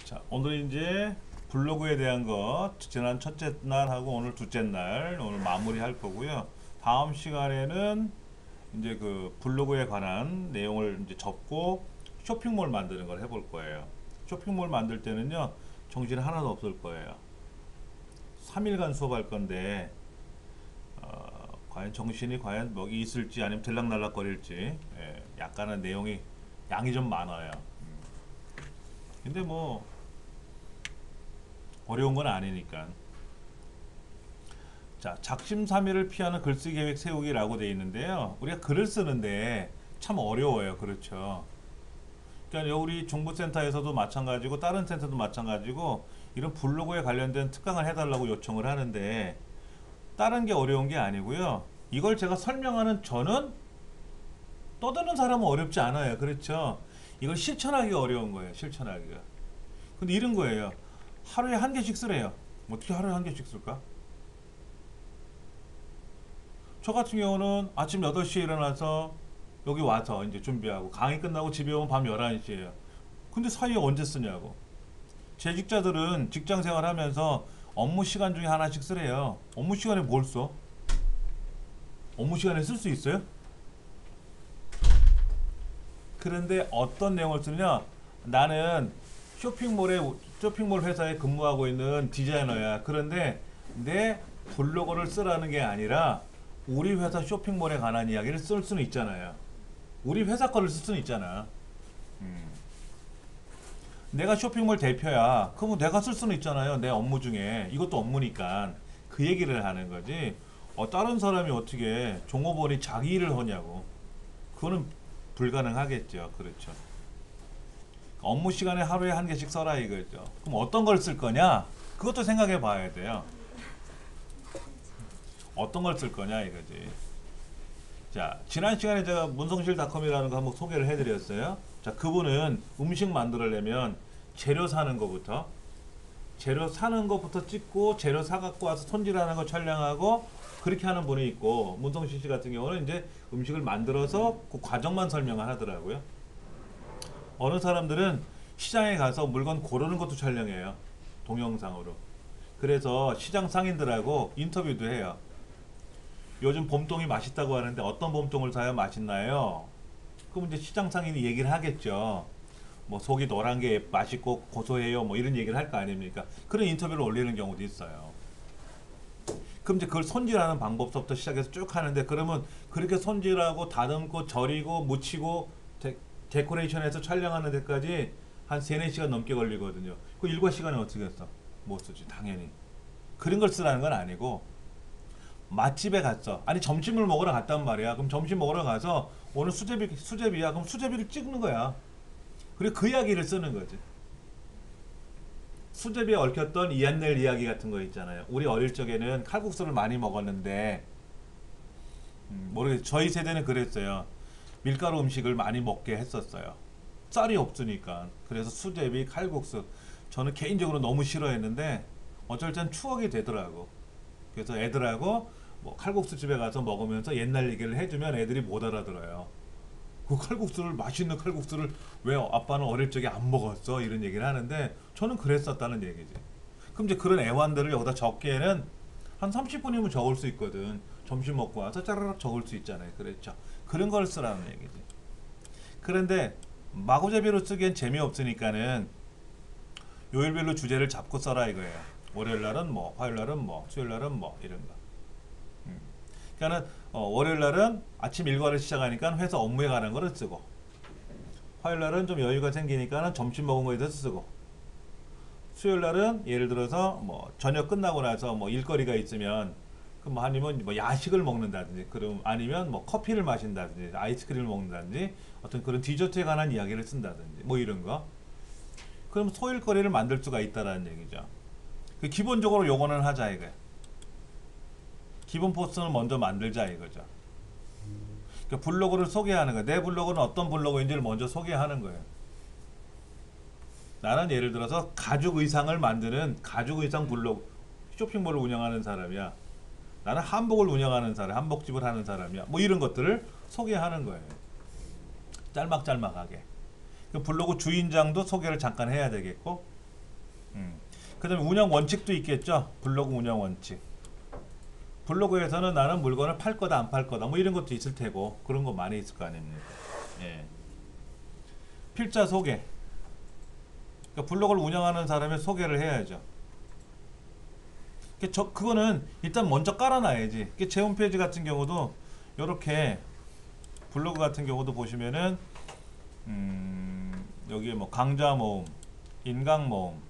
자, 오늘 이제 블로그에 대한 것 지난 첫째 날하고 오늘 둘째 날 오늘 마무리 할 거고요. 다음 시간에는 이제 그 블로그에 관한 내용을 이제 적고 쇼핑몰 만드는 걸 해볼 거예요. 쇼핑몰 만들 때는요, 정신 하나도 없을 거예요. 3일간 수업할 건데 과연 정신이 과연 먹이 있을지 아니면 들락날락 거릴지, 약간은 내용이 양이 좀 많아요. 근데 뭐 어려운 건 아니니까. 자, 작심삼일을 피하는 글쓰기 계획 세우기라고 되어 있는데요. 우리가 글을 쓰는데 참 어려워요. 그렇죠. 그러니까 우리 정보센터에서도 마찬가지고 다른 센터도 마찬가지고 이런 블로그에 관련된 특강을 해달라고 요청을 하는데 다른 게 어려운 게 아니고요. 이걸 제가 설명하는 저는 떠드는 사람은 어렵지 않아요. 그렇죠. 이걸 실천하기가 어려운 거예요. 실천하기가. 근데 이런 거예요. 하루에 한 개씩 쓰래요. 어떻게 하루에 한 개씩 쓸까? 저 같은 경우는 아침 8시에 일어나서 여기 와서 이제 준비하고 강의 끝나고 집에 오면 밤 11시에요. 근데 사이에 언제 쓰냐고. 재직자들은 직장 생활하면서 업무 시간 중에 하나씩 쓰래요. 업무 시간에 뭘 써? 업무 시간에 쓸 수 있어요? 그런데 어떤 내용을 쓰느냐? 나는 쇼핑몰 회사에 근무하고 있는 디자이너야. 그런데 내 블로그를 쓰라는 게 아니라 우리 회사 쇼핑몰에 관한 이야기를 쓸 수는 있잖아요. 우리 회사 거를 쓸 수는 있잖아. 내가 쇼핑몰 대표야. 그럼 내가 쓸 수는 있잖아요. 내 업무 중에. 이것도 업무니까. 그 얘기를 하는 거지. 다른 사람이 어떻게 종업원이 자기 일을 하냐고. 그거는 불가능하겠죠. 그렇죠. 업무 시간에 하루에 한 개씩 써라 이거죠. 그럼 어떤 걸 쓸 거냐? 그것도 생각해 봐야 돼요. 어떤 걸 쓸 거냐 이거지. 자, 지난 시간에 제가 문성실닷컴이라는 거 한번 소개를 해드렸어요. 자, 그분은 음식 만들려면 재료 사는 거부터 찍고 재료 사갖고 와서 손질하는 거 촬영하고 그렇게 하는 분이 있고, 문성실 씨 같은 경우는 이제 음식을 만들어서 그 과정만 설명을 하더라고요. 어느 사람들은 시장에 가서 물건 고르는 것도 촬영해요. 동영상으로. 그래서 시장 상인들하고 인터뷰도 해요. 요즘 봄동이 맛있다고 하는데 어떤 봄동을 사야 맛있나요? 그럼 이제 시장 상인이 얘기를 하겠죠. 뭐 속이 노란 게 맛있고 고소해요. 뭐 이런 얘기를 할 거 아닙니까? 그런 인터뷰를 올리는 경우도 있어요. 그럼 이제 그걸 손질하는 방법부터 시작해서 쭉 하는데, 그러면 그렇게 손질하고 다듬고 절이고 묻히고 데코레이션해서 촬영하는 데까지 한 3, 4시간 넘게 걸리거든요. 그 일과 시간에 어떻게 했어? 못 쓰지, 당연히. 그런 걸 쓰라는 건 아니고, 맛집에 갔어. 아니, 점심을 먹으러 갔단 말이야. 그럼 점심 먹으러 가서 오늘 수제비야. 그럼 수제비를 찍는 거야. 그리고 그 이야기를 쓰는 거지. 수제비에 얽혔던 이안넬 이야기 같은 거 있잖아요. 우리 어릴 적에는 칼국수를 많이 먹었는데, 모르겠어요. 저희 세대는 그랬어요. 밀가루 음식을 많이 먹게 했었어요. 쌀이 없으니까. 그래서 수제비, 칼국수. 저는 개인적으로 너무 싫어했는데 어쩔 땐 추억이 되더라고. 그래서 애들하고 뭐 칼국수 집에 가서 먹으면서 옛날 얘기를 해주면 애들이 못 알아들어요. 그 칼국수를, 맛있는 칼국수를 왜 아빠는 어릴 적에 안 먹었어? 이런 얘기를 하는데 저는 그랬었다는 얘기지. 그럼 이제 그런 애완들을 여기다 적기에는 한 30분이면 적을 수 있거든. 점심 먹고 와서 짜라락 적을 수 있잖아요. 그랬죠. 그런 걸 쓰라는 얘기지. 그런데 마구잡이로 쓰기엔 재미없으니까는 요일별로 주제를 잡고 써라 이거예요. 월요일날은 뭐, 화요일날은 뭐, 수요일날은 뭐 이런 거. 그러니까는 월요일날은 아침 일과를 시작하니까 회사 업무에 관한 거를 쓰고, 화요일날은 좀 여유가 생기니까는 점심 먹은 거에 대해서 쓰고, 수요일날은 예를 들어서 뭐 저녁 끝나고 나서 뭐 일거리가 있으면 그럼 아니면 뭐 야식을 먹는다든지, 그럼 아니면 뭐 커피를 마신다든지, 아이스크림을 먹는다든지, 어떤 그런 디저트에 관한 이야기를 쓴다든지, 뭐 이런 거. 그럼 소일거리를 만들 수가 있다라는 얘기죠. 기본적으로 요거는 하자 이거야. 기본 포스는 먼저 만들자 이거죠. 그러니까 블로그를 소개하는 거야. 내 블로그는 어떤 블로그인지를 먼저 소개하는 거예요. 나는 예를 들어서 가죽 의상을 만드는 가죽 의상 블로그, 쇼핑몰을 운영하는 사람이야. 나는 한복을 운영하는 사람, 한복집을 하는 사람이야. 뭐 이런 것들을 소개하는 거예요. 짤막짤막하게. 블로그 주인장도 소개를 잠깐 해야 되겠고, 그 다음에 운영 원칙도 있겠죠. 블로그 운영 원칙. 블로그에서는 나는 물건을 팔 거다 안 팔 거다 뭐 이런 것도 있을 테고 그런 거 많이 있을 거 아닙니까. 예. 필자 소개. 그러니까 블로그를 운영하는 사람의 소개를 해야죠. 그거는 일단 먼저 깔아놔야지. 제 홈페이지 같은 경우도 이렇게 블로그 같은 경우도 보시면은 여기에 뭐 강좌 모음, 인강 모음,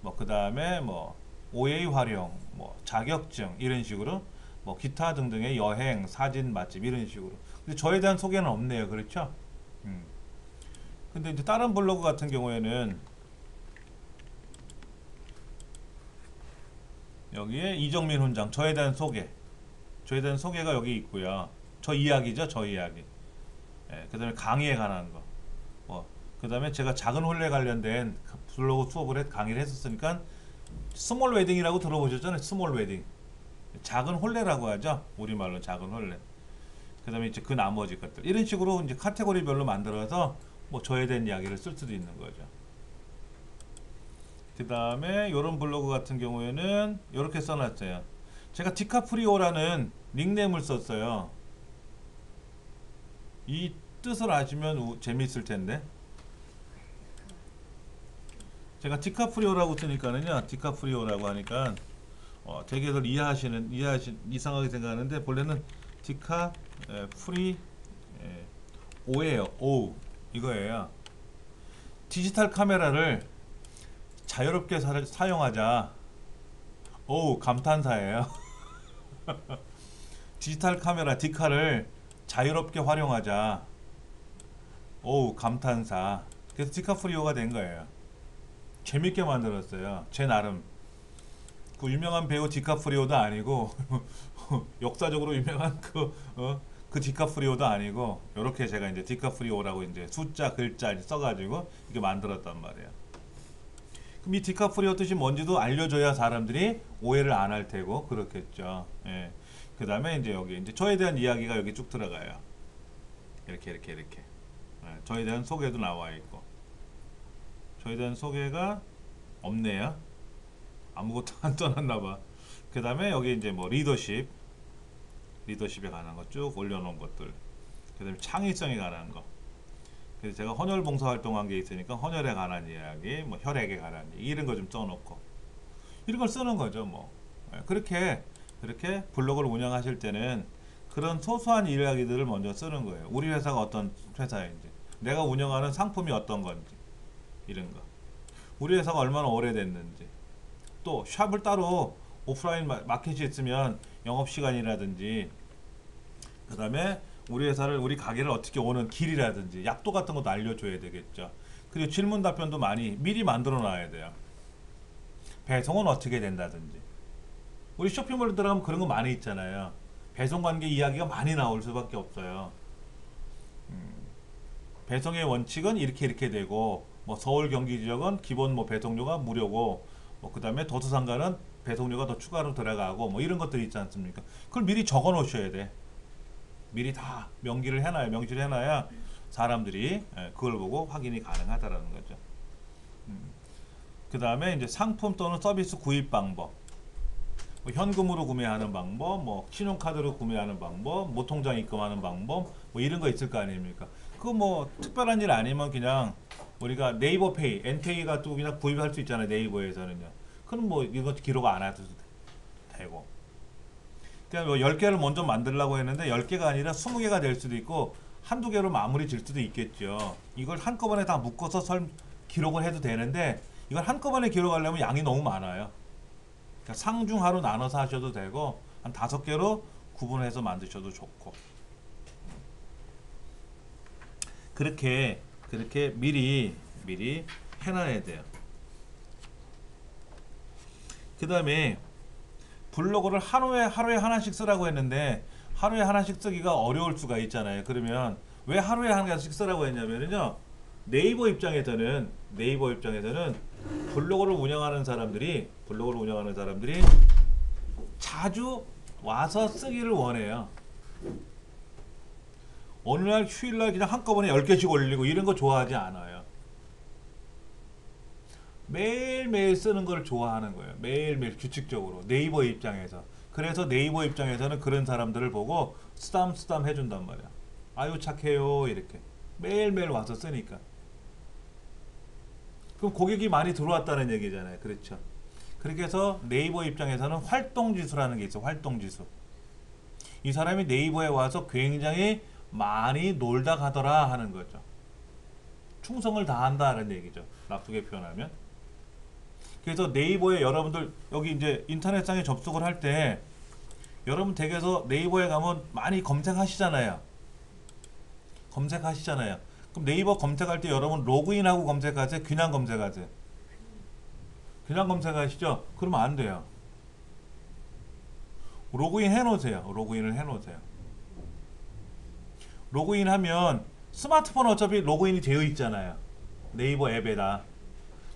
뭐 그 다음에 뭐 OA 활용, 뭐 자격증 이런 식으로 뭐 기타 등등의 여행, 사진, 맛집 이런 식으로. 근데 저에 대한 소개는 없네요. 그렇죠? 근데 이제 다른 블로그 같은 경우에는 여기에 이정민 훈장 저에 대한 소개, 저에 대한 소개가 여기 있고요. 저 이야기죠, 저 이야기. 예, 그 다음에 강의에 관한 거. 그 다음에 제가 작은 혼례 관련된 블로그 수업을 강의를 했었으니까 스몰 웨딩이라고 들어보셨잖아요. 스몰 웨딩. 작은 혼례라고 하죠. 우리말로 작은 혼례. 그 다음에 이제 그 나머지 것들. 이런 식으로 이제 카테고리별로 만들어서 뭐 저에 대한 이야기를 쓸 수도 있는 거죠. 그 다음에 이런 블로그 같은 경우에는 이렇게 써놨어요. 제가 디카프리오라는 닉네임을 썼어요. 이 뜻을 아시면 재미있을 텐데. 제가 디카프리오라고 쓰니까는요. 디카프리오라고 하니까 되게들 이상하게 생각하는데 본래는 오예요. 오 이거예요. 디지털 카메라를 자유롭게 사용하자. 오 감탄사예요. 디지털 카메라 디카를 자유롭게 활용하자. 오 감탄사. 그래서 디카프리오가 된 거예요. 재밌게 만들었어요. 제 나름. 그 유명한 배우 디카프리오도 아니고 역사적으로 유명한 그 디카프리오도 아니고 이렇게 제가 이제 디카프리오라고 이제 숫자 글자 써가지고 이렇게 만들었단 말이에요. 그럼 이 디카프리오 뜻이 뭔지도 알려줘야 사람들이 오해를 안 할 테고 그렇겠죠. 예. 그 다음에 이제 여기 이제 저에 대한 이야기가 여기 쭉 들어가요. 이렇게. 예. 저에 대한 소개도 나와 있고. 저에 대한 소개가 없네요. 아무것도 안 떠났나봐. 그 다음에 여기 이제 뭐 리더십에 관한 거 쭉 올려놓은 것들. 그 다음에 창의성에 관한 거. 그래서 제가 헌혈 봉사 활동한 게 있으니까 헌혈에 관한 이야기, 뭐 혈액에 관한 이야기 이런 거 좀 써놓고 이런 걸 쓰는 거죠. 뭐 그렇게 블로그를 운영하실 때는 그런 소소한 이야기들을 먼저 쓰는 거예요. 우리 회사가 어떤 회사인지, 내가 운영하는 상품이 어떤 건지 이런 거. 우리 회사가 얼마나 오래됐는지. 또 샵을 따로 오프라인 마켓이 있으면 영업시간이라든지 그 다음에 우리 회사를 우리 가게를 어떻게 오는 길이라든지 약도 같은 것도 알려줘야 되겠죠. 그리고 질문 답변도 많이 미리 만들어 놔야 돼요. 배송은 어떻게 된다든지. 우리 쇼핑몰에 들어가면 그런 거 많이 있잖아요. 배송 관계 이야기가 많이 나올 수밖에 없어요. 배송의 원칙은 이렇게 되고 뭐 서울 경기 지역은 기본 뭐 배송료가 무료고 뭐 그 다음에 도서상가는 배송료가 더 추가로 들어가고 뭐 이런 것들이 있지 않습니까? 그걸 미리 적어 놓으셔야 돼. 미리 다 명시를 해놔야 사람들이 그걸 보고 확인이 가능하다라는 거죠. 그 다음에 이제 상품 또는 서비스 구입 방법, 뭐 현금으로 구매하는 방법, 뭐 신용카드로 구매하는 방법, 모통장 입금하는 방법, 뭐 이런 거 있을 거 아닙니까? 그거 뭐 특별한 일 아니면 그냥 우리가 네이버페이, 엔페이가 또 그냥 구입할 수 있잖아요. 네이버에서는요. 그럼 뭐 이거 기록 안 해도 되고. 그냥 뭐 10개를 먼저 만들려고 했는데 10개가 아니라 20개가 될 수도 있고 한두 개로 마무리 질 수도 있겠죠. 이걸 한꺼번에 다 묶어서 기록을 해도 되는데 이걸 한꺼번에 기록하려면 양이 너무 많아요. 그러니까 상중하로 나눠서 하셔도 되고 한 5개로 구분해서 만드셔도 좋고. 그렇게 미리 해놔야 돼요. 그 다음에 블로그를 하루에 하나씩 쓰라고 했는데 하루에 하나씩 쓰기가 어려울 수가 있잖아요. 그러면 왜 하루에 하나씩 쓰라고 했냐면요. 네이버 입장에서는 블로그를 운영하는 사람들이 자주 와서 쓰기를 원해요. 어느 날 휴일날 그냥 한꺼번에 10개씩 올리고 이런 거 좋아하지 않아요. 매일매일 쓰는 걸 좋아하는 거예요. 매일매일 규칙적으로 네이버 입장에서. 그래서 네이버 입장에서는 그런 사람들을 보고 쓰담쓰담 해준단 말이야. 아유 착해요 이렇게 매일매일 와서 쓰니까. 그럼 고객이 많이 들어왔다는 얘기잖아요. 그렇죠. 그렇게 해서 네이버 입장에서는 활동지수라는 게 있어. 활동지수. 이 사람이 네이버에 와서 굉장히 많이 놀다 가더라 하는 거죠. 충성을 다한다는 얘기죠. 나쁘게 표현하면. 그래서 네이버에 여러분들 여기 이제 인터넷상에 접속을 할 때 여러분 댁에서 네이버에 가면 많이 검색하시잖아요. 검색하시잖아요. 그럼 네이버 검색할 때 여러분 로그인하고 검색하세요? 그냥 검색하세요? 그냥 검색하시죠? 그러면 안 돼요. 로그인 해놓으세요. 로그인을 해놓으세요. 로그인하면 스마트폰 어차피 로그인이 되어 있잖아요. 네이버 앱에다.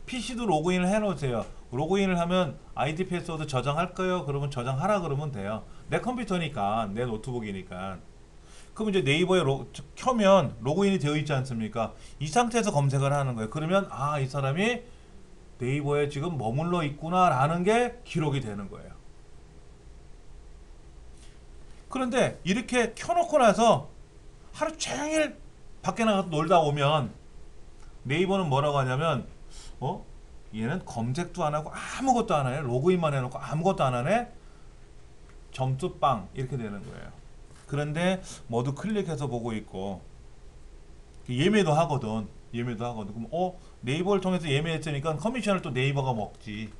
PC도 로그인을 해놓으세요. 로그인을 하면 아이디 패스워드 저장할까요? 그러면 저장하라 그러면 돼요. 내 컴퓨터니까, 내 노트북이니까. 그럼 이제 네이버에 켜면 로그인이 되어 있지 않습니까? 이 상태에서 검색을 하는 거예요. 그러면 아, 이 사람이 네이버에 지금 머물러 있구나라는 게 기록이 되는 거예요. 그런데 이렇게 켜놓고 나서 하루 종일 밖에 나가서 놀다 오면 네이버는 뭐라고 하냐면 얘는 검색도 안 하고 아무것도 안 하네. 로그인만 해놓고 아무것도 안 하네. 점수 빵 이렇게 되는 거예요. 그런데 모두 클릭해서 보고 있고 예매도 하거든. 예매도 하거든. 그럼 네이버를 통해서 예매했으니까 커미션을 또 네이버가 먹지.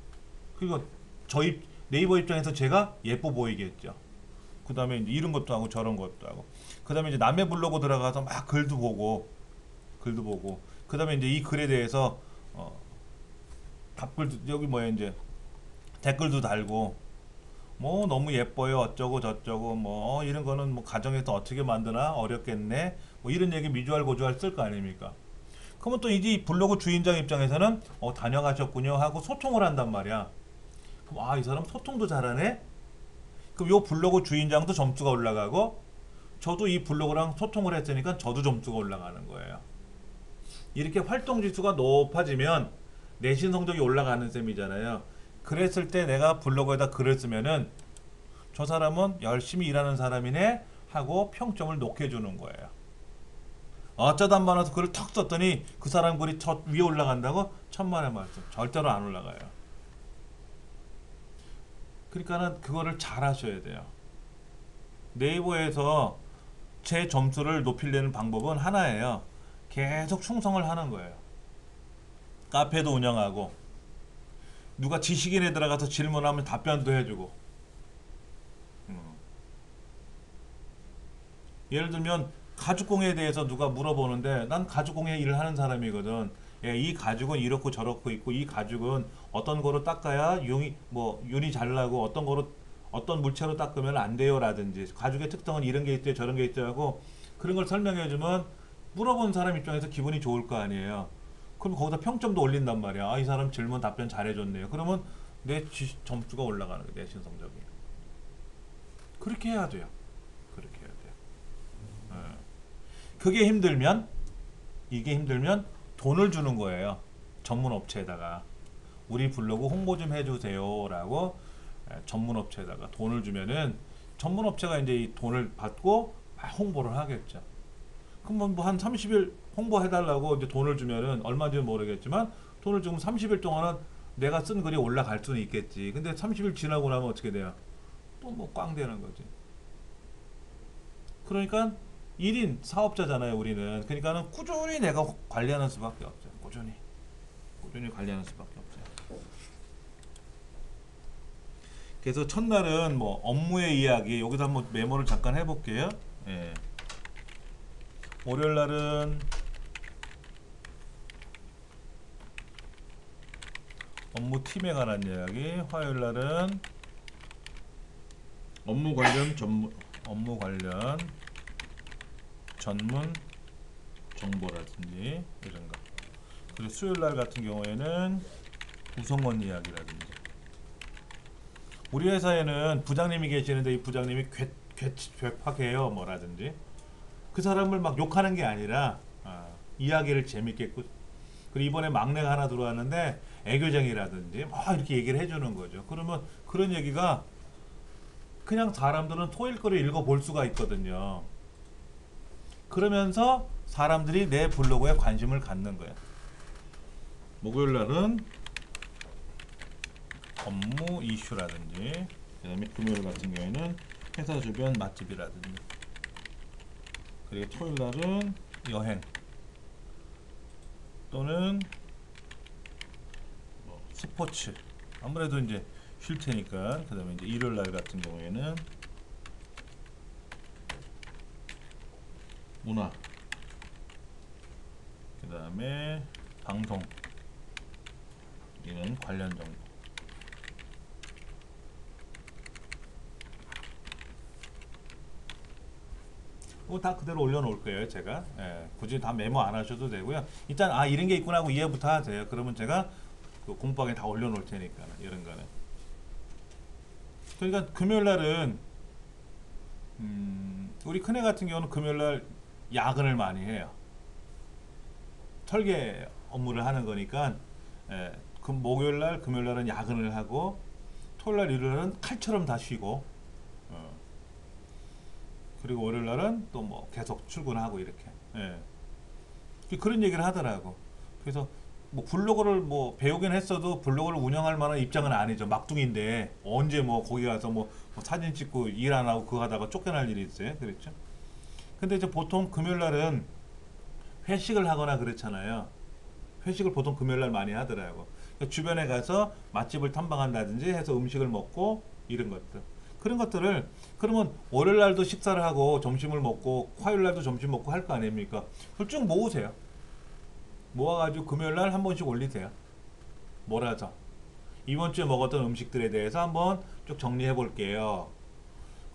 그리고 저희 네이버 입장에서 제가 예뻐 보이겠죠. 그 다음에 이런 것도 하고 저런 것도 하고. 그 다음에 이제 남의 블로그 들어가서 막 글도 보고. 그 다음에 이제 이 글에 대해서 답글도 여기 뭐야 이제 댓글도 달고 뭐 너무 예뻐요 어쩌고 저쩌고 뭐 이런 거는 뭐 가정에서 어떻게 만드나 어렵겠네 뭐 이런 얘기 미주알 고주알 쓸 거 아닙니까? 그러면 또 이제 블로그 주인장 입장에서는 다녀가셨군요 하고 소통을 한단 말이야. 그럼 아, 이 사람 소통도 잘하네. 그럼 요 블로그 주인장도 점수가 올라가고 저도 이 블로그랑 소통을 했으니까 저도 점수가 올라가는 거예요. 이렇게 활동 지수가 높아지면 내신 성적이 올라가는 셈이잖아요. 그랬을 때 내가 블로그에다 글을 쓰면은 저 사람은 열심히 일하는 사람이네 하고 평점을 높게 주는 거예요. 어쩌다 한 번 와서 글을 턱 썼더니 그 사람 글이 저 위에 올라간다고? 천만의 말씀. 절대로 안 올라가요. 그러니까는 그거를 잘 하셔야 돼요. 네이버에서 제 점수를 높이려는 방법은 하나예요. 계속 충성을 하는 거예요. 카페도 운영하고 누가 지식인에 들어가서 질문하면 답변도 해주고 예를 들면 가죽공예에 대해서 누가 물어보는데 난 가죽공예 일을 하는 사람이거든. 예, 이 가죽은 이렇고 저렇고 있고 이 가죽은 어떤 거로 닦아야 윤이 잘 나고 어떤 거로 어떤 물체로 닦으면 안 돼요라든지 가죽의 특성은 이런 게 있대요 저런 게 있대요 하고 그런 걸 설명해 주면 물어본 사람 입장에서 기분이 좋을 거 아니에요. 그럼 거기다 평점도 올린단 말이야. 아, 이 사람 질문 답변 잘해줬네요. 그러면 내 점수가 올라가는 거야. 내신 성적이. 그렇게 해야 돼요. 그렇게 해야 돼요. 그게 힘들면 이게 힘들면 돈을 주는 거예요. 전문 업체에다가 우리 블로그 홍보 좀 해주세요 라고 전문 업체에다가 돈을 주면은 전문 업체가 이제 이 돈을 받고 홍보를 하겠죠. 그럼 뭐 한 30일 홍보해달라고 이제 돈을 주면은 얼마인지는 모르겠지만 돈을 주면 30일 동안은 내가 쓴 글이 올라갈 수는 있겠지. 근데 30일 지나고 나면 어떻게 돼요? 또 뭐 꽝 되는 거지. 그러니까 1인 사업자잖아요, 우리는. 그러니까는 꾸준히 내가 관리하는 수밖에 없죠. 꾸준히 관리하는 수밖에 없어요. 그래서 첫날은 뭐 업무의 이야기 여기서 한번 메모를 잠깐 해볼게요. 예. 월요일 날은 업무 팀에 관한 이야기, 화요일 날은 업무 관련 전문 정보라든지 이런 거. 그리고 수요일 날 같은 경우에는 구성원 이야기라든지. 우리 회사에는 부장님이 계시는데 이 부장님이 괴팍해요 뭐라든지. 그 사람을 막 욕하는 게 아니라 이야기를 재밌게 그리고 이번에 막내가 하나 들어왔는데 애교쟁이라든지 막 이렇게 얘기를 해주는 거죠. 그러면 그런 얘기가 그냥 사람들은 토요일 거를 읽어볼 수가 있거든요. 그러면서 사람들이 내 블로그에 관심을 갖는 거예요. 목요일 날은 업무 이슈라든지, 그 다음에 금요일 같은 경우에는 회사 주변 맛집이라든지, 그리고 토요일 날은 여행 또는 뭐 스포츠, 아무래도 이제 쉴 테니까. 그 다음에 이제 일요일 날 같은 경우에는 문화, 그 다음에 방송, 이런 관련 정보. 다 그대로 올려놓을 거예요, 제가. 예, 굳이 다 메모 안 하셔도 되고요. 일단 이런 게 있구나 하고 이해부터 하세요. 그러면 제가 그 공방에 다 올려놓을 테니까 이런 거는. 그러니까 금요일 날은 우리 큰애 같은 경우는 금요일 날 야근을 많이 해요. 설계 업무를 하는 거니까. 예, 목요일 날, 금요일 날은 야근을 하고, 토요일 날, 일요일 날은 칼처럼 다 쉬고, 그리고 월요일 날은 또 뭐 계속 출근하고 이렇게. 예. 그런 얘기를 하더라고. 그래서 뭐 블로그를 뭐 배우긴 했어도 블로그를 운영할 만한 입장은 아니죠. 막둥이인데 언제 뭐 거기 가서 뭐 사진 찍고 일 안 하고 그거 하다가 쫓겨날 일이 있어요. 그렇죠? 근데 이제 보통 금요일 날은 회식을 하거나 그렇잖아요. 회식을 보통 금요일 날 많이 하더라고. 그러니까 주변에 가서 맛집을 탐방한다든지 해서 음식을 먹고 이런 것들. 그런 것들을 그러면 월요일 날도 식사를 하고 점심을 먹고 화요일 날도 점심 먹고 할 거 아닙니까? 그걸 쭉 모으세요. 모아가지고 금요일 날 한 번씩 올리세요. 몰아서 이번 주에 먹었던 음식들에 대해서 한번 쭉 정리해 볼게요.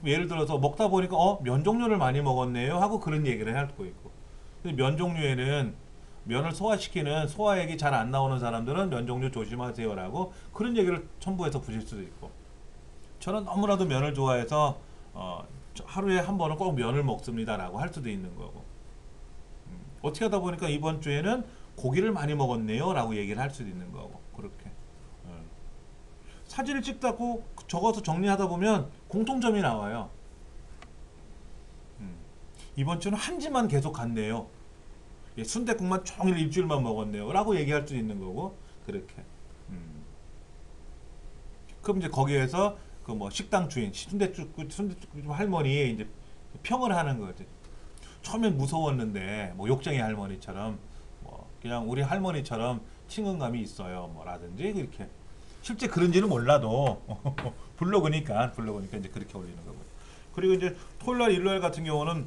예를 들어서 먹다 보니까 면 종류를 많이 먹었네요 하고 그런 얘기를 할 거 있고. 근데 면 종류에는 면을 소화시키는 소화액이 잘 안 나오는 사람들은 면 종류 조심하세요라고 그런 얘기를 첨부해서 부실 수도 있고. 저는 너무나도 면을 좋아해서 하루에 한 번은 꼭 면을 먹습니다라고 할 수도 있는 거고. 어떻게 하다 보니까 이번 주에는 고기를 많이 먹었네요 라고 얘기를 할 수도 있는 거고. 그렇게 사진을 찍다고 적어서 정리하다 보면 공통점이 나와요. 이번 주는 한 지만 계속 갔네요. 예, 순댓국만 종일 일주일만 먹었네요 라고 얘기할 수 있는 거고. 그렇게. 그럼 이제 거기에서 그 뭐 식당 주인, 순댓국 할머니 이제 평을 하는 거지. 처음엔 무서웠는데 뭐 욕쟁이 할머니처럼 뭐 그냥 우리 할머니처럼 친근감이 있어요 뭐라든지 이렇게. 실제 그런지는 몰라도 블로그니까 이제 그렇게 올리는 거고요. 그리고 이제 토요일날 일요일 같은 경우는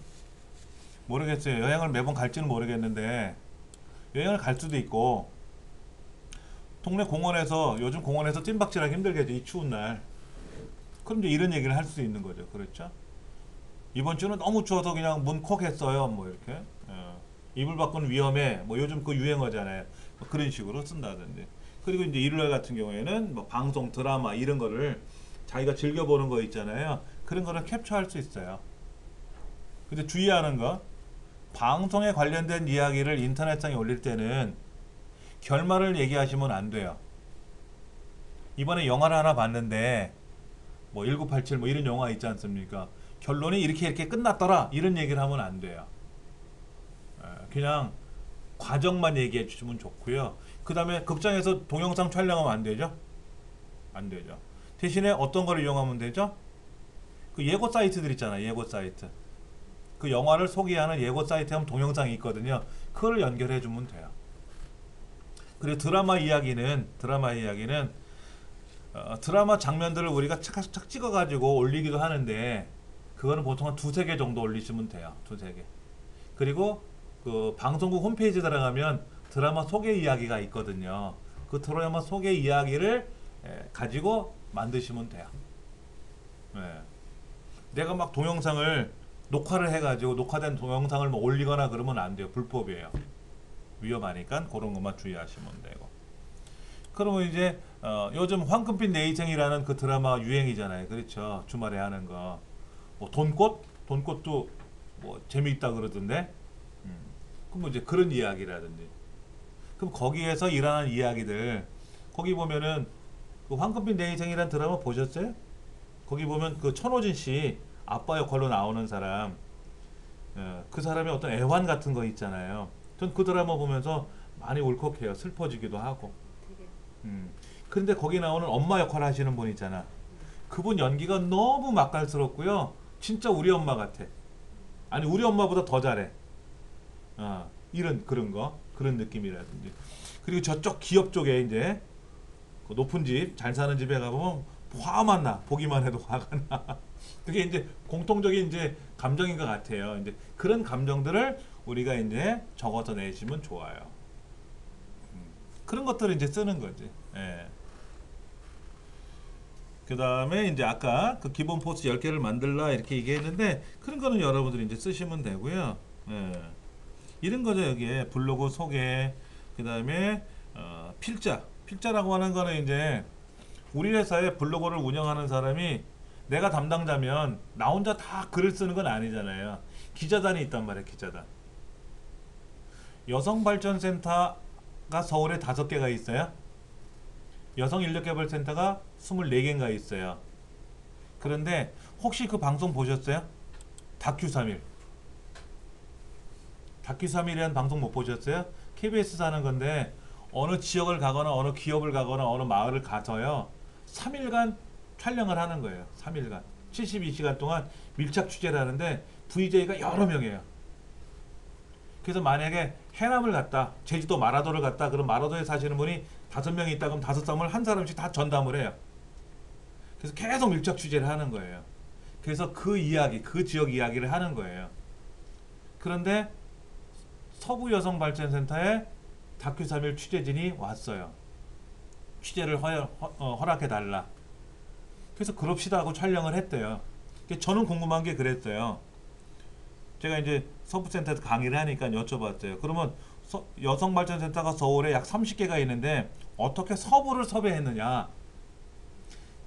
모르겠어요. 여행을 매번 갈지는 모르겠는데 여행을 갈 수도 있고, 동네 공원에서 요즘 공원에서 찜박질하기 힘들겠죠 이 추운 날. 그럼 이제 이런 얘기를 할 수 있는 거죠. 그렇죠? 이번 주는 너무 추워서 그냥 문 콕 했어요 뭐 이렇게. 이불 밖은 위험해 뭐 요즘 그 유행어잖아요. 뭐 그런 식으로 쓴다든지. 그리고 이제 일요일 같은 경우에는 뭐 방송 드라마 이런 거를 자기가 즐겨보는 거 있잖아요. 그런 거를 캡처할 수 있어요. 근데 주의하는 거, 방송에 관련된 이야기를 인터넷상에 올릴 때는 결말을 얘기하시면 안 돼요. 이번에 영화를 하나 봤는데 뭐 1987 뭐 이런 영화 있지 않습니까? 결론이 이렇게 끝났더라 이런 얘기를 하면 안 돼요. 그냥 과정만 얘기해 주시면 좋고요. 그 다음에 극장에서 동영상 촬영하면 안 되죠? 안 되죠. 대신에 어떤 걸 이용하면 되죠? 그 예고 사이트들 있잖아요. 예고 사이트. 그 영화를 소개하는 예고 사이트에 하면 동영상이 있거든요. 그걸 연결해 주면 돼요. 그리고 드라마 이야기는 드라마 장면들을 우리가 착착 찍어가지고 올리기도 하는데 그거는 보통 한 두세 개 정도 올리시면 돼요. 두세 개. 그리고 그 방송국 홈페이지 들어가면 드라마 소개 이야기가 있거든요. 그 드라마 소개 이야기를 가지고 만드시면 돼요. 내가 막 동영상을 녹화를 해가지고 녹화된 동영상을 뭐 올리거나 그러면 안 돼요. 불법이에요. 위험하니까 그런 것만 주의하시면 되고. 그러면 이제 요즘 황금빛 내 인생이라는 그 드라마 유행이잖아요. 그렇죠. 주말에 하는 거. 뭐 돈꽃도 뭐 재미있다 그러던데. 그럼 이제 그런 이야기라든지. 그럼 거기에서 일어나는 이야기들, 거기 보면은 그 황금빛 내 인생이란 드라마 보셨어요? 거기 보면 그 천호진 씨 아빠 역할로 나오는 사람, 그 사람의 어떤 애환 같은 거 있잖아요. 전 그 드라마 보면서 많이 울컥해요. 슬퍼지기도 하고. 되게 음. 그런데 거기 나오는 엄마 역할 하시는 분 있잖아. 그분 연기가 너무 맛깔스럽고요. 진짜 우리 엄마 같아. 아니 우리 엄마보다 더 잘해. 이런 그런 거 그런 느낌이라든지. 그리고 저쪽 기업 쪽에 이제 그 높은 집 잘 사는 집에 가보면 화만 나. 보기만 해도 화가 나. 그게 이제 공통적인 이제 감정인 것 같아요. 이제 그런 감정들을 우리가 이제 적어서 내시면 좋아요. 그런 것들을 이제 쓰는 거지. 예. 그 다음에 이제 아까 그 기본 포스 10개를 만들라 이렇게 얘기했는데 그런 거는 여러분들이 이제 쓰시면 되고요. 예. 이런 거죠. 여기에 블로그 소개, 그 다음에 필자. 필자라고 하는 거는 이제 우리 회사에 블로그를 운영하는 사람이 내가 담당자면 나 혼자 다 글을 쓰는 건 아니잖아요. 기자단이 있단 말이에요. 기자단. 여성발전센터가 서울에 5개가 있어요. 여성인력개발센터가 24개인가 있어요. 그런데 혹시 그 방송 보셨어요? 다큐 3일. 다큐 3일이라는 방송 못 보셨어요? KBS에서 하는 건데 어느 지역을 가거나 어느 기업을 가거나 어느 마을을 가서요. 3일간 촬영을 하는 거예요. 3일간. 72시간 동안 밀착 취재를 하는데 VJ가 여러 명이에요. 그래서 만약에 해남을 갔다, 제주도 마라도를 갔다, 그럼 마라도에 사시는 분이 5명이 있다 그럼 5사람을 한 사람씩 다 전담을 해요. 그래서 계속 밀착 취재를 하는 거예요. 그래서 그 이야기, 그 지역 이야기를 하는 거예요. 그런데 서부여성발전센터에 다큐 3일 취재진이 왔어요. 취재를 허락해달라. 그래서 그럽시다 하고 촬영을 했대요. 저는 궁금한 게 그랬어요. 제가 이제 서부센터에서 강의를 하니까 여쭤봤어요. 그러면 여성발전센터가 서울에 약 30개가 있는데 어떻게 서부를 섭외했느냐.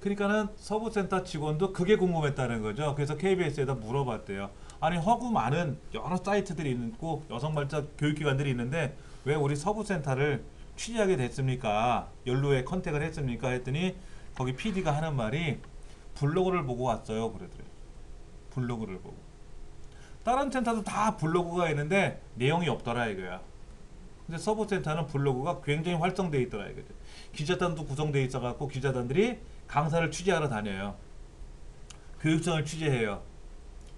그러니까는 서부센터 직원도 그게 궁금했다는 거죠. 그래서 KBS에다 물어봤대요. 아니 허구 많은 여러 사이트들이 있고 여성발전 교육기관들이 있는데 왜 우리 서부센터를 취재하게 됐습니까? 연루에 컨택을 했습니까? 했더니 거기 PD가 하는 말이 블로그를 보고 왔어요. 그러더래요. 블로그를 보고. 다른 센터도 다 블로그가 있는데 내용이 없더라 이거야. 근데 서부센터는 블로그가 굉장히 활성되어 있더라 이거죠. 기자단도 구성되어 있어갖고 기자단들이 강사를 취재하러 다녀요. 교육청을 취재해요.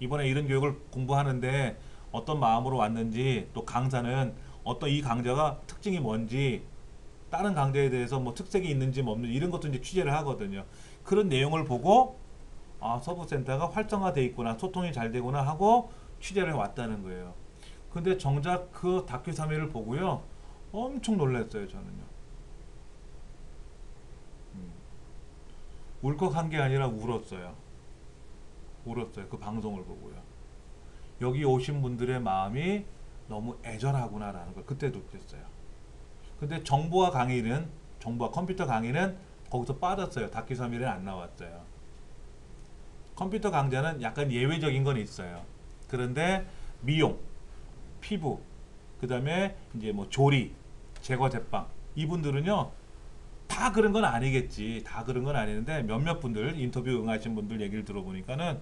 이번에 이런 교육을 공부하는데 어떤 마음으로 왔는지, 또 강사는 어떤 이 강좌가 특징이 뭔지, 다른 강좌에 대해서 뭐 특색이 있는지 뭐 없는지 이런 것도 이제 취재를 하거든요. 그런 내용을 보고 아 서부센터가 활성화되어 있구나, 소통이 잘 되구나 하고 취재를 왔다는 거예요. 근데 정작 그 다큐 3일을 보고요 엄청 놀랐어요. 저는요. 울컥한 게 아니라 울었어요. 울었어요. 그 방송을 보고요. 여기 오신 분들의 마음이 너무 애절하구나라는 걸 그때 느꼈어요. 근데 정보화 강의는, 정보화 컴퓨터 강의는 거기서 빠졌어요. 다큐 3일은 안 나왔어요. 컴퓨터 강좌는 약간 예외적인 건 있어요. 그런데 미용, 피부, 그 다음에 이제 뭐 조리, 제과 제빵, 이분들은요 다 그런 건 아니겠지. 다 그런 건 아니는데 몇몇 분들 인터뷰 응하신 분들 얘기를 들어보니까는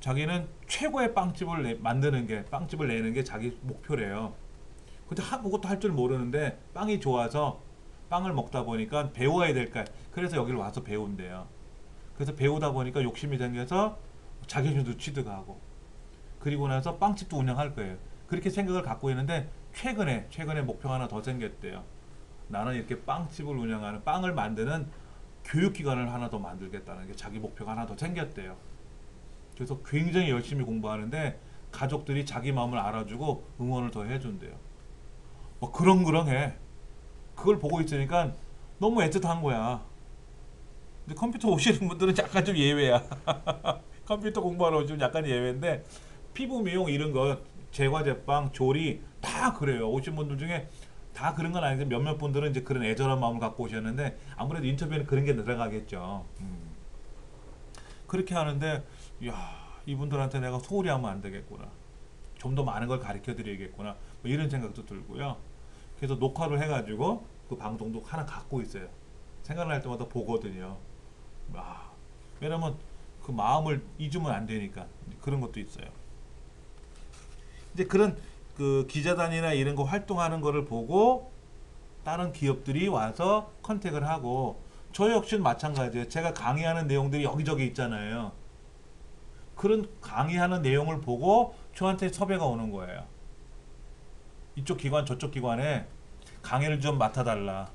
자기는 최고의 빵집을 만드는 게, 빵집을 내는 게 자기 목표래요. 근데 아무것도 할 줄 모르는데 빵이 좋아서 빵을 먹다 보니까 배워야 될까. 그래서 여기를 와서 배운대요. 그래서 배우다 보니까 욕심이 생겨서 자격증도 취득하고, 그리고 나서 빵집도 운영할 거예요. 그렇게 생각을 갖고 있는데 최근에 목표가 하나 더 생겼대요. 나는 이렇게 빵집을 운영하는, 빵을 만드는 교육기관을 하나 더 만들겠다는 게 자기 목표가 하나 더 생겼대요. 그래서 굉장히 열심히 공부하는데 가족들이 자기 마음을 알아주고 응원을 더 해준대요. 뭐 그렁그렁해. 그걸 보고 있으니까 너무 애틋한 거야. 근데 컴퓨터 오시는 분들은 약간 좀 예외야. 컴퓨터 공부하러 오시면 약간 예외인데 피부 미용 이런 거, 제과 제빵, 조리 다 그래요. 오신 분들 중에 다 그런 건 아닌데 몇몇 분들은 이제 그런 애절한 마음을 갖고 오셨는데 아무래도 인터뷰에는 그런 게 들어가겠죠. 그렇게 하는데 야 이분들한테 내가 소홀히 하면 안 되겠구나. 좀 더 많은 걸 가르쳐 드려야겠구나. 뭐 이런 생각도 들고요. 그래서 녹화를 해가지고 그 방송도 하나 갖고 있어요. 생각날 때마다 보거든요. 아, 왜냐면 그 마음을 잊으면 안 되니까 그런 것도 있어요. 이제 그런 그 기자단이나 이런 거 활동하는 거를 보고 다른 기업들이 와서 컨택을 하고 저 역시는 마찬가지예요. 제가 강의하는 내용들이 여기저기 있잖아요. 그런 강의하는 내용을 보고 저한테 섭외가 오는 거예요. 이쪽 기관 저쪽 기관에 강의를 좀 맡아달라.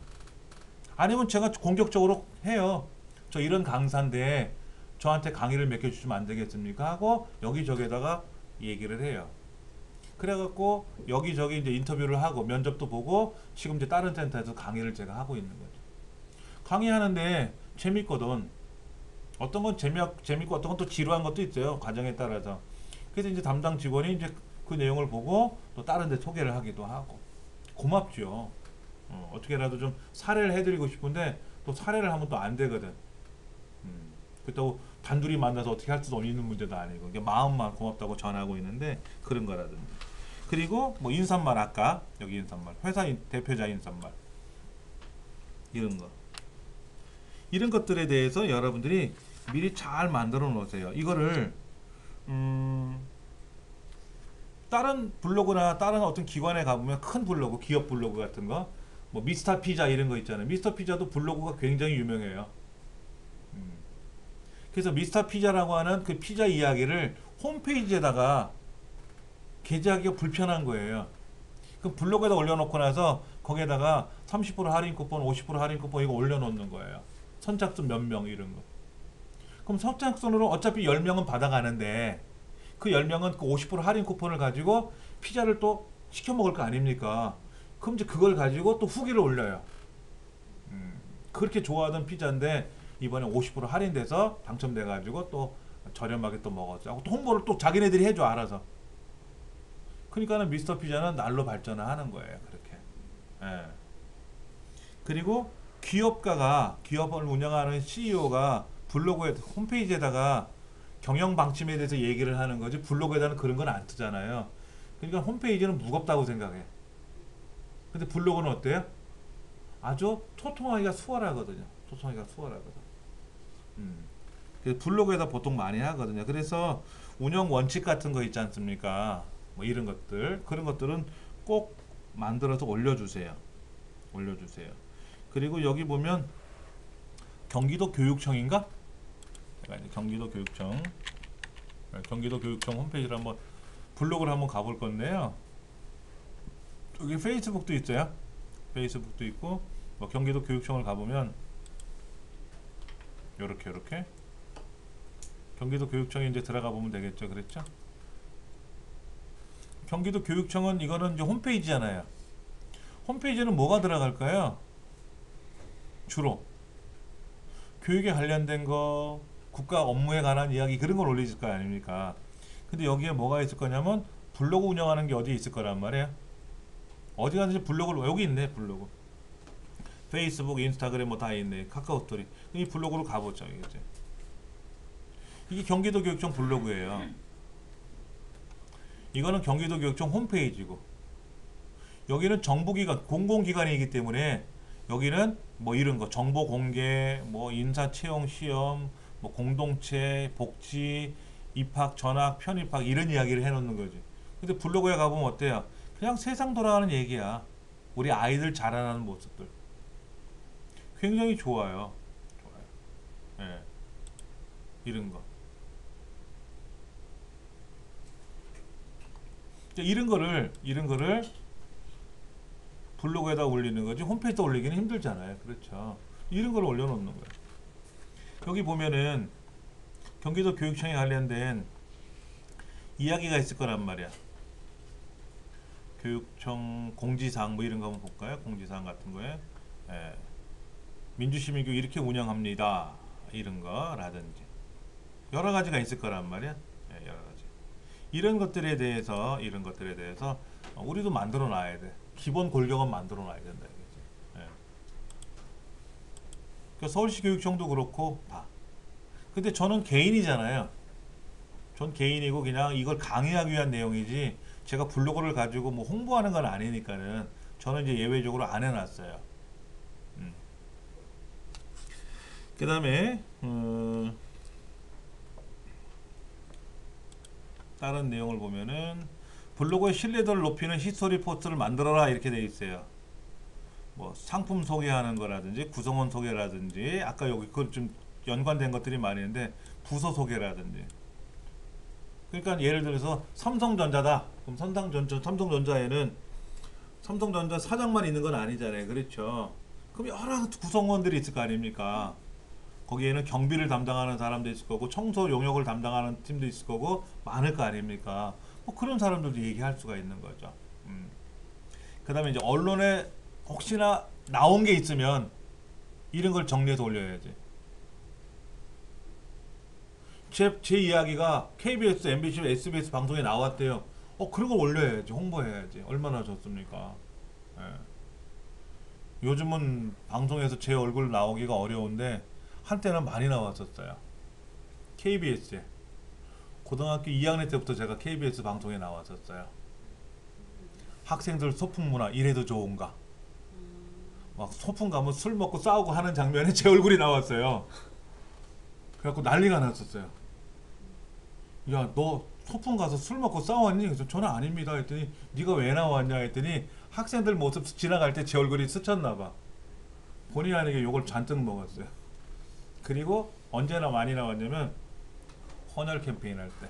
아니면 제가 공격적으로 해요. 저 이런 강사인데 저한테 강의를 맡겨주시면 안 되겠습니까? 하고 여기저기에다가 얘기를 해요. 그래갖고 여기저기 이제 인터뷰를 하고 면접도 보고 지금 이제 다른 센터에서 강의를 제가 하고 있는 거죠. 강의하는데 재밌거든. 어떤 건 재밌고 어떤 건 또 지루한 것도 있어요. 과정에 따라서. 그래서 이제 담당 직원이 이제 그 내용을 보고 또 다른 데 소개를 하기도 하고. 고맙죠. 어떻게라도 좀 사례를 해드리고 싶은데 또 사례를 하면 또 안 되거든. 그렇다고 단둘이 만나서 어떻게 할 수도 있는 문제도 아니고 그러니까 마음만 고맙다고 전하고 있는데 그런 거라든지. 그리고 뭐 인사말 아까 여기 인사말 회사 대표자 인사말 이런 거 이런 것들에 대해서 여러분들이 미리 잘 만들어 놓으세요. 이거를 다른 블로그나 다른 어떤 기관에 가보면 큰 블로그 기업 블로그 같은 거 뭐 미스터 피자 이런 거 있잖아요. 미스터 피자도 블로그가 굉장히 유명해요. 그래서 미스터 피자라고 하는 그 피자 이야기를 홈페이지에다가 게재하기가 불편한 거예요. 그 블로그에다 올려놓고 나서 거기에다가 30% 할인 쿠폰, 50% 할인 쿠폰 이거 올려놓는 거예요. 선착순 몇 명 이런 거. 그럼 선착순으로 어차피 10명은 받아가는데 그 10명은 그 50% 할인 쿠폰을 가지고 피자를 또 시켜 먹을 거 아닙니까? 그럼 이제 그걸 가지고 또 후기를 올려요. 그렇게 좋아하던 피자인데 이번에 50% 할인돼서 당첨돼가지고 또 저렴하게 또 먹었죠. 또 홍보를 또 자기네들이 해줘 알아서. 그러니까는 미스터 피자는 날로 발전을 하는 거예요. 그렇게. 예. 그리고 기업을 운영하는 CEO가 블로그에 홈페이지에다가 경영 방침에 대해서 얘기를 하는 거지 블로그에다는 그런 건 안 뜨잖아요. 그러니까 홈페이지는 무겁다고 생각해. 근데 블로그는 어때요? 아주 소통하기가 수월하거든요. 그래서 블로그에다 보통 많이 하거든요. 그래서 운영 원칙 같은 거 있지 않습니까? 뭐 이런 것들 그런 것들은 꼭 만들어서 올려주세요. 그리고 여기 보면 경기도 교육청인가? 경기도 교육청 홈페이지를 한번 블로그를 한번 가볼 건데요. 여기 페이스북도 있어요. 페이스북도 있고 뭐 경기도 교육청을 가보면 요렇게 경기도 교육청에 이제 들어가 보면 되겠죠. 그랬죠? 경기도 교육청은 이거는 이제 홈페이지잖아요. 홈페이지는 뭐가 들어갈까요? 주로 교육에 관련된 거, 국가 업무에 관한 이야기 그런 걸 올리실 거 아닙니까? 근데 여기에 뭐가 있을 거냐면 블로그 운영하는 게 어디 있을 거란 말이에요. 어디 가든지 블로그를 여기 있네. 블로그 페이스북, 인스타그램 뭐 다 있네. 카카오 스토리 이 블로그로 가보죠. 이게 경기도 교육청 블로그예요. 이거는 경기도 교육청 홈페이지고 여기는 정부기관, 공공기관이기 때문에 여기는 뭐 이런 거 정보 공개, 뭐 인사 채용 시험, 뭐 공동체, 복지, 입학, 전학, 편입학 이런 이야기를 해놓는 거지. 근데 블로그에 가보면 어때요? 그냥 세상 돌아가는 얘기야. 우리 아이들 자라나는 모습들. 굉장히 좋아요. 예. 이런 거. 이런 거를 블로그에다 올리는 거지 홈페이지에 올리기는 힘들잖아요. 그렇죠. 이런 걸 올려놓는 거예요. 여기 보면은 경기도 교육청에 관련된 이야기가 있을 거란 말이야. 교육청 공지사항 뭐 이런 거 한번 볼까요? 공지사항 같은 거에 민주시민교육 이렇게 운영합니다. 이런 거라든지 여러 가지가 있을 거란 말이야. 여러 가지. 이런 것들에 대해서 우리도 만들어 놔야 돼. 기본 골격은 만들어 놔야 된다. 그러니까 서울시 교육청도 그렇고 다. 근데 저는 개인이잖아요. 전 개인이고 그냥 이걸 강의하기 위한 내용이지 제가 블로그를 가지고 뭐 홍보하는 건 아니니까는 저는 이제 예외적으로 안 해놨어요. 그 다음에 다른 내용을 보면은 블로그의 신뢰도를 높이는 히스토리 포스트를 만들어라 이렇게 돼 있어요. 뭐 상품 소개하는 거라든지 구성원 소개라든지 아까 여기 그 좀 연관된 것들이 많이 있는데 부서 소개라든지. 그러니까 예를 들어서 삼성전자다. 그럼 삼성전자에는 삼성전자 사장만 있는 건 아니잖아요. 그렇죠. 그럼 여러 구성원들이 있을 거 아닙니까? 거기에는 경비를 담당하는 사람도 있을 거고 청소 용역을 담당하는 팀도 있을 거고 많을 거 아닙니까? 뭐 그런 사람들도 얘기할 수가 있는 거죠. 그 다음에 이제 언론에 혹시나 나온 게 있으면 이런 걸 정리해서 올려야지. 제 이야기가 KBS, MBC, SBS 방송에 나왔대요. 그런 걸 올려야지. 홍보해야지. 얼마나 좋습니까? 예. 요즘은 방송에서 제 얼굴 나오기가 어려운데 한때는 많이 나왔었어요. KBS에. 고등학교 2학년 때부터 제가 KBS 방송에 나왔었어요. 학생들 소풍 문화 이래도 좋은가? 막 소풍 가면 술 먹고 싸우고 하는 장면에 제 얼굴이 나왔어요. 그래갖고 난리가 났었어요. 야, 너 소풍 가서 술 먹고 싸웠니? 그래서 저는 아닙니다 했더니 네가 왜 나왔냐 했더니 학생들 모습 지나갈 때 제 얼굴이 스쳤나 봐. 본의 아니게 욕을 잔뜩 먹었어요. 그리고 언제나 많이 나왔냐면 헌혈 캠페인 할 때.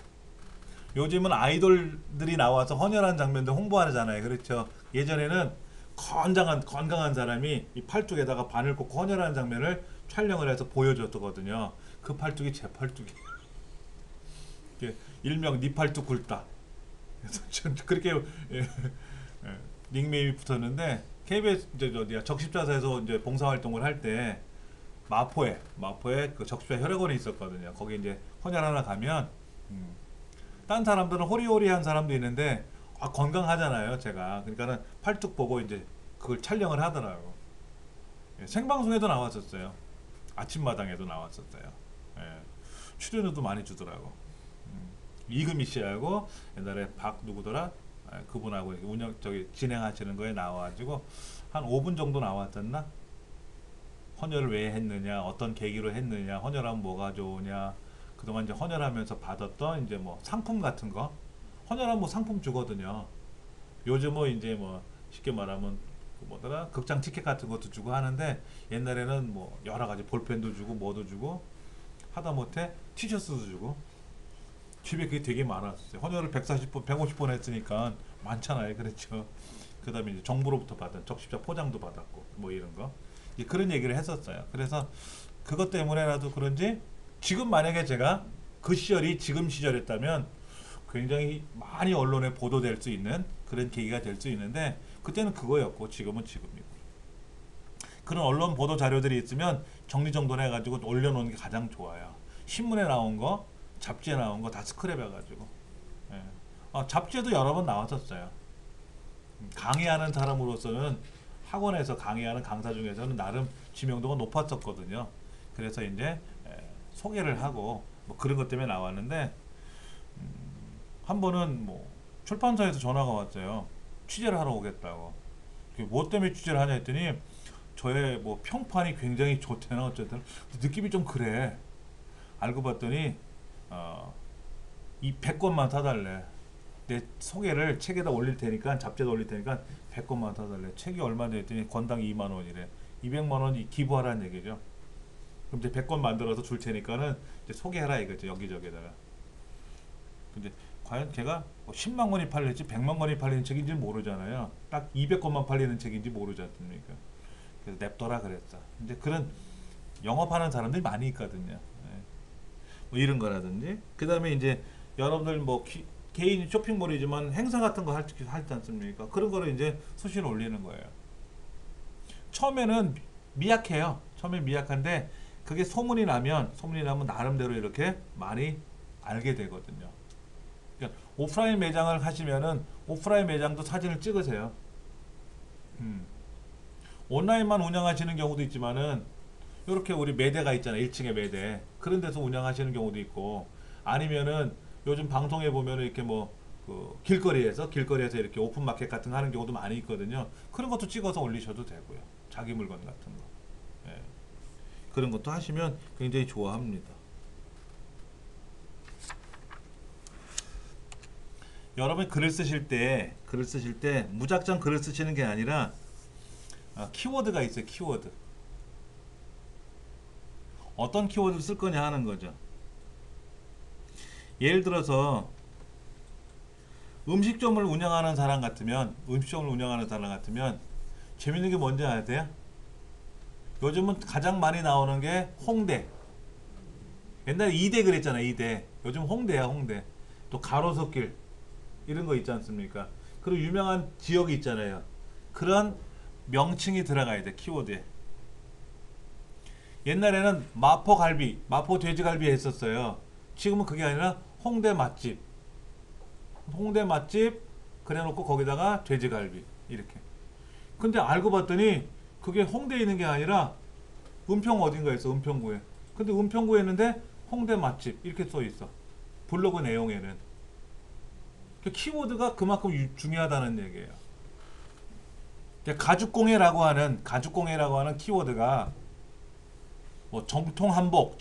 요즘은 아이돌들이 나와서 헌혈한 장면들 홍보하잖아요. 그렇죠. 예전에는 건강한 사람이 이 팔뚝에다가 바늘 꽂고 헌혈하는 장면을 촬영을 해서 보여줬거든요. 그 팔뚝이 제 팔뚝이에요. 일명 니 팔뚝 굵다. 그래서 그렇게 닉네임이 붙었는데 KBS 이제 어디야 적십자사에서 이제 봉사활동을 할 때 마포에 그 적십자 혈액원이 있었거든요. 거기 이제 헌혈하나 가면 딴 사람들은 호리호리한 사람도 있는데 건강하잖아요. 제가 그러니까는 팔뚝 보고 이제 그걸 촬영을 하더라고. 생방송에도 나왔었어요. 아침마당에도 나왔었어요. 출연료도 많이 주더라고. 이금희 씨하고 옛날에 박 누구더라 그분하고 진행하시는 거에 나와가지고 한 5분 정도 나왔었나? 헌혈을 왜 했느냐, 어떤 계기로 했느냐, 헌혈하면 뭐가 좋으냐, 그동안 이제 헌혈하면서 받았던 이제 뭐 상품 같은 거, 헌혈하면 뭐 상품 주거든요. 요즘은 이제 뭐 쉽게 말하면 그 뭐더라 극장 티켓 같은 것도 주고 하는데 옛날에는 뭐 여러 가지 볼펜도 주고 뭐도 주고 하다못해 티셔츠도 주고. 집에 그게 되게 많았어요. 헌혈을 140번, 150번 했으니까 많잖아요. 그렇죠. 그 다음에 이제 정부로부터 받은 적십자 포장도 받았고, 뭐 이런 거. 그런 얘기를 했었어요. 그래서 그것 때문에라도 그런지 지금 만약에 제가 그 시절이 지금 시절이었다면 굉장히 많이 언론에 보도될 수 있는 그런 계기가 될 수 있는데 그때는 그거였고 지금은 지금이고. 그런 언론 보도 자료들이 있으면 정리정돈해 가지고 올려놓는 게 가장 좋아요. 신문에 나온 거 잡지에 나온 거 다 스크랩 해가지고 잡지에도 여러 번 나왔었어요. 강의하는 사람으로서는 학원에서 강의하는 강사 중에서는 나름知名도가 높았었거든요. 그래서 이제 소개를 하고 뭐 그런 것 때문에 나왔는데 한 번은 뭐 출판사에서 전화가 왔어요. 취재를 하러 오겠다고. 뭐 때문에 취재를 하냐 했더니 저의 뭐 평판이 굉장히 좋대나 어쨌든 느낌이 좀 그래. 알고 봤더니 이 100권만 사달래. 내 소개를 책에다 올릴 테니까 잡지에다 올릴 테니까 100권만 사달래. 책이 얼마냐 했더니 권당 2만 원이래. 200만 원 기부하라는 얘기죠. 그럼 이제 100권 만들어서 줄 테니까는 이제 소개해라 이거죠. 여기저기다가. 근데 과연 걔가 뭐 10만 권이 팔릴지 100만 권이 팔리는 책인지 모르잖아요. 딱 200권만 팔리는 책인지 모르지 않습니까? 그래서 냅둬라 그랬어. 이제 그런 영업하는 사람들이 많이 있거든요. 뭐 이런 거라든지. 그 다음에 이제 여러분들 뭐 개인 쇼핑몰이지만 행사 같은 거 할지 않습니까? 그런 거를 이제 수시로 올리는 거예요. 처음에는 미약해요. 처음에 미약한데 그게 소문이 나면 나름대로 이렇게 많이 알게 되거든요. 그러니까 오프라인 매장을 하시면은 오프라인 매장도 사진을 찍으세요. 온라인만 운영하시는 경우도 있지만은 이렇게 우리 매대가 있잖아요. 1층에 매대. 그런 데서 운영하시는 경우도 있고 아니면은 요즘 방송에 보면은 이렇게 뭐 그 길거리에서 이렇게 오픈마켓 같은 거 하는 경우도 많이 있거든요. 그런 것도 찍어서 올리셔도 되고요. 자기 물건 같은 거. 예. 그런 것도 하시면 굉장히 좋아합니다. 여러분이 글을 쓰실 때 무작정 글을 쓰시는 게 아니라 키워드가 있어요. 키워드. 어떤 키워드를 쓸 거냐 하는 거죠. 예를 들어서 음식점을 운영하는 사람 같으면 재밌는 게 뭔지 알아야 돼요? 요즘은 가장 많이 나오는 게 홍대. 옛날에 이대 그랬잖아요. 이대. 요즘 홍대야, 홍대. 또 가로수길 이런 거 있지 않습니까? 그리고 유명한 지역이 있잖아요. 그런 명칭이 들어가야 돼. 키워드에. 옛날에는 마포갈비, 마포 돼지갈비 했었어요. 지금은 그게 아니라 홍대 맛집 그래놓고 거기다가 돼지갈비 이렇게. 근데 알고 봤더니 그게 홍대에 있는 게 아니라 은평 어딘가에 있어. 은평구에. 근데 은평구에 있는데 홍대 맛집 이렇게 써 있어. 블로그 내용에는. 키워드가 그만큼 중요하다는 얘기예요. 가죽공예라고 하는 키워드가 뭐 전통 한복,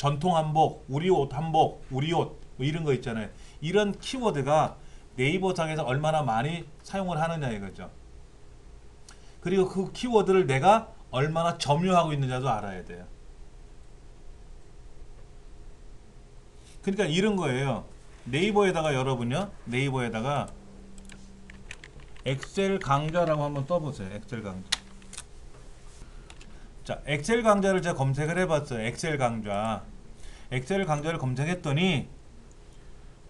우리 옷 한복, 우리 옷 뭐 이런 거 있잖아요. 이런 키워드가 네이버상에서 얼마나 많이 사용을 하느냐 이거죠. 그리고 그 키워드를 내가 얼마나 점유하고 있느냐도 알아야 돼요. 그러니까 이런 거예요. 네이버에다가 여러분요. 네이버에다가 엑셀 강좌라고 한번 떠보세요. 엑셀 강좌. 자, 엑셀 강좌를 제가 검색을 해봤어요. 엑셀 강좌를 검색했더니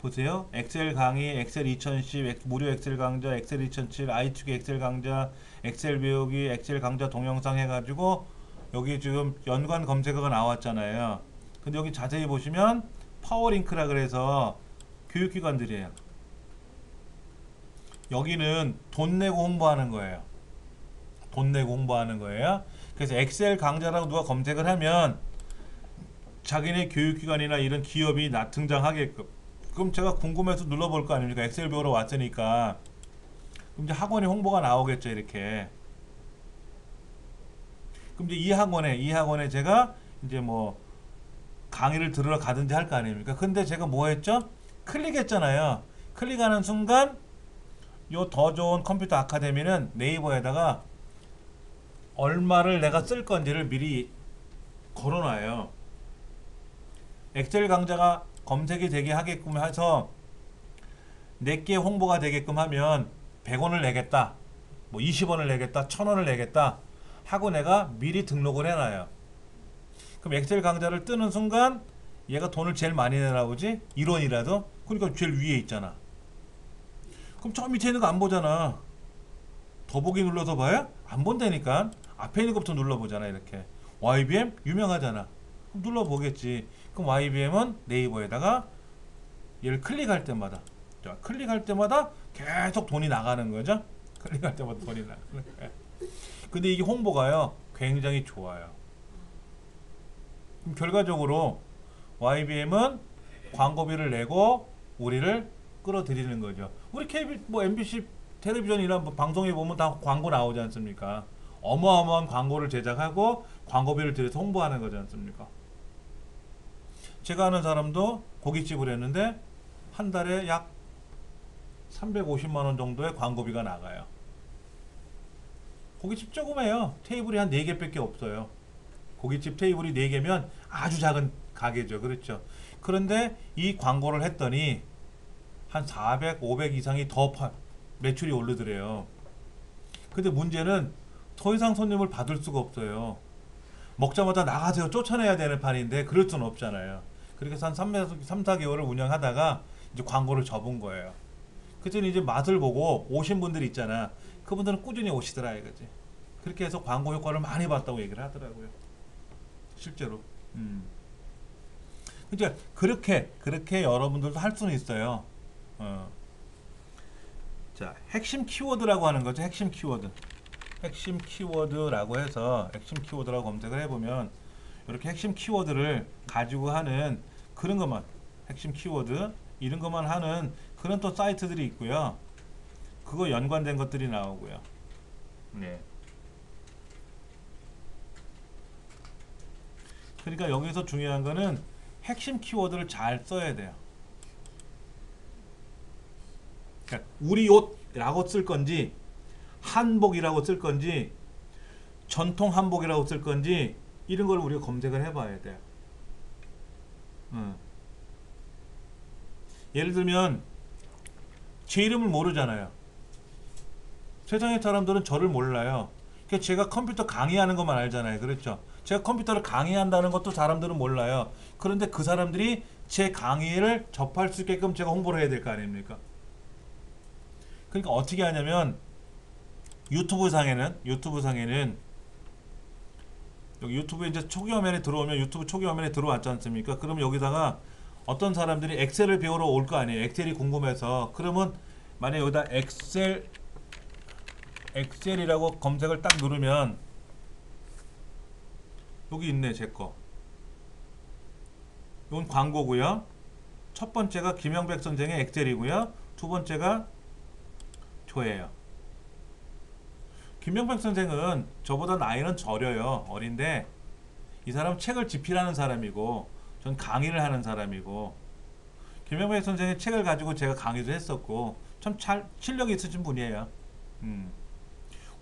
보세요. 엑셀 강의, 엑셀 2010, 무료 엑셀 강좌, 엑셀 2007, i2기 엑셀 강좌, 엑셀 배우기, 엑셀 강좌 동영상 해가지고 여기 지금 연관 검색어가 나왔잖아요. 근데 여기 자세히 보시면 파워링크라 그래서 교육기관들이에요. 여기는 돈 내고 홍보하는 거예요. 그래서 엑셀 강좌라고 누가 검색을 하면 자기네 교육기관이나 이런 기업이 등장하게끔. 그럼 제가 궁금해서 눌러볼 거 아닙니까? 엑셀 배우러 왔으니까. 그럼 이제 학원에 홍보가 나오겠죠, 이렇게. 그럼 이제 이 학원에 제가 이제 뭐 강의를 들으러 가든지 할 거 아닙니까? 근데 제가 뭐 했죠? 클릭했잖아요. 클릭하는 순간 요 더 좋은 컴퓨터 아카데미는 네이버에다가 얼마를 내가 쓸 건지를 미리 걸어놔요. 엑셀 강좌가 검색이 되게 하게끔 해서 내게 홍보가 되게끔 하면 100원을 내겠다, 뭐 20원을 내겠다, 1000원을 내겠다 하고 내가 미리 등록을 해놔요. 그럼 엑셀 강좌를 뜨는 순간 얘가 돈을 제일 많이 내나보지? 1원이라도? 그러니까 제일 위에 있잖아. 그럼 저 밑에 있는 거 안 보잖아. 더보기 눌러서 봐요? 안 본다니까. 앞에 있는 것부터 눌러보잖아. 이렇게 YBM 유명하잖아. 그럼 눌러보겠지. 그럼 YBM은 네이버에다가 얘를 클릭할 때마다 계속 돈이 나가는 거죠. 클릭할 때마다 돈이 나가는 거예요. 근데 이게 홍보가요 굉장히 좋아요. 그럼 결과적으로 YBM은 광고비를 내고 우리를 끌어들이는 거죠. 우리 KB 뭐 MBC 텔레비전이나 뭐 방송에 보면 다 광고 나오지 않습니까? 어마어마한 광고를 제작하고 광고비를 들여서 홍보하는 거지 않습니까? 제가 아는 사람도 고깃집을 했는데 한 달에 약 350만 원 정도의 광고비가 나가요. 고깃집 조그매요. 테이블이 한 4개밖에 없어요. 고깃집 테이블이 4개면 아주 작은 가게죠. 그렇죠. 그런데 이 광고를 했더니 한 400, 500 이상이 더 매출이 오르더래요. 근데 문제는 더 이상 손님을 받을 수가 없어요. 먹자마자 나가세요 쫓아내야 되는 판인데 그럴 수는 없잖아요. 그렇게 한 3, 4개월을 운영하다가 이제 광고를 접은 거예요. 그때는 이제 맛을 보고 오신 분들이 있잖아. 그분들은 꾸준히 오시더라 이거지. 그렇게 해서 광고 효과를 많이 봤다고 얘기를 하더라고요. 실제로. 이제 그렇게 여러분들도 할 수는 있어요. 자, 핵심 키워드라고 하는 거죠. 핵심 키워드라고 해서 핵심 키워드라고 검색을 해보면 이렇게 핵심 키워드를 가지고 하는 그런 것만 핵심 키워드 이런 것만 하는 그런 또 사이트들이 있고요. 그거 연관된 것들이 나오고요. 네. 그러니까 여기서 중요한 거는 핵심 키워드를 잘 써야 돼요. 그러니까 우리 옷이라고 쓸 건지, 한복이라고 쓸 건지, 전통 한복이라고 쓸 건지, 이런 걸 우리가 검색을 해봐야 돼요. 예를 들면 제 이름을 모르잖아요. 세상의 사람들은 저를 몰라요. 그러니까 제가 컴퓨터 강의하는 것만 알잖아요. 그렇죠? 제가 컴퓨터를 강의한다는 것도 사람들은 몰라요. 그런데 그 사람들이 제 강의를 접할 수 있게끔 제가 홍보를 해야 될 거 아닙니까? 그러니까 어떻게 하냐면 유튜브 상에는 여기 유튜브에 이제 초기 화면에 들어오면 유튜브 초기 화면에 들어왔지 않습니까? 그럼 여기다가 어떤 사람들이 엑셀을 배우러 올 거 아니에요. 엑셀이 궁금해서. 그러면 만약에 여기다 엑셀이라고 검색을 딱 누르면 여기 있네, 제 거. 이건 광고고요. 첫 번째가 김영백 선생의 엑셀이고요. 두 번째가 저예요. 김영백 선생은 저보다 나이는 어려요. 어린데 이 사람은 책을 집필하는 사람이고 전 강의를 하는 사람이고, 김영백 선생의 책을 가지고 제가 강의도 했었고 참 실력이 있으신 분이에요.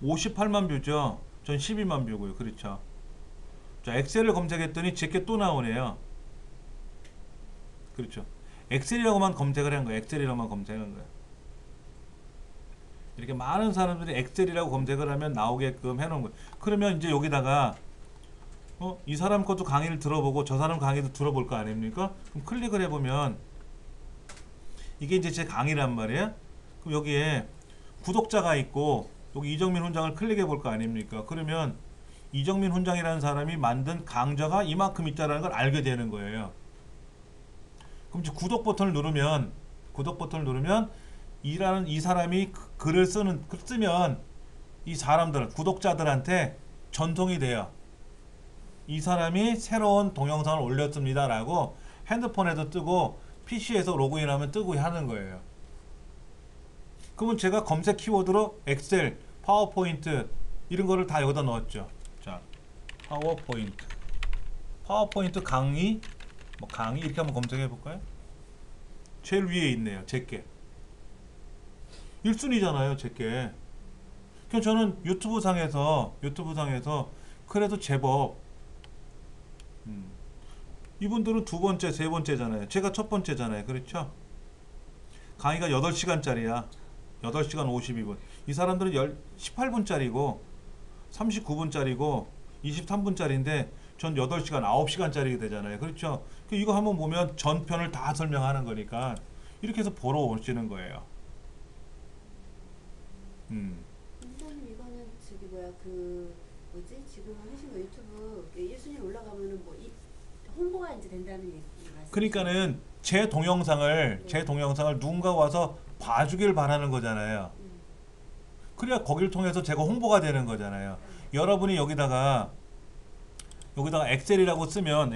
58만 뷰죠. 전 12만 뷰고요. 그렇죠. 자, 엑셀을 검색했더니 제게 또 나오네요. 그렇죠. 엑셀이라고만 검색을 한 거예요. 엑셀이라고만 검색한 거예요. 이렇게 많은 사람들이 엑셀이라고 검색을 하면 나오게끔 해놓은 거예요. 그러면 이제 여기다가 이 사람 것도 강의를 들어보고 저 사람 강의도 들어볼 거 아닙니까? 그럼 클릭을 해보면 이게 이제 제 강의란 말이에요. 그럼 여기에 구독자가 있고 여기 이정민 훈장을 클릭해 볼 거 아닙니까? 그러면 이정민 훈장이라는 사람이 만든 강좌가 이만큼 있다는 걸 알게 되는 거예요. 그럼 이제 구독 버튼을 누르면 이 사람이 글을 쓰면 이 사람들 구독자들한테 전송이 돼요. 이 사람이 새로운 동영상을 올렸습니다 라고 핸드폰에도 뜨고 PC에서 로그인하면 뜨고 하는 거예요. 그러면 제가 검색 키워드로 엑셀, 파워포인트 이런 거를 다 여기다 넣었죠. 자, 파워포인트 강의 강의 이렇게 한번 검색해 볼까요? 제일 위에 있네요. 제게 1순위잖아요. 제게. 그럼 저는 유튜브 상에서 그래도 제법 이분들은 두 번째, 세 번째잖아요. 제가 첫 번째잖아요. 그렇죠? 강의가 8시간짜리야. 8시간 52분. 이 사람들은 18분짜리고 39분짜리고 23분짜리인데 전 8시간, 9시간짜리 되잖아요. 그렇죠? 이거 한번 보면 전편을 다 설명하는 거니까 이렇게 해서 보러 오시는 거예요. 선생님 이거는 저기 뭐야 지금 하신 거 유튜브 1순위 올라가면은 홍보가 이제 된다는 얘기 말씀. 그러니까는 제 동영상을 누군가 와서 봐주길 바라는 거잖아요. 그래야 거기를 통해서 제가 홍보가 되는 거잖아요. 여러분이 여기다가 엑셀이라고 쓰면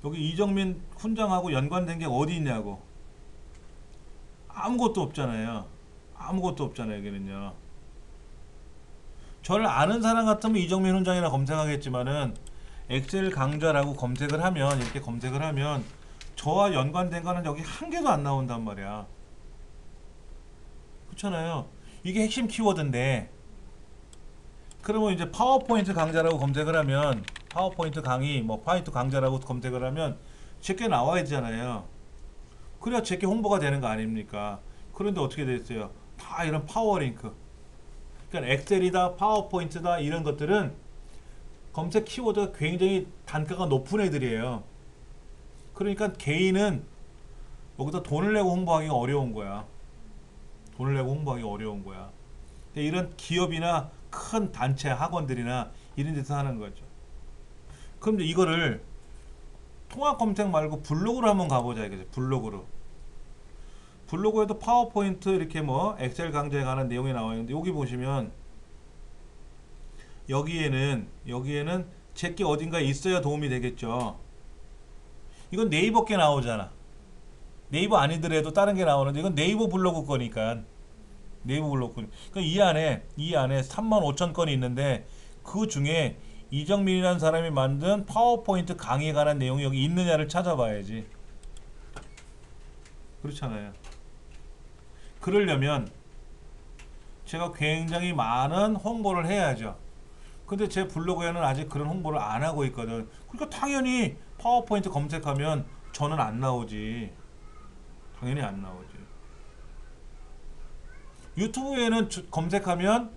여기 이정민 훈장하고 연관된 게 어디 있냐고. 아무것도 없잖아요. 여기는요. 저를 아는 사람 같으면 이정민 훈장이라 검색하겠지만은 엑셀 강좌라고 이렇게 검색을 하면 저와 연관된 거는 여기 한 개도 안 나온단 말이야. 그렇잖아요. 이게 핵심 키워드인데, 그러면 이제 파워포인트 강좌라고 검색을 하면 파워포인트 강의, 파워포인트 강좌라고 검색을 하면 제게 나와야 되잖아요. 그래야 제게 홍보가 되는 거 아닙니까? 그런데 어떻게 됐어요? 다 이런 파워링크. 그러니까 엑셀이다, 파워포인트다 이런 것들은 검색 키워드가 굉장히 단가가 높은 애들이에요. 그러니까 개인은 여기다 돈을 내고 홍보하기가 어려운 거야. 근데 이런 기업이나 큰 단체 학원들이나 이런 데서 하는 거죠. 그럼 이제 이거를 통합 검색 말고 블로그로 한번 가보자 이거죠. 블로그에도 파워포인트 이렇게 엑셀 강좌에 관한 내용이 나와 있는데 여기 보시면 여기에는 제게 어딘가에 있어야 도움이 되겠죠. 이건 네이버께 나오잖아. 네이버 아니더라도 다른 게 나오는데 이건 네이버 블로그 거니까. 네이버 블로그. 그러니까 이 안에 35,000건이 있는데 그 중에 이정민이라는 사람이 만든 파워포인트 강의에 관한 내용이 여기 있느냐를 찾아봐야지. 그렇잖아요. 그러려면 제가 굉장히 많은 홍보를 해야죠. 근데 제 블로그에는 아직 그런 홍보를 안 하고 있거든. 그러니까 당연히 파워포인트 검색하면 저는 안 나오지. 당연히 안 나오지. 유튜브에는 검색하면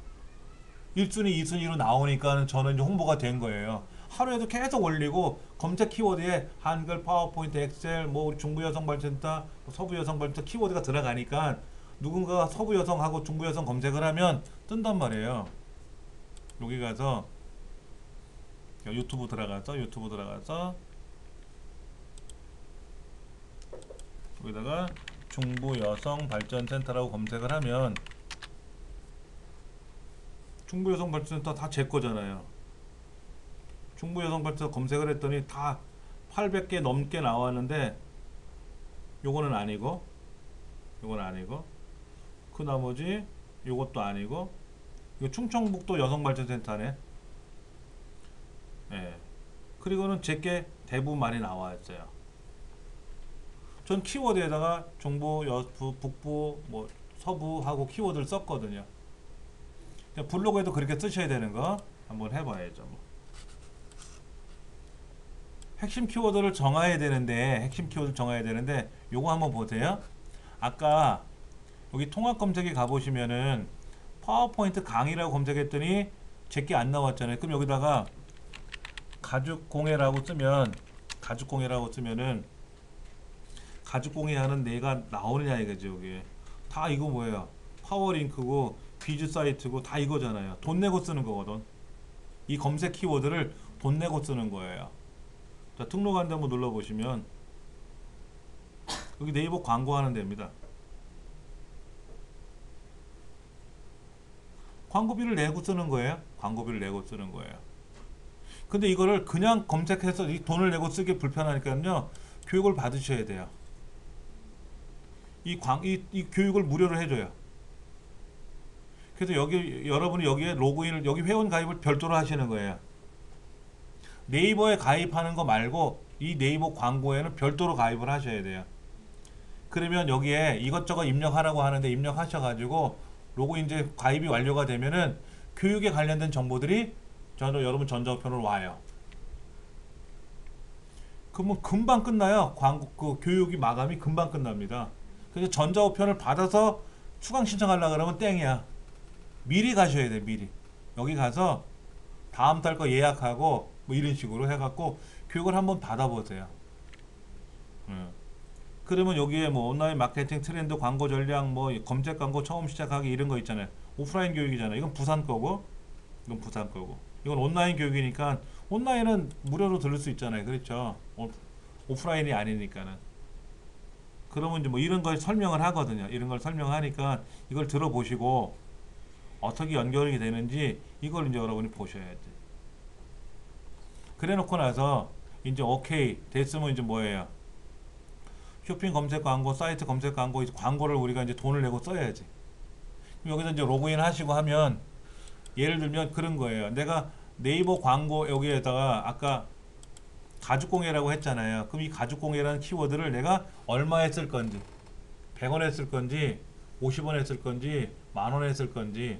1순위, 2순위로 나오니까 저는 이제 홍보가 된 거예요. 하루에도 계속 올리고 검색 키워드에 한글, 파워포인트, 엑셀, 뭐 우리 중부 여성 발전센터, 서부 여성 발전센터 키워드가 들어가니까 누군가가 서부 여성하고 중부 여성 검색을 하면 뜬단 말이에요. 여기 가서 유튜브 들어가서 여기다가 중부 여성 발전센터라고 검색을 하면 중부 여성 발전센터 다 제 거잖아요. 중부 여성 발전센터 검색을 했더니 다 800개 넘게 나왔는데 요거는 아니고 그 나머지 요것도 아니고 이거 충청북도 여성 발전센터네. 예. 그리고는 제게 대부분 많이 나와 있어요. 전 키워드에다가 중부, 북부, 뭐 서부하고 키워드를 썼거든요. 블로그에도 그렇게 쓰셔야 되는 거 한번 해봐야죠. 뭐. 핵심 키워드를 정해야 되는데 요거 한번 보세요. 아까 여기 통합 검색에 가보시면은 파워포인트 강의라고 검색했더니 제게 안 나왔잖아요. 그럼 여기다가 가죽공예라고 쓰면은 가죽공예 하는 내가 나오느냐 이거죠. 여기 다 이거 뭐예요? 파워링크고 비즈 사이트고 다 이거잖아요. 돈 내고 쓰는 거거든. 이 검색 키워드를 돈 내고 쓰는 거예요. 자, 등록하는 데 한번 눌러보시면 여기 네이버 광고하는 데입니다. 광고비를 내고 쓰는 거예요. 근데 이거를 그냥 검색해서 이 돈을 내고 쓰기 불편하니까요. 교육을 받으셔야 돼요. 이 교육을 무료로 해줘요. 그래서 여러분이 여기에 로그인을, 여기 회원 가입을 별도로 하시는 거예요. 네이버에 가입하는 거 말고 이 네이버 광고에는 별도로 가입을 하셔야 돼요. 그러면 여기에 이것저것 입력하라고 하는데 입력하셔가지고 로그인 이제 가입이 완료가 되면은 교육에 관련된 정보들이 여러분 전자우편으로 와요. 그러면 금방 끝나요. 그 교육이 마감이 금방 끝납니다. 그래서 전자우편을 받아서 수강 신청하려고 그러면 땡이야. 미리 가셔야 돼. 미리 여기 가서 다음 달 거 예약하고 뭐 이런 식으로 해갖고 교육을 한번 받아보세요. 그러면 여기에 뭐 온라인 마케팅 트렌드 광고 전략 뭐 검색 광고 처음 시작하기 이런 거 있잖아요. 오프라인 교육이잖아요. 이건 부산 거고 이건 온라인 교육이니까 온라인은 무료로 들을 수 있잖아요. 그렇죠. 오프라인이 아니니까는. 그러면 이제 뭐 이런 걸 설명을 하거든요. 이런 걸 설명하니까 이걸 들어보시고 어떻게 연결이 되는지 이걸 이제 여러분이 보셔야지. 그래 놓고 나서 이제 오케이 됐으면 이제 뭐예요? 쇼핑 검색 광고, 사이트 검색 광고, 이제 광고를 우리가 이제 돈을 내고 써야지. 여기서 이제 로그인 하시고 하면 예를 들면 그런 거예요. 내가 네이버 광고 여기에다가 아까 가죽공예라고 했잖아요. 그럼 이 가죽공예라는 키워드를 내가 얼마에 쓸 건지 100원에 쓸 건지 50원에 쓸 건지 만원에 쓸 건지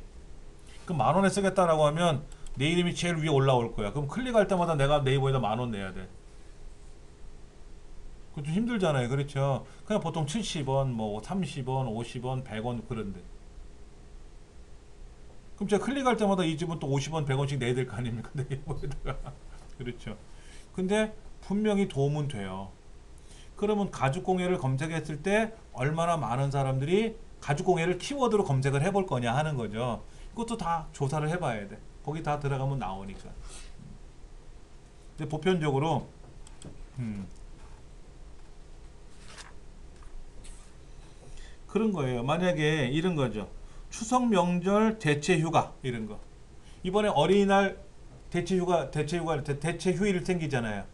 그럼 만원에 쓰겠다라고 하면 내 이름이 제일 위에 올라올 거야. 그럼 클릭할 때마다 내가 네이버에다 만원 내야 돼. 그거 좀 힘들잖아요. 그렇죠. 그냥 보통 70원, 뭐 30원, 50원, 100원 그런데 그럼 제가 클릭할 때마다 이 집은 또 50원, 100원씩 내야 될 거 아닙니까? 네이버에다가 그렇죠. 근데 분명히 도움은 돼요. 그러면 가죽공예를 검색했을 때 얼마나 많은 사람들이 가죽공예를 키워드로 검색을 해볼 거냐 하는 거죠. 이것도 다 조사를 해봐야 돼. 거기 다 들어가면 나오니까. 근데 보편적으로 그런 거예요. 만약에 이런 거죠. 추석 명절 대체 휴가 이런 거. 이번에 어린이날 대체 휴일 생기잖아요.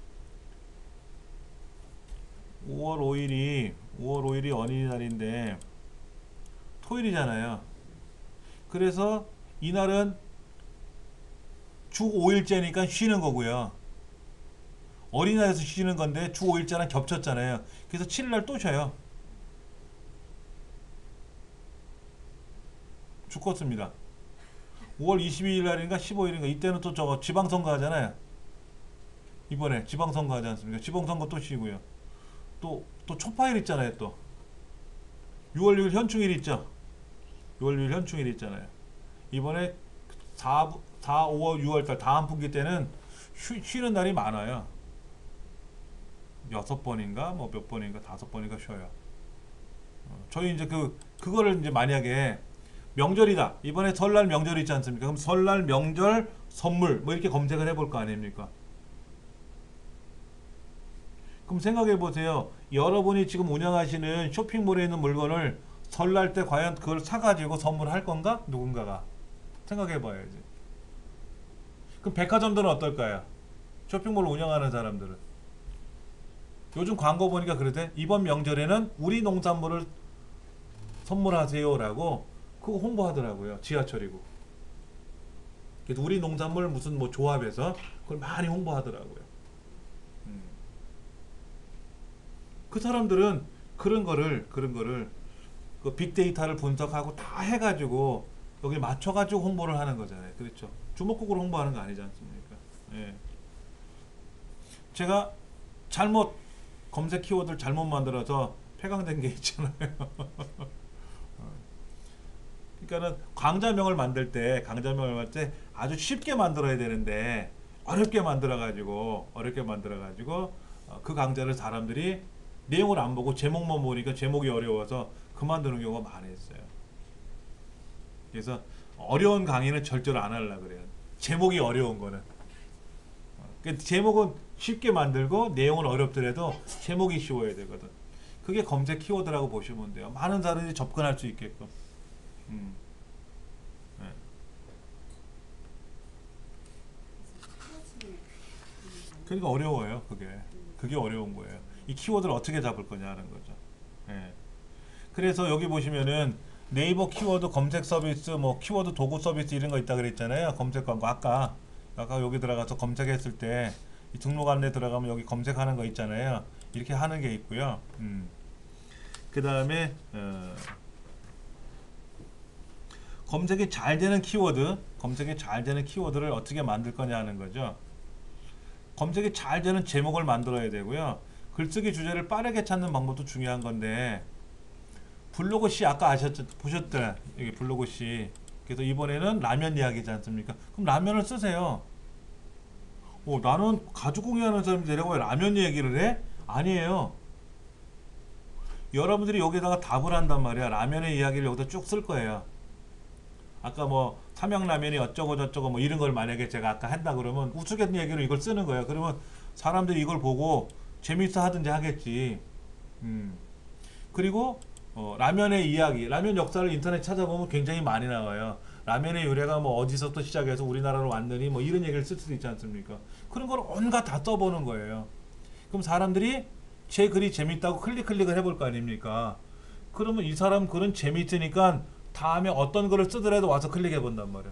5월 5일이 5월 5일이 어린이날인데 토요일이잖아요. 그래서 이날은 주 5일째니까 쉬는 거고요. 어린이날에서 쉬는 건데 주 5일째랑 겹쳤잖아요. 그래서 7일날 또 쉬어요. 죽겠습니다. 5월 22일 날인가 15일인가 이때는 또 저거 지방선거 하잖아요. 이번에 지방선거 하지 않습니까? 지방선거 또 쉬고요. 또 초파일 있잖아요. 또 6월 6일 현충일 있죠. 6월 6일 현충일 있잖아요. 이번에 4, 5월 6월달 다음 분기 때는 쉬는 날이 많아요. 6번인가 뭐 몇 번인가 5번인가 쉬어요. 저희 이제 그거를 이제 만약에 명절이다. 이번에 설날 명절 있지 않습니까? 그럼 설날 명절 선물 뭐 이렇게 검색을 해볼 거 아닙니까? 그럼 생각해 보세요. 여러분이 지금 운영하시는 쇼핑몰에 있는 물건을 설날 때 과연 그걸 사가지고 선물할 건가? 누군가가 생각해 봐야지. 그럼 백화점들은 어떨까요? 쇼핑몰 운영하는 사람들은 요즘 광고 보니까 그러대. 이번 명절에는 우리 농산물을 선물하세요라고 그거 홍보하더라고요. 지하철이고. 그래서 우리 농산물 무슨 뭐 조합에서 그걸 많이 홍보하더라고요. 그 사람들은 그런 거를 그 빅데이터를 분석하고 다 해가지고 여기 맞춰가지고 홍보를 하는 거잖아요. 그렇죠? 주먹국으로 홍보하는 거 아니지 않습니까? 예. 제가 잘못 검색 키워드를 잘못 만들어서 폐강된 게 있잖아요. 그러니까는 강좌명을 만들 때 아주 쉽게 만들어야 되는데 어렵게 만들어가지고 그 강좌를 사람들이 내용을 안 보고 제목만 보니까 제목이 어려워서 그만두는 경우가 많이 있어요. 그래서 어려운 강의는 절대로 안 하려고 그래요. 제목이 어려운 거는. 그러니까 제목은 쉽게 만들고 내용은 어렵더라도 제목이 쉬워야 되거든. 그게 검색 키워드라고 보시면 돼요. 많은 사람들이 접근할 수 있게끔. 네. 그러니까 어려워요. 그게 어려운 거예요. 이 키워드를 어떻게 잡을 거냐는 거죠. 예. 그래서 여기 보시면은 네이버 키워드 검색 서비스, 뭐 키워드 도구 서비스 이런 거 있다 그랬잖아요. 검색 광고 아까 여기 들어가서 검색했을 때 이 등록 안내 들어가면 여기 검색하는 거 있잖아요. 이렇게 하는 게 있고요. 그 다음에 검색이 잘 되는 키워드를 어떻게 만들 거냐 하는 거죠. 검색이 잘 되는 제목을 만들어야 되고요. 글쓰기 주제를 빠르게 찾는 방법도 중요한 건데 블로그 씨 아까 보셨죠? 여기 블로그 씨. 그래서 이번에는 라면 이야기지 않습니까? 그럼 라면을 쓰세요. 나는 가족 공유하는 사람이 되려고 왜 라면 얘기를 해? 아니에요. 여러분들이 여기다가 답을 한단 말이야. 라면의 이야기를 여기다 쭉 쓸 거예요. 아까 뭐 삼양라면이 어쩌고 저쩌고 뭐 이런 걸 만약에 제가 아까 한다 그러면 우스갯 얘기로 이걸 쓰는 거예요. 그러면 사람들이 이걸 보고 재밌어 하든지 하겠지. 그리고 라면의 이야기, 라면 역사를 인터넷 찾아보면 굉장히 많이 나와요. 라면의 유래가 뭐 어디서부터 시작해서 우리나라로 왔느니 뭐 이런 얘기를 쓸 수도 있지 않습니까? 그런 걸 온갖 다 써보는 거예요. 그럼 사람들이 제 글이 재밌다고 클릭을 해볼 거 아닙니까? 그러면 이 사람 글은 재밌으니까 다음에 어떤 글을 쓰더라도 와서 클릭해 본단 말이야.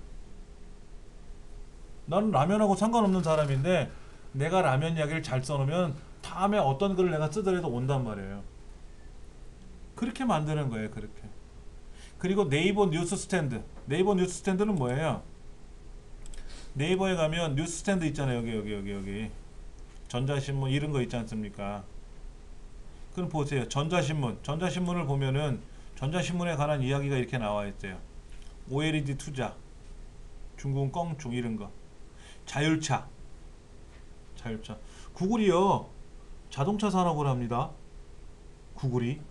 나는 라면하고 상관없는 사람인데 내가 라면 이야기를 잘 써놓으면 다음에 어떤 글을 내가 쓰더라도 온단 말이에요. 그렇게 만드는 거예요. 그렇게. 그리고 네이버 뉴스 스탠드는 뭐예요? 네이버에 가면 뉴스 스탠드 있잖아요. 여기 전자신문 이런 거 있지 않습니까? 그럼 보세요. 전자신문을 보면은 전자신문에 관한 이야기가 이렇게 나와 있어요. OLED 투자, 중국 껑충 이런 거. 자율차. 구글이요. 자동차 산업을 합니다. 구글이.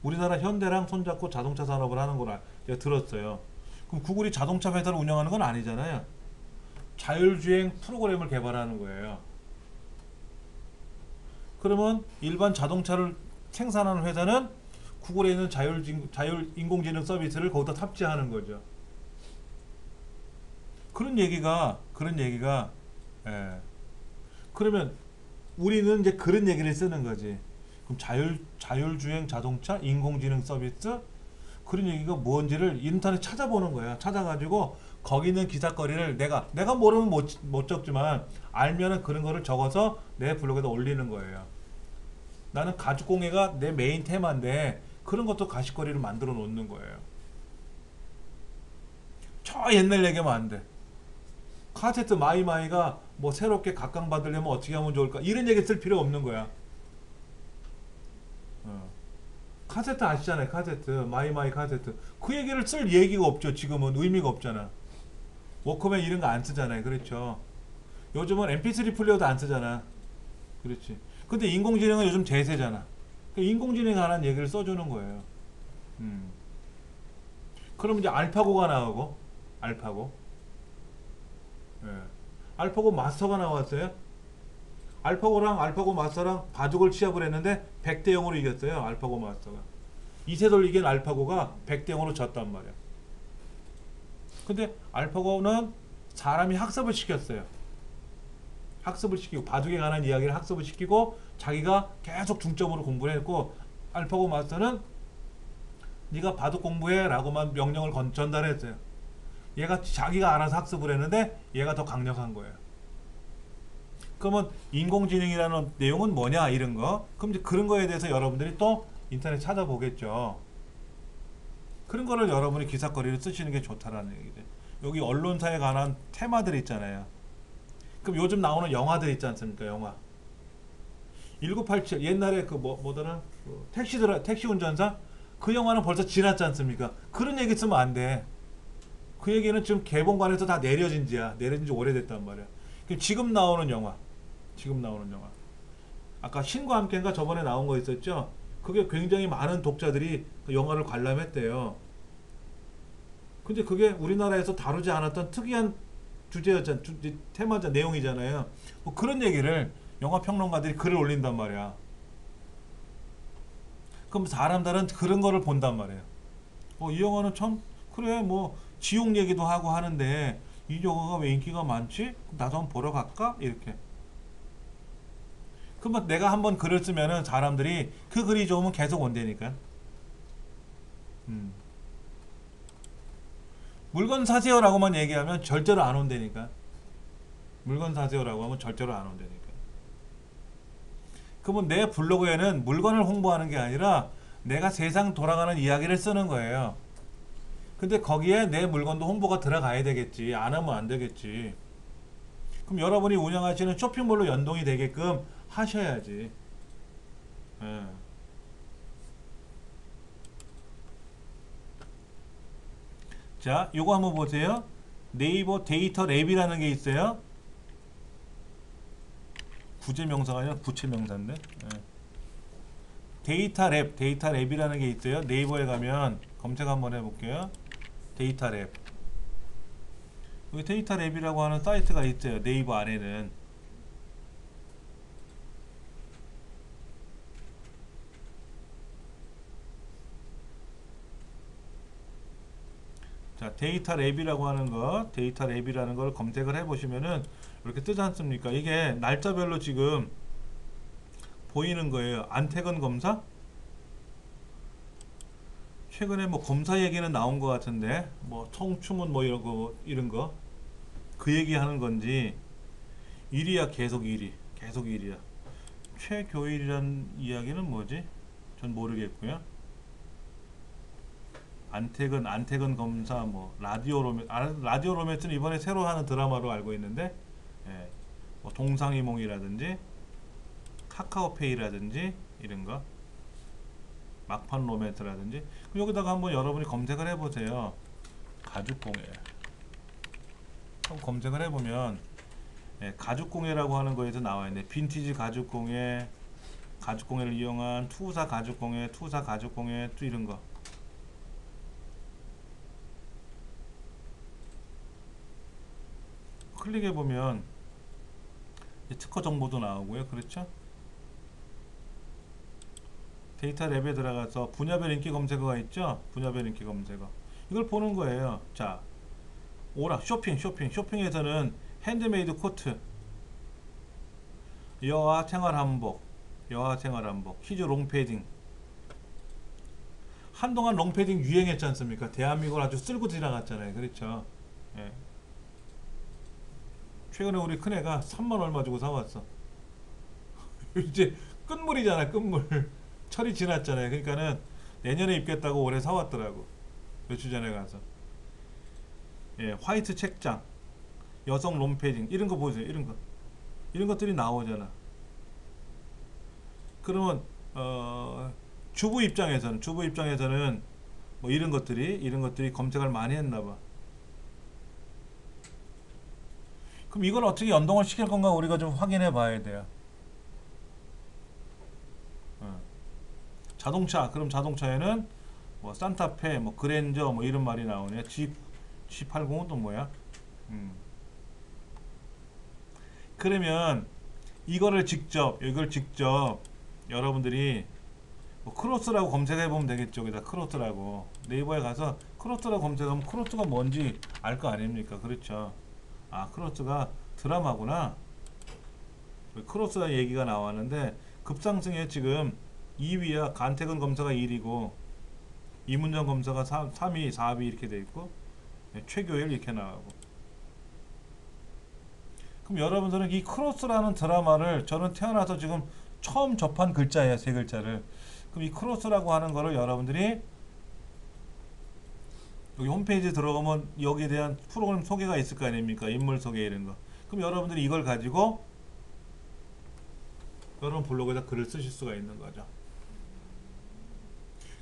우리나라 현대랑 손잡고 자동차 산업을 하는 걸 제가 들었어요. 그럼 구글이 자동차 회사를 운영하는 건 아니잖아요. 자율주행 프로그램을 개발하는 거예요. 그러면 일반 자동차를 생산하는 회사는 구글에 있는 자율 인공지능 서비스를 거기다 탑재하는 거죠. 그런 얘기가 예. 그러면 우리는 이제 그런 얘기를 쓰는 거지. 그럼 자율주행 자동차, 인공지능 서비스 그런 얘기가 뭔지를 인터넷 찾아보는 거야. 찾아가지고 거기 있는 기사거리를 내가 모르면 못 적지만 알면은 그런 거를 적어서 내 블로그에다 올리는 거예요. 나는 가죽공예가 내 메인 테마인데 그런 것도 가십거리를 만들어 놓는 거예요. 저 옛날 얘기하면 안 돼. 카세트 마이마이가 뭐 새롭게 각광받으려면 어떻게 하면 좋을까? 이런 얘기 쓸 필요 없는 거야. 카세트 아시잖아요. 카세트 마이마이 카세트 그 얘기를 쓸 얘기가 없죠. 지금은 의미가 없잖아. 워크맨 이런 거 안 쓰잖아요. 그렇죠. 요즘은 MP3 플레이어도 안 쓰잖아. 그렇지. 근데 인공지능은 요즘 대세잖아. 그 인공지능에 관한 얘기를 써주는 거예요. 그럼 이제 알파고가 나오고 알파고 예. 알파고 마스터가 나왔어요. 알파고랑 알파고 마스터랑 바둑을 시합을 했는데 100대 0으로 이겼어요. 알파고 마스터가. 이세돌 이긴 알파고가 100대 0으로 졌단 말이야. 근데 알파고는 사람이 학습을 시켰어요. 학습을 시키고 바둑에 관한 이야기를 학습을 시키고 자기가 계속 중점으로 공부를 했고 알파고 마스터는 네가 바둑 공부해 라고만 명령을 전달했어요. 얘가 자기가 알아서 학습을 했는데 얘가 더 강력한 거예요. 그러면 인공지능이라는 내용은 뭐냐 이런 거. 그럼 이제 그런 거에 대해서 여러분들이 또 인터넷 찾아보겠죠. 그런 거를 여러분이 기사거리를 쓰시는 게 좋다라는 얘기죠. 여기 언론사에 관한 테마들 있잖아요. 그럼 요즘 나오는 영화들 있지 않습니까? 영화 1987 옛날에 그 뭐더라 택시 운전사 그 영화는 벌써 지났지 않습니까? 그런 얘기 쓰면 안 돼. 그 얘기는 지금 개봉관에서 다 내려진 지 오래됐단 말이야. 그럼 지금 나오는 영화 아까 신과 함께인가 저번에 나온 거 있었죠? 그게 굉장히 많은 독자들이 그 영화를 관람했대요. 근데 그게 우리나라에서 다루지 않았던 특이한 테마자 내용이잖아요. 뭐 그런 얘기를 영화 평론가들이 글을 올린단 말이야. 그럼 사람들은 그런 거를 본단 말이에요. 이 영화는 참 그래 뭐 지옥 얘기도 하고 하는데 이 영화가 왜 인기가 많지? 나도 한번 보러 갈까? 이렇게. 그러면 내가 한번 글을 쓰면은 사람들이 그 글이 좋으면 계속 온다니까. 물건 사세요라고만 얘기하면 절대로 안 온다니까. 물건 사세요라고 하면 절대로 안 온다니까. 그러면 내 블로그에는 물건을 홍보하는 게 아니라 내가 세상 돌아가는 이야기를 쓰는 거예요. 근데 거기에 내 물건도 홍보가 들어가야 되겠지. 안 하면 안 되겠지. 그럼 여러분이 운영하시는 쇼핑몰로 연동이 되게끔 하셔야지. 예. 자, 요거 한번 보세요. 네이버 데이터 랩이라는 게 있어요. 구제명사가 아니라 부채명사인데. 예. 데이터 랩이라는 게 있어요. 네이버에 가면 검색 한번 해볼게요. 데이터 랩. 여기 데이터 랩이라고 하는 사이트가 있어요. 네이버 안에는. 자, 데이터 랩이라고 하는 거, 데이터 랩이라는 걸 검색을 해보시면은 이렇게 뜨지 않습니까? 이게 날짜별로 지금 보이는 거예요. 안태근 검사? 최근에 뭐 검사 얘기는 나온 것 같은데, 뭐 청춘문 뭐 이런 거, 그 얘기하는 건지 1위야 계속 1위, 계속 1위야. 최교일이란 이야기는 뭐지? 전 모르겠고요. 안태근 검사 뭐 라디오 로맨스는 이번에 새로 하는 드라마로 알고 있는데 예, 뭐 동상이몽이라든지 카카오페이라든지 이런 거 막판 로맨스라든지 여기다가 한번 여러분이 검색을 해보세요. 가죽공예 한번 검색을 해보면 예, 가죽공예라고 하는 거에서 나와 있네. 빈티지 가죽공예, 가죽공예를 이용한 투사 가죽공예 또 이런 거 클릭해보면 특허 정보도 나오고요. 그렇죠? 데이터 랩에 들어가서 분야별 인기 검색어가 있죠? 분야별 인기 검색어. 이걸 보는 거예요. 자, 오락, 쇼핑에서는 핸드메이드 코트, 여아 생활 한복, 여아생활한복, 키즈 롱패딩. 한동안 롱패딩 유행했지 않습니까? 대한민국을 아주 쓸고 지나갔잖아요. 그렇죠? 예. 최근에 우리 큰애가 3만 얼마 주고 사왔어. 이제 끝물이잖아, 끝물. 철이 지났잖아요. 그러니까는 내년에 입겠다고 올해 사왔더라고. 며칠 전에 가서. 예, 화이트 책장, 여성 롱패딩 이런 거 보세요. 이런 거, 이런 것들이 나오잖아. 그러면 주부 입장에서는 뭐 이런 것들이 검색을 많이 했나봐. 그럼 이걸 어떻게 연동을 시킬 건가 우리가 좀 확인해 봐야 돼요. 자동차, 그럼 자동차에는 뭐 산타페, 뭐 그랜저, 뭐 이런 말이 나오네. G80은 또 뭐야? 그러면 이걸 직접 여러분들이 뭐 크로스라고 검색해 보면 되겠죠. 여기다 크로스라고 네이버에 가서 크로스라고 검색하면 크로스가 뭔지 알 거 아닙니까? 그렇죠. 아, 크로스가 드라마구나. 크로스가 얘기가 나왔는데 급상승에 지금 2위야. 간택은 검사가 1위고 이문정 검사가 3위, 4위 이렇게 돼 있고 최교일 이렇게 나가고. 그럼 여러분들은 이 크로스라는 드라마를 저는 태어나서 지금 처음 접한 글자예요. 세 글자를. 그럼 이 크로스라고 하는 거를 여러분들이 여기 홈페이지 들어가면 여기에 대한 프로그램 소개가 있을 거 아닙니까? 인물 소개 이런 거. 그럼 여러분들이 이걸 가지고 여러분 블로그에다 글을 쓰실 수가 있는 거죠.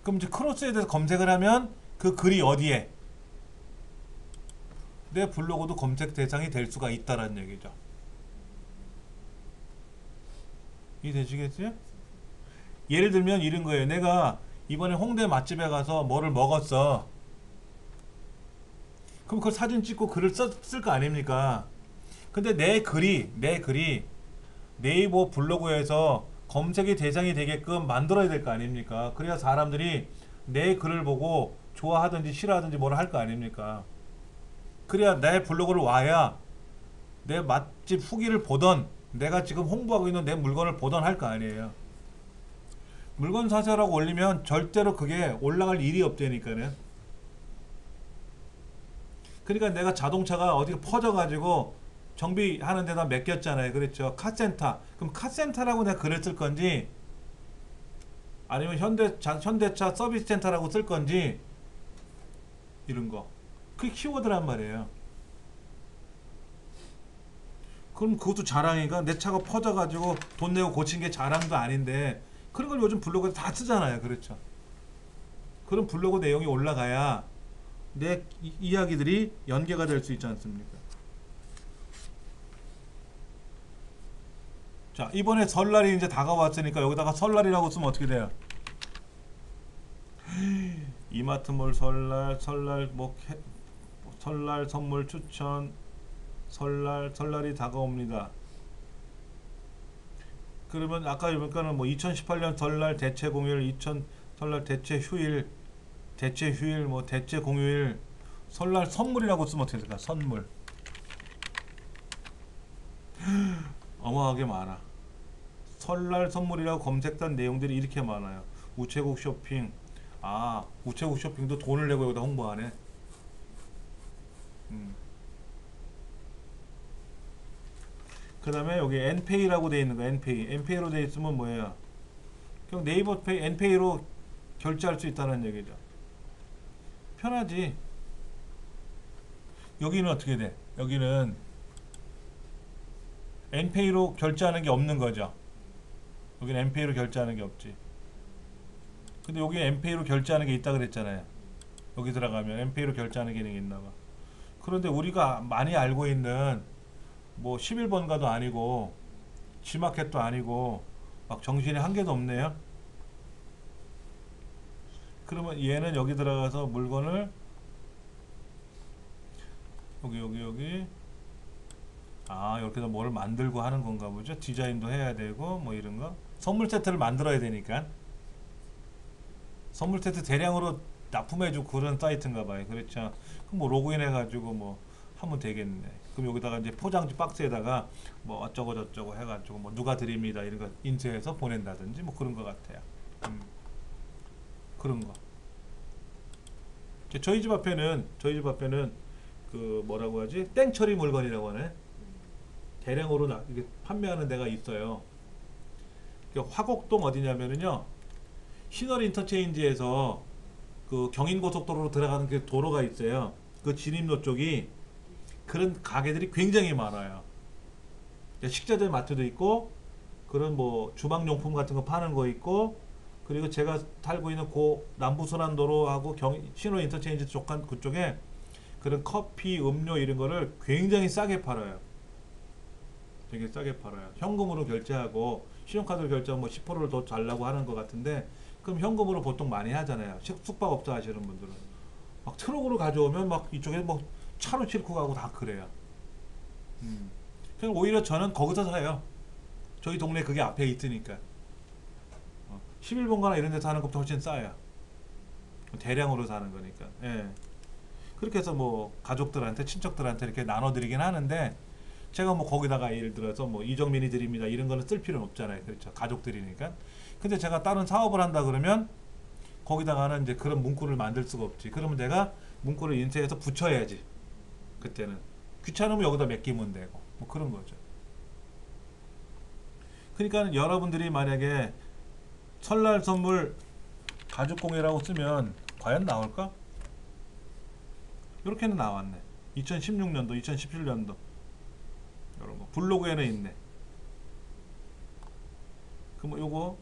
그럼 이제 크로스에 대해서 검색을 하면 그 글이 어디에? 내 블로그도 검색 대상이 될 수가 있다라는 얘기죠. 이해되시겠어요? 예를 들면 이런 거예요. 내가 이번에 홍대 맛집에 가서 뭐를 먹었어. 그럼 그걸 사진 찍고 글을 쓸 거 아닙니까? 근데 내 글이 네이버 블로그에서 검색의 대상이 되게끔 만들어야 될 거 아닙니까? 그래야 사람들이 내 글을 보고 좋아하든지 싫어하든지 뭐를 할 거 아닙니까? 그래야 내 블로그를 와야 내 맛집 후기를 보던 내가 지금 홍보하고 있는 내 물건을 보던 할 거 아니에요. 물건 사세요라고 올리면 절대로 그게 올라갈 일이 없다니까요. 그러니까 내가 자동차가 어디 퍼져가지고 정비하는 데다 맡겼잖아요. 그렇죠. 카센터. 그럼 카센터라고 내가 글을 쓸 건지 아니면 현대차 서비스 센터라고 쓸 건지 이런 거. 그게 키워드란 말이에요. 그럼 그것도 자랑이가 내 차가 퍼져가지고 돈 내고 고친 게 자랑도 아닌데 그런 걸 요즘 블로그에 다 쓰잖아요. 그렇죠. 그런 블로그 내용이 올라가야 내 이야기들이 연계가 될 수 있지 않습니까? 자, 이번에 설날이 이제 다가왔으니까 여기다가 설날이라고 쓰면 어떻게 돼요? 이마트몰 설날 뭐 설날 선물 추천, 설날이 다가옵니다. 그러면 아까 보니까는 뭐 2018년 설날 대체 공휴일, 설날 대체 휴일, 뭐 대체 공휴일, 설날 선물이라고 쓰면 어떻게 될까? 선물. 어마하게 많아. 설날 선물이라고 검색한 내용들이 이렇게 많아요. 우체국 쇼핑. 아, 우체국 쇼핑도 돈을 내고 여기다 홍보하네. 그 다음에 여기 엔페이라고 되어 있는 거. 엔페이로 되어 있으면 뭐예요? 그냥 네이버 페이, 엔페이로 결제할 수 있다는 얘기죠. 편하지. 여기는 어떻게 돼? 여기는 엔페이로 결제하는 게 없는 거죠. 여기는 엔페이로 결제하는 게 없지. 근데 여기 엔페이로 결제하는 게 있다 그랬잖아요. 여기 들어가면 엔페이로 결제하는 기능이 있나 봐. 그런데 우리가 많이 알고 있는 뭐 11번가도 아니고 G마켓도 아니고 막 정신이 한 개도 없네요. 그러면 얘는 여기 들어가서 물건을 여기 아, 이렇게 해서 뭘 만들고 하는 건가 보죠. 디자인도 해야 되고 뭐 이런 거. 선물 세트를 만들어야 되니까. 선물 세트 대량으로 납품해주고 그런 사이트인가 봐요. 그렇죠. 그럼 뭐 로그인 해가지고 뭐 하면 되겠네. 그럼 여기다가 이제 포장지 박스에다가 뭐 어쩌고 저쩌고 해가지고 뭐 누가 드립니다 이런 거 인쇄해서 보낸다든지 뭐 그런 것 같아요. 그런 거. 저희 집 앞에는 그 뭐라고 하지? 땡처리 물건이라고 하네. 대량으로 이게 판매하는 데가 있어요. 화곡동 어디냐면은요. 신월 인터체인지에서 그 경인고속도로로 들어가는 그 도로가 있어요. 그 진입로 쪽이 그런 가게들이 굉장히 많아요. 식자재 마트도 있고 그런 뭐 주방용품 같은 거 파는 거 있고 그리고 제가 살고 있는 고 남부순환도로하고 신월 인터체인지 그쪽에 그런 커피, 음료 이런 거를 굉장히 싸게 팔아요. 되게 싸게 팔아요. 현금으로 결제하고 신용카드로 결제하면 뭐 10%를 더 달라고 하는 것 같은데 그럼 현금으로 보통 많이 하잖아요. 숙박업자 하시는 분들은 막 트럭으로 가져오면 막 이쪽에 뭐 차로 싣고 가고 다 그래요. 그냥 오히려 저는 거기서 사요. 저희 동네 그게 앞에 있으니까. 11번가나 이런 데 사는 것보다 훨씬 싸요. 대량으로 사는 거니까. 예. 그렇게 해서 뭐 가족들한테 친척들한테 이렇게 나눠드리긴 하는데 제가 뭐 거기다가 예를 들어서 뭐 이정민이 드립니다 이런 거는 쓸 필요는 없잖아요. 그렇죠. 가족들이니까. 근데 제가 다른 사업을 한다 그러면 거기다가는 이제 그런 문구를 만들 수가 없지. 그러면 내가 문구를 인쇄해서 붙여야지. 그때는 귀찮으면 여기다 맡기면 되고 뭐 그런 거죠. 그러니까 여러분들이 만약에 설날 선물 가죽공예라고 쓰면 과연 나올까? 이렇게는 나왔네. 2016년도, 2017년도 이런 거 블로그에는 있네. 그럼 요거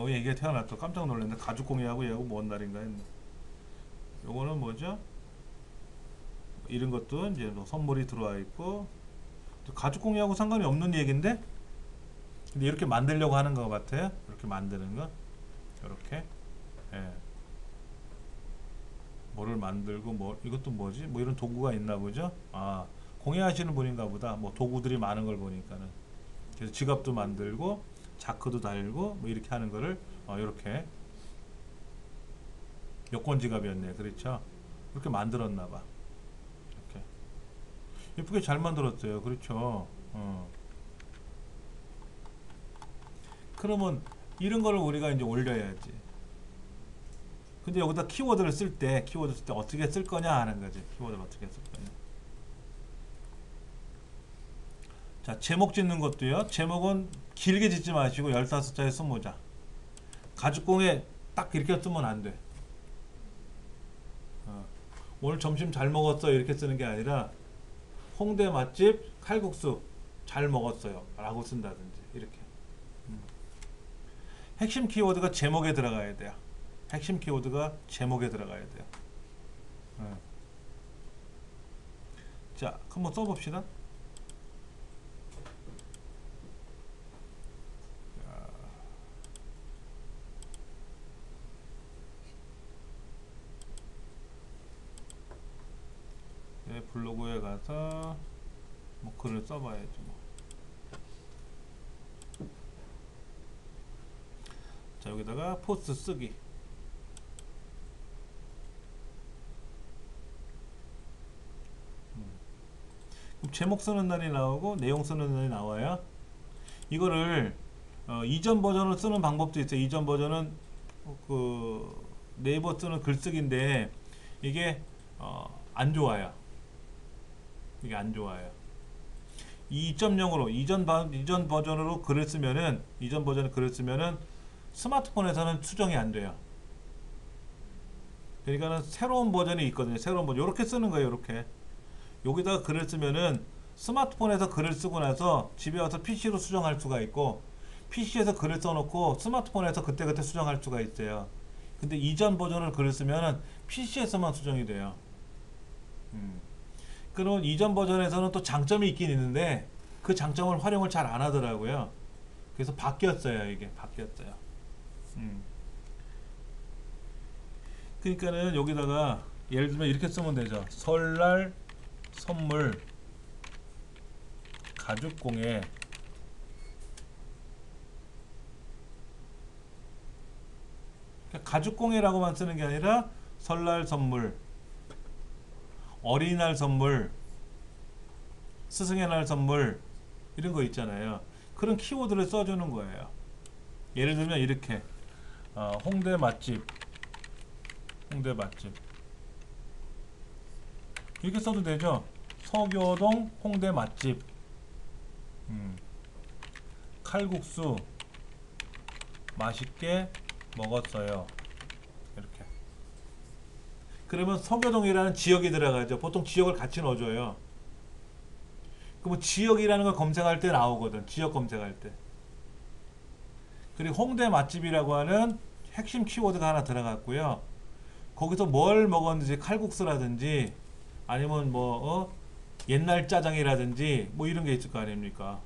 왜 얘기가 태어났어. 깜짝 놀랐네. 가죽공예하고 얘하고 뭔 날인가 했네. 요거는 뭐죠? 이런 것도 이제 뭐 선물이 들어와 있고 가죽공예하고 상관이 없는 얘기인데 근데 이렇게 만들려고 하는 것 같아요. 이렇게 만드는 거 이렇게 예. 뭐를 만들고 뭐 이것도 뭐지? 뭐 이런 도구가 있나 보죠? 공예하시는 분인가 보다. 뭐 도구들이 많은 걸 보니까는 그래서 지갑도 만들고 자크도 달고 뭐 이렇게 하는 거를 이렇게 여권 지갑이었네. 그렇죠? 이렇게 만들었나 봐. 이렇게 예쁘게 잘 만들었어요. 그렇죠? 그러면 이런 거를 우리가 이제 올려야지. 근데 여기다 키워드를 쓸 때 어떻게 쓸 거냐 하는 거지. 키워드를 어떻게 쓸 거냐. 자, 제목 짓는 것도요. 제목은 길게 짓지 마시고 15자에 20자. 가죽공예 딱 이렇게 쓰면 안 돼. 오늘 점심 잘 먹었어 이렇게 쓰는 게 아니라 홍대 맛집 칼국수 잘 먹었어요 라고 쓴다든지 이렇게. 핵심 키워드가 제목에 들어가야 돼요. 핵심 키워드가 제목에 들어가야 돼요. 자, 한번 써봅시다. 블로그에 가서 뭐 글을 써봐야지 뭐. 자, 여기다가 포스트 쓰기. 그럼 제목 쓰는 날이 나오고 내용 쓰는 날이 나와요. 이거를 이전 버전을 쓰는 방법도 있어요. 이전 버전은 그 네이버 쓰는 글쓰기인데 이게 안 좋아요. 이게 안 좋아요. 2.0으로 이전 버전으로 글을 쓰면은 이전 버전에 글을 쓰면은 스마트폰에서는 수정이 안 돼요. 그러니까는 새로운 버전이 있거든요. 새로운 버전 이렇게 쓰는 거예요. 이렇게 여기다가 글을 쓰면은 스마트폰에서 글을 쓰고 나서 집에 와서 PC로 수정할 수가 있고 PC에서 글을 써놓고 스마트폰에서 그때그때 수정할 수가 있어요. 근데 이전 버전을 글을 쓰면은 PC에서만 수정이 돼요. 그럼 이전 버전에서는 또 장점이 있긴 있는데 그 장점을 활용을 잘 안 하더라고요. 그래서 바뀌었어요. 이게 바뀌었어요. 그러니까는 여기다가 예를 들면 이렇게 쓰면 되죠. 설날 선물 가죽공예 가죽공예라고만 쓰는 게 아니라 설날 선물, 어린이날 선물, 스승의 날 선물 이런 거 있잖아요. 그런 키워드를 써주는 거예요. 예를 들면 이렇게 홍대 맛집, 홍대 맛집 이렇게 써도 되죠. 서교동 홍대 맛집, 칼국수 맛있게 먹었어요. 이렇게. 그러면 서교동이라는 지역이 들어가죠. 보통 지역을 같이 넣어줘요. 그럼 지역이라는 걸 검색할 때 나오거든. 지역 검색할 때. 그리고 홍대 맛집이라고 하는 핵심 키워드가 하나 들어갔고요. 거기서 뭘 먹었는지 칼국수라든지 아니면 뭐 옛날 짜장이라든지 뭐 이런 게 있을 거 아닙니까?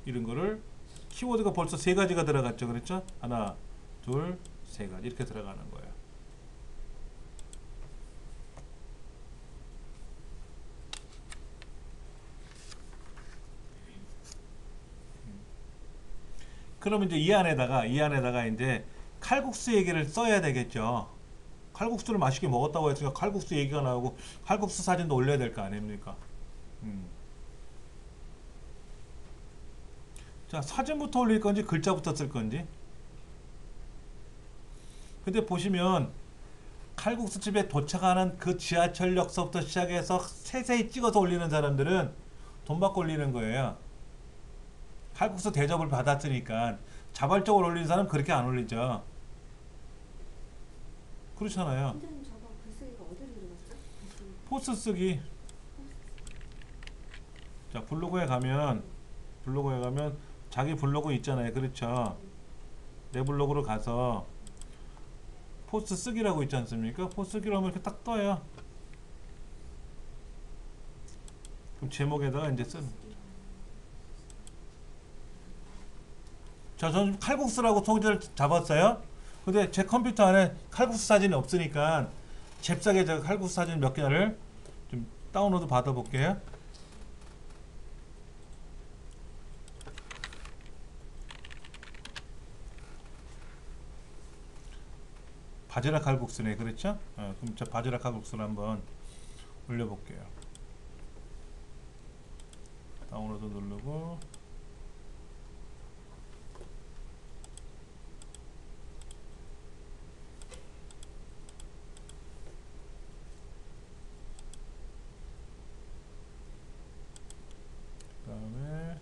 이런 거를 키워드가 벌써 세 가지가 들어갔죠. 그렇죠? 하나, 둘, 세 가지 이렇게 들어가는 거예요. 그러면 이제 이 안에다가 이제 칼국수 얘기를 써야 되겠죠. 칼국수를 맛있게 먹었다고 했으니까 칼국수 얘기가 나오고 칼국수 사진도 올려야 될 거 아닙니까? 자, 사진부터 올릴 건지 글자부터 쓸 건지. 근데 보시면 칼국수 집에 도착하는 그 지하철역서부터 시작해서 세세히 찍어서 올리는 사람들은 돈 받고 올리는 거예요. 칼국수 대접을 받았으니까. 자발적으로 올리는 사람은 그렇게 안 올리죠. 그렇잖아요. 선생님 저거 글쓰기가 어디로 들어갔어? 포스 쓰기. 자, 블로그에 가면 자기 블로그 있잖아요. 그렇죠? 내 블로그로 가서 포스 쓰기라고 있지 않습니까? 포스 쓰기로 하면 이렇게 딱 떠요. 그럼 제목에다가 이제 쓰는. 자, 저는 칼국수라고 소개를 잡았어요. 근데 제 컴퓨터 안에 칼국수 사진이 없으니까 잽싸게 제가 칼국수 사진 몇 개를 좀 다운로드 받아볼게요. 바지락 칼국수네, 그렇죠? 그럼 저 바지락 칼국수를 한번 올려볼게요. 다운로드 누르고 그 다음에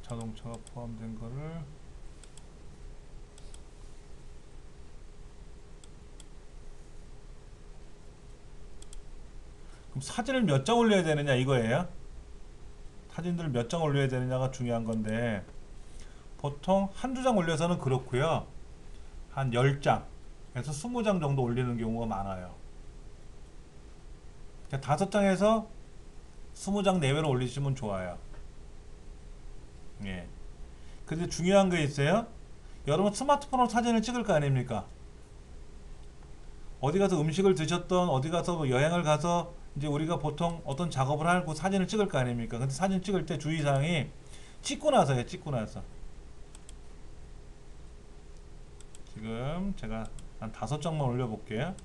자동차가 포함된 거를 그럼 사진을 몇 장 올려야 되느냐 이거예요. 사진들을 몇 장 올려야 되느냐가 중요한 건데 보통 한두 장 올려서는 그렇고요. 한 10장에서 20장 정도 올리는 경우가 많아요. 5장에서 20장 내외로 올리시면 좋아요. 예. 근데 중요한 게 있어요. 여러분 스마트폰으로 사진을 찍을 거 아닙니까? 어디 가서 음식을 드셨던 어디 가서 뭐 여행을 가서 이제 우리가 보통 어떤 작업을 하고 사진을 찍을 거 아닙니까? 근데 사진 찍을 때 주의사항이 찍고 나서요. 찍고 나서. 지금 제가 한 5장만 올려볼게요.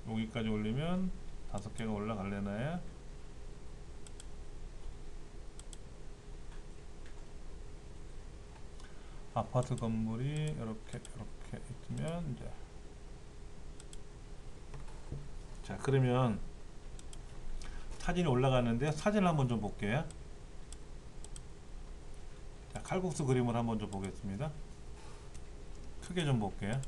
여기까지 올리면 5개가 올라갈래나요? 아파트 건물이 이렇게 있으면 이제 자, 그러면 사진이 올라가는데 사진을 한번 좀 볼게요. 자, 칼국수 그림을 한번 좀 보겠습니다. 크게 좀 볼게요.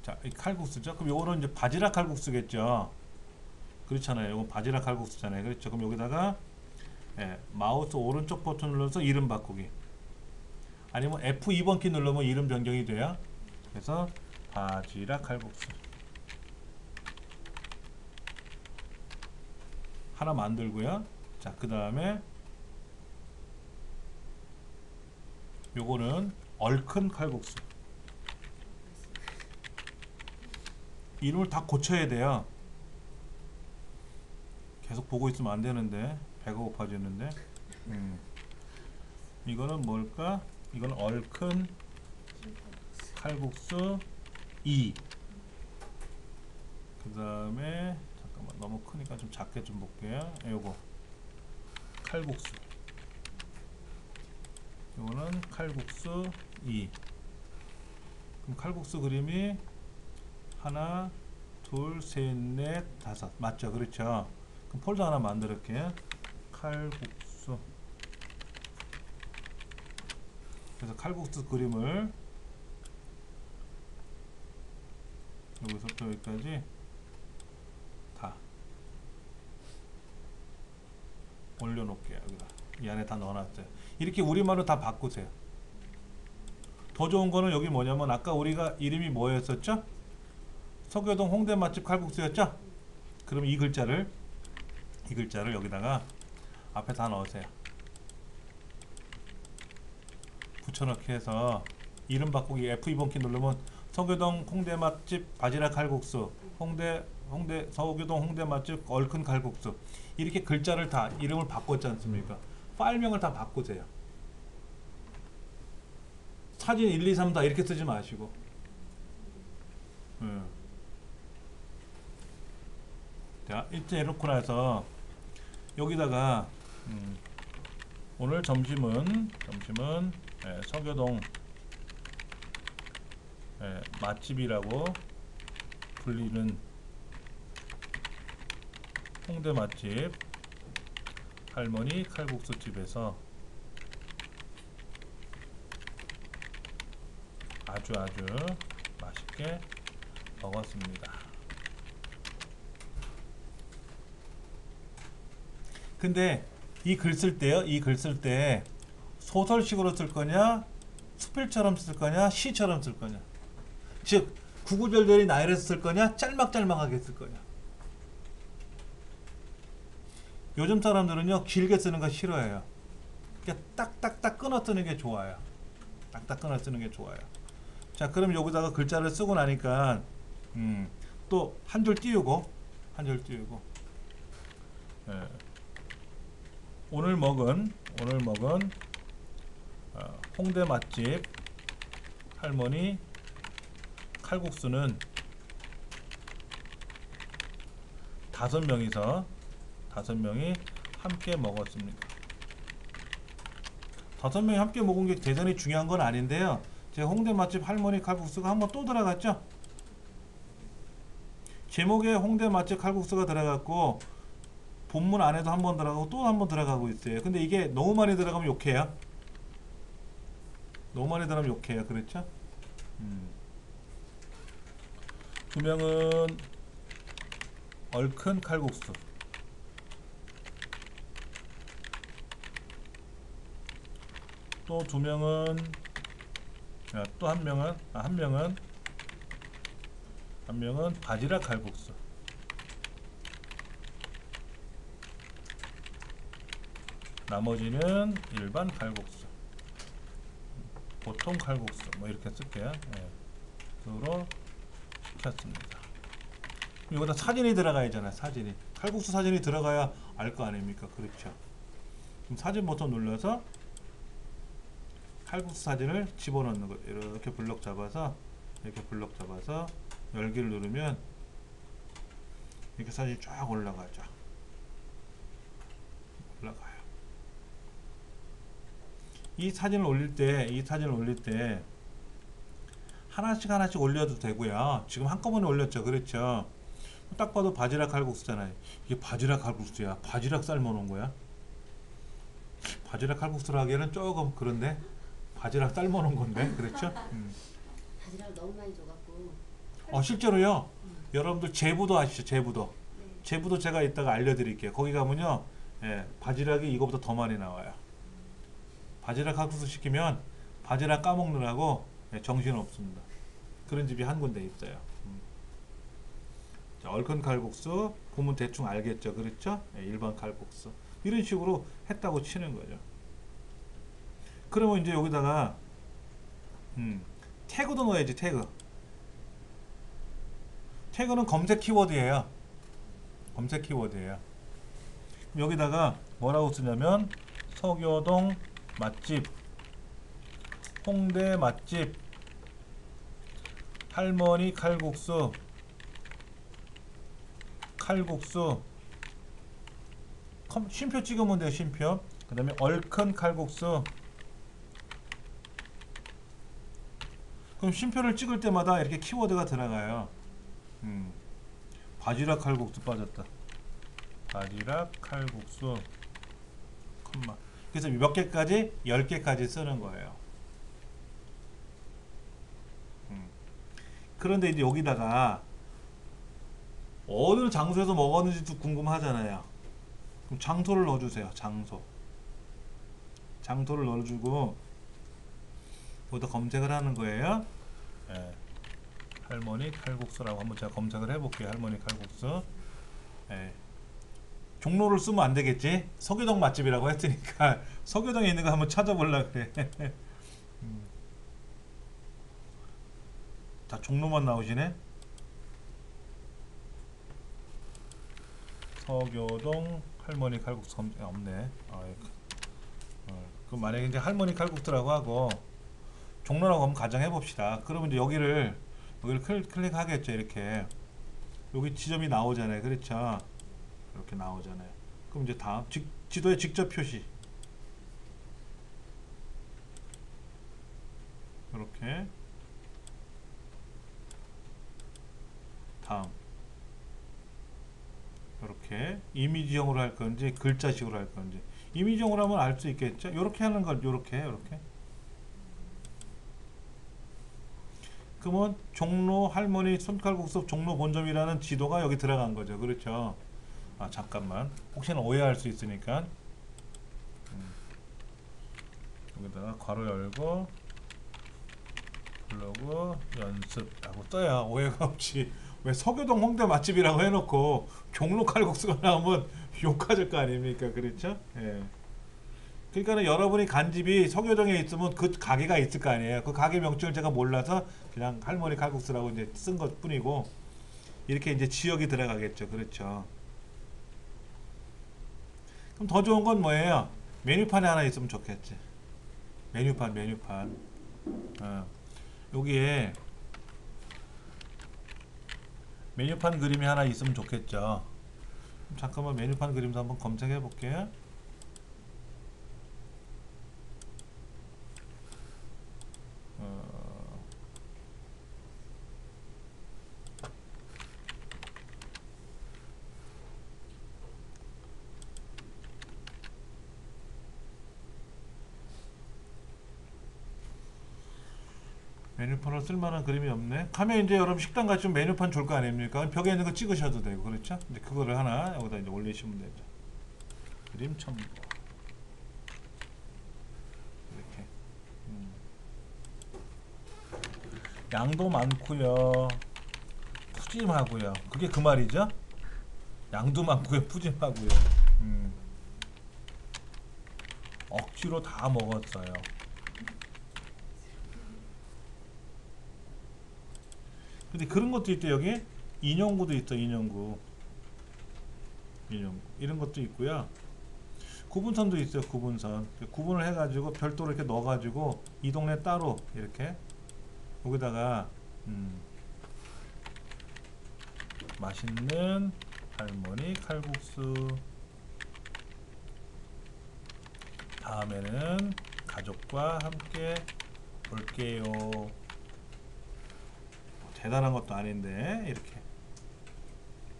자, 이 칼국수죠. 그럼 요거는 이제 바지락 칼국수겠죠. 그렇잖아요. 이건 바지락 칼국수잖아요. 그렇죠. 그럼 여기다가 마우스 오른쪽 버튼 눌러서 이름 바꾸기. 아니면 F2번 키 누르면 이름 변경이 돼요. 그래서 바지락 칼국수 하나 만들고요. 자, 그 다음에 요거는 얼큰 칼국수. 이름을 다 고쳐야 돼요. 계속 보고 있으면 안 되는데 배가 고파지는데. 이거는 뭘까? 이건 얼큰 칼국수 2. 그 다음에 잠깐만 너무 크니까 좀 작게 좀 볼게요. 요거 칼국수. 요거는 칼국수 2. 그럼 칼국수 그림이 하나, 둘, 셋, 넷, 다섯. 맞죠? 그렇죠? 그럼 폴더 하나 만들게요. 칼국수. 그래서 칼국수 그림을 여기서부터 여기까지 다 올려놓을게요. 여기다. 이 안에 다 넣어놨어요. 이렇게 우리말로 다 바꾸세요. 더 좋은 거는 여기 뭐냐면 아까 우리가 이름이 뭐였었죠? 서교동 홍대 맛집 칼국수였죠? 그럼 이 글자를 여기다가 앞에 다 넣으세요. 붙여넣기 해서 이름 바꾸기 F2번 키 누르면 서교동 홍대 맛집 바지락 칼국수, 서교동 홍대 맛집 얼큰 칼국수, 이렇게 글자를 다 이름을 바꿨지 않습니까? 파일명을 다 바꾸세요. 사진 1, 2, 3 다 이렇게 쓰지 마시고. 자, 일단 이렇게 나서 여기다가 오늘 점심은 서교동 맛집이라고 불리는 홍대 맛집 할머니 칼국수 집에서 아주 맛있게 먹었습니다. 근데 이 글 쓸 때요, 이 글 쓸 때 소설식으로 쓸 거냐, 수필처럼 쓸 거냐, 시처럼 쓸 거냐. 즉 구구절절이 나열해서 쓸 거냐, 짤막짤막하게 쓸 거냐. 요즘 사람들은요 길게 쓰는 거 싫어해요. 그러니까 딱딱딱 끊어 쓰는 게 좋아요. 딱딱 끊어 쓰는 게 좋아요. 자, 그럼 여기다가 글자를 쓰고 나니까 또 한 줄 띄우고 오늘 먹은 홍대 맛집 할머니 칼국수는 5명이 함께 먹었습니다. 5명이 함께 먹은 게 대단히 중요한 건 아닌데요. 제 홍대 맛집 할머니 칼국수가 한번 또 들어갔죠? 제목에 홍대 맛집 칼국수가 들어갔고 본문 안에도 한 번 들어가고 또 한 번 들어가고 있어요. 근데 이게 너무 많이 들어가면 욕해요. 그렇죠? 2명은 얼큰 칼국수, 또 2명은 또 한 명은 바지락 칼국수, 나머지는 일반 칼국수, 보통 칼국수 뭐 이렇게 쓸게요. 으로 시켰습니다. 여기다 사진이 들어가야잖아요. 칼국수 사진이 들어가야 알 거 아닙니까? 그렇죠. 그럼 사진 버튼 눌러서 칼국수 사진을 집어넣는 거예요. 이렇게 블럭 잡아서 열기를 누르면 이렇게 사진이 쫙 올라가요. 이 사진을 올릴 때 하나씩 올려도 되고요. 지금 한꺼번에 올렸죠. 그렇죠. 딱 봐도 바지락 칼국수잖아요. 이게 바지락 칼국수야. 바지락 삶아 놓은 거야. 바지락 칼국수라 하기에는 조금 그런데 바지락 삶아 놓은 건데. 그렇죠? 바지락을 너무 많이 줘갖고. 실제로요. 여러분들 제부도 아시죠? 제부도. 네. 제부도 제가 이따가 알려드릴게요. 거기 가면요. 바지락이 이거보다 더 많이 나와요. 바지락 칼국수 시키면 바지락 까먹느라고 정신 없습니다. 그런 집이 한 군데 있어요. 자, 얼큰 칼국수 보면 대충 알겠죠, 그렇죠? 일반 칼국수 이런 식으로 했다고 치는 거죠. 그러면 이제 여기다가 태그도 넣어야지. 태그는 검색 키워드예요. 검색 키워드예요. 여기다가 뭐라고 쓰냐면 서교동 맛집, 홍대 맛집, 할머니 칼국수, 쉼표 찍으면 돼요. 쉼표. 그 다음에 얼큰 칼국수. 그럼 쉼표를 찍을 때마다 이렇게 키워드가 들어가요. 바지락 칼국수 빠졌다. 바지락 칼국수, 컴마. 그래서 몇 개까지? 10개까지 쓰는 거예요. 그런데 이제 여기다가 어느 장소에서 먹었는지도 궁금하잖아요. 그럼 장소를 넣어주세요. 장소를 넣어주고 여기다 검색을 하는 거예요. 예. 할머니 칼국수라고 한번 제가 검색을 해볼게요. 할머니 칼국수. 예. 종로를 쓰면 안 되겠지? 서교동 맛집이라고 했으니까 서교동에 있는 거 한번 찾아보려고 그래. 다 종로만 나오시네. 서교동 할머니 칼국수 없네. 그럼 만약에 이제 할머니 칼국수라고 하고 종로라고 한번 가정해 봅시다. 그러면 이제 여기를 클릭하겠죠. 이렇게 여기 지점이 나오잖아요. 그렇죠? 이렇게 나오잖아요. 그럼 이제 다음 지도에 직접 표시. 이렇게 다음 이렇게 이미지형으로 할 건지 글자식으로 할 건지. 이미지형으로 하면 알 수 있겠죠. 이렇게 하는 걸 이렇게. 그러면 종로 할머니 손칼국수 종로 본점이라는 지도가 여기 들어간 거죠. 그렇죠? 아 잠깐만, 혹시나 오해할 수 있으니까 여기다가 괄호 열고 블로그 연습하고 써야 오해가 없지. 왜 서교동 홍대 맛집이라고 해놓고 종로 칼국수가 나오면 욕하실 거 아닙니까? 그렇죠? 예. 그러니까 여러분이 간 집이 서교동에 있으면 그 가게가 있을 거 아니에요. 그 가게 명칭을 제가 몰라서 그냥 할머니 칼국수라고 이제 쓴 것 뿐이고, 이렇게 이제 지역이 들어가겠죠. 그렇죠? 그럼 더 좋은 건 뭐예요? 메뉴판에 하나 있으면 좋겠지. 메뉴판. 여기에 메뉴판 그림이 하나 있으면 좋겠죠. 잠깐만 메뉴판 그림도 한번 검색해 볼게요. 메뉴판을 쓸만한 그림이 없네. 가면 이제 여러분 식당 가시면 메뉴판 줄 거 아닙니까? 벽에 있는 거 찍으셔도 되고, 그렇죠? 이제 그거를 하나 여기다 이제 올리시면 되죠. 그림 첨부. 이렇게. 양도 많고요, 푸짐하고요. 그게 그 말이죠? 양도 많고요, 푸짐하고요. 억지로 다 먹었어요. 근데 그런 것도 있대. 여기 인형구도 있어. 인형구 이런 것도 있고요. 구분선도 있어요. 구분선. 구분을 해가지고 별도로 이렇게 넣어가지고 이 동네 따로 이렇게 여기다가 맛있는 할머니 칼국수, 다음에는 가족과 함께 볼게요. 대단한 것도 아닌데 이렇게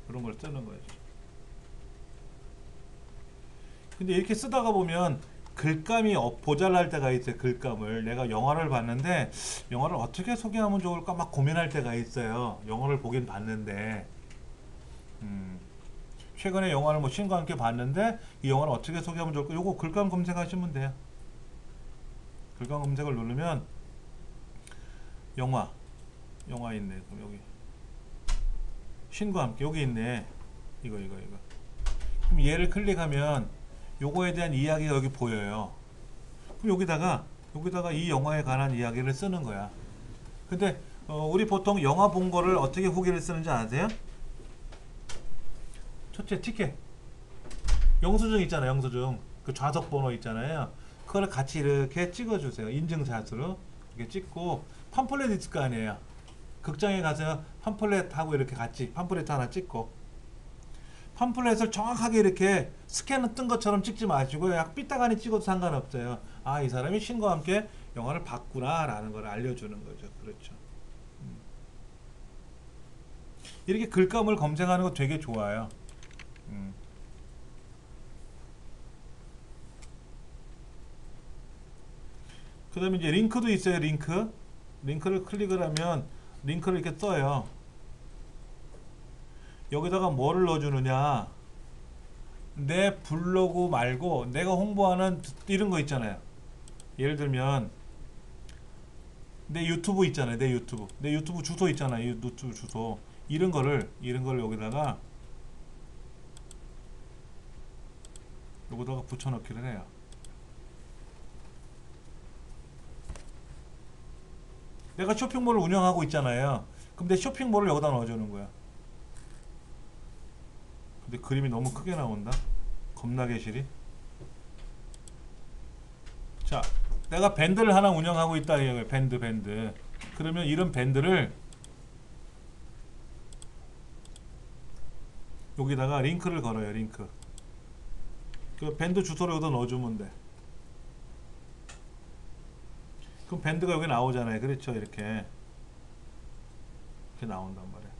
그런 걸 쓰는 거죠. 근데 이렇게 쓰다가 보면 글감이 모자랄 때가 있어요. 글감을 내가 영화를 봤는데 영화를 어떻게 소개하면 좋을까 막 고민할 때가 있어요. 영화를 보긴 봤는데 최근에 영화를 뭐 신과 함께 봤는데 이 영화를 어떻게 소개하면 좋을까. 요거 글감 검색하시면 돼요. 글감 검색을 누르면 영화 있네. 그럼 여기 신과 함께 여기 있네. 이거 그럼 얘를 클릭하면 요거에 대한 이야기가 여기 보여요. 그럼 여기다가 여기다가 이 영화에 관한 이야기를 쓰는 거야. 근데 우리 보통 영화 본 거를 어떻게 후기를 쓰는지 아세요? 첫째 티켓. 영수증 있잖아요. 영수증. 그 좌석 번호 있잖아요. 그걸 같이 이렇게 찍어주세요. 인증샷으로 이렇게 찍고 팜플렛 있을 거 아니에요. 극장에 가서 팜플렛하고 이렇게 같이 팜플렛 하나 찍고 팜플렛을 정확하게 이렇게 스캔을 뜬 것처럼 찍지 마시고 약 삐딱하니 찍어도 상관없어요. 아, 이 사람이 신과 함께 영화를 봤구나 라는 걸 알려주는 거죠. 그렇죠. 이렇게 글감을 검색하는 거 되게 좋아요. 그 다음에 이제 링크도 있어요. 링크를 클릭을 하면 링크를 이렇게 써요. 여기다가 뭐를 넣어주느냐, 내 블로그 말고 내가 홍보하는 이런 거 있잖아요. 예를 들면 내 유튜브 있잖아요. 내 유튜브 주소 있잖아요. 유튜브 주소 이런 거를 여기다가 붙여넣기를 해요. 내가 쇼핑몰을 운영하고 있잖아요. 그럼 내 쇼핑몰을 여기다 넣어주는 거야. 근데 그림이 너무 크게 나온다. 겁나게 실이. 자, 내가 밴드를 하나 운영하고 있다 이거예요. 밴드. 그러면 이런 밴드를 여기다가 링크를 걸어요. 링크. 그 밴드 주소를 여기다 넣어주면 돼. 그럼 밴드가 여기 나오잖아요. 그렇죠. 이렇게 나온단 말이에요.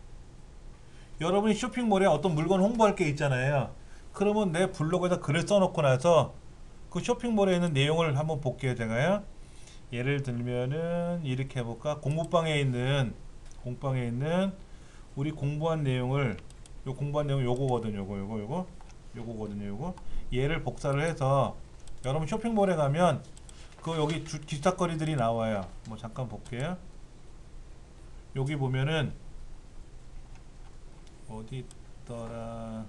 여러분이 쇼핑몰에 어떤 물건 홍보할 게 있잖아요. 그러면 내 블로그에다 글을 써놓고 나서 그 쇼핑몰에 있는 내용을 한번 볼게요. 제가요. 예를 들면은 이렇게 해볼까? 공부방에 있는 우리 공부한 내용을 요거거든요. 요거거든요. 얘를 복사를 해서 여러분 쇼핑몰에 가면 그 여기 기사거리들이 나와요. 뭐 잠깐 볼게요. 여기 보면은 어디 있더라?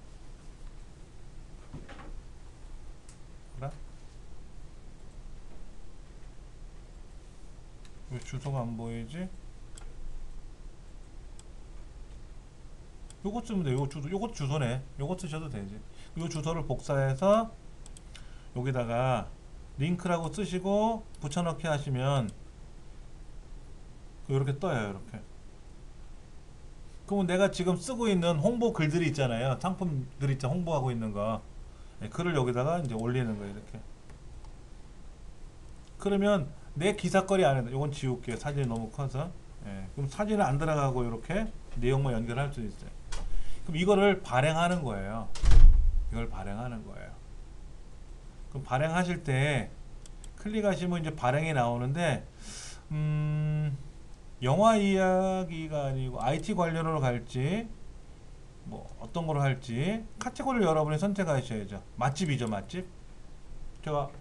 왜 주소가 안 보이지? 요거 쓰면 돼. 요것 주소네. 요거 쓰셔도 되지. 요 주소를 복사해서 여기다가 링크라고 쓰시고 붙여넣기 하시면 이렇게 떠요. 이렇게. 그러면 내가 지금 쓰고 있는 홍보 글들이 있잖아요. 상품들 있잖아. 홍보하고 있는 거. 글을 여기다가 이제 올리는 거예요. 이렇게. 그러면 내 기사거리 안에 이건 지울게요. 사진이 너무 커서. 그럼 사진은 안 들어가고 이렇게 내용만 연결할 수 있어요. 그럼 이거를 발행하는 거예요. 그럼 발행하실 때 클릭하시면 이제 발행이 나오는데 영화 이야기가 아니고 IT 관련으로 갈지 뭐 어떤 걸로 할지 카테고리를 여러분이 선택하셔야죠. 맛집이죠. 맛집. 제가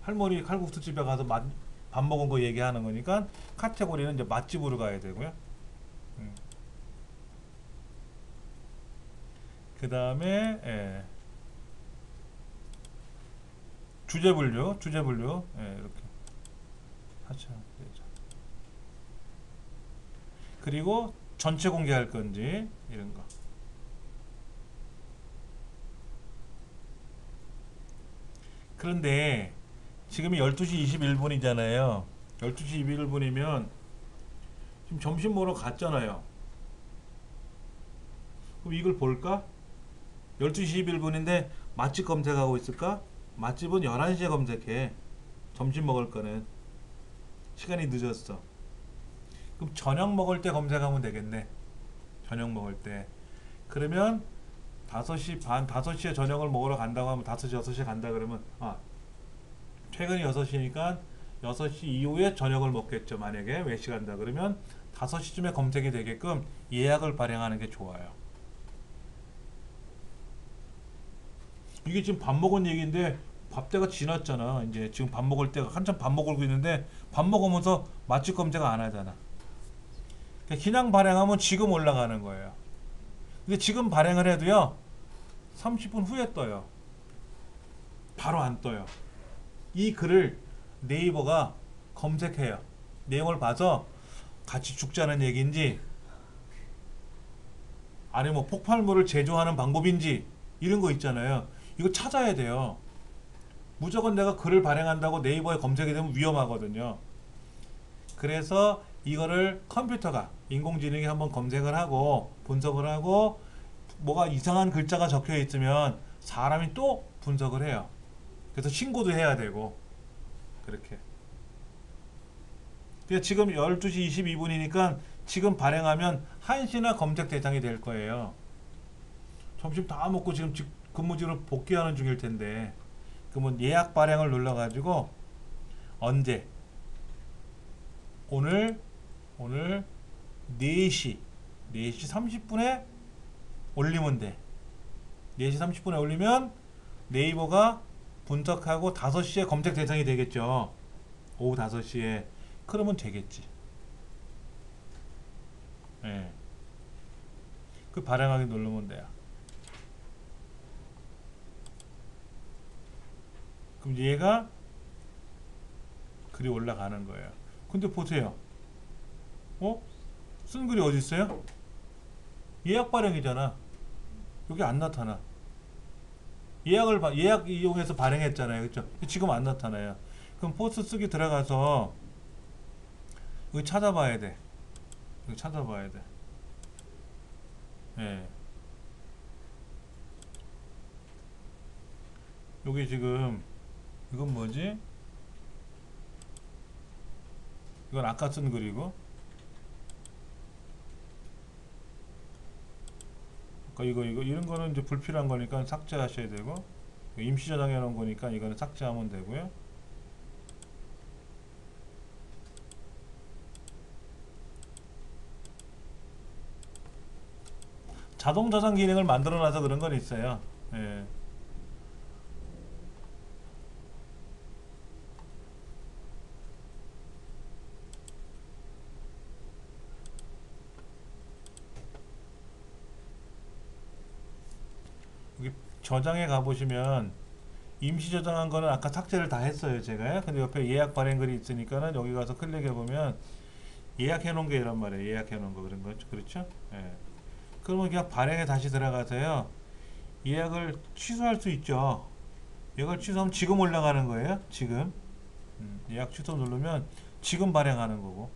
할머니 칼국수 집에 가서 밥 먹은 거 얘기하는 거니까 카테고리는 이제 맛집으로 가야 되고요. 그 다음에 주제분류 이렇게 하셔야 되죠. 그리고 전체 공개할 건지 이런 거. 그런데 지금이 12시 21분이잖아요. 12시 21분이면 지금 점심 먹으러 갔잖아요. 그럼 이걸 볼까? 12시 21분인데 맛집 검색하고 있을까? 맛집은 11시에 검색해. 점심 먹을 거는. 시간이 늦었어. 그럼 저녁 먹을 때 검색하면 되겠네. 저녁 먹을 때. 그러면 5시 반, 5시에 저녁을 먹으러 간다고 하면 5시, 6시에 간다 그러면 퇴근이 6시니까 6시 이후에 저녁을 먹겠죠. 만약에 몇 시 간다 그러면 5시쯤에 검색이 되게끔 예약을 발행하는 게 좋아요. 이게 지금 밥 먹은 얘기인데 밥때가 지났잖아. 이제 지금 밥 먹을 때가 한참 밥 먹고 있는데 밥 먹으면서 맛집 검색 안 하잖아. 그냥 발행하면 지금 올라가는 거예요. 근데 지금 발행을 해도요 30분 후에 떠요. 바로 안 떠요. 이 글을 네이버가 검색해요. 내용을 봐서 같이 죽자는 얘기인지 아니면 뭐 폭발물을 제조하는 방법인지 이런 거 있잖아요. 이거 찾아야 돼요. 무조건 내가 글을 발행한다고 네이버에 검색이 되면 위험하거든요. 그래서 이거를 컴퓨터가 인공지능이 한번 검색을 하고 분석을 하고 뭐가 이상한 글자가 적혀 있으면 사람이 또 분석을 해요. 그래서 신고도 해야 되고 그렇게. 그러니까 지금 12시 22분이니까 지금 발행하면 1시나 검색 대상이 될 거예요. 점심 다 먹고 지금 근무지로 복귀하는 중일 텐데 그러면 예약 발행을 눌러가지고 언제 오늘 4시 30분에 올리면 돼. 4시 30분에 올리면 네이버가 분석하고 5시에 검색 대상이 되겠죠. 오후 5시에. 그러면 되겠지. 예. 그 발행하기 누르면 돼요. 그럼 얘가 글이 올라가는 거예요. 근데 보세요. 쓴 글이 어디 있어요? 예약 발행이잖아. 여기 안 나타나. 예약 이용해서 발행했잖아요. 그렇죠? 지금 안 나타나요. 그럼 포스 쓰기 들어가서 여기 찾아봐야 돼. 여기 찾아봐야 돼. 예. 여기 지금 이건 뭐지? 이건 아까 쓴 글이고 이거 이런 거는 이제 불필요한 거니까 삭제하셔야 되고 임시 저장해 놓은 거니까 이거는 삭제하면 되고요. 자동 저장 기능을 만들어 놔서 그런 건 있어요. 예. 여기 저장에 가보시면 임시 저장한 거는 아까 삭제를 다 했어요 제가요. 근데 옆에 예약 발행 글이 있으니까는 여기 가서 클릭해 보면 예약해 놓은 게 이란 말이에요. 예약해 놓은 거 그런 거죠. 그렇죠? 예. 그러면 그냥 발행에 다시 들어가서요 예약을 취소할 수 있죠. 예약을 취소하면 지금 올라가는 거예요. 지금 예약 취소 누르면 지금 발행하는 거고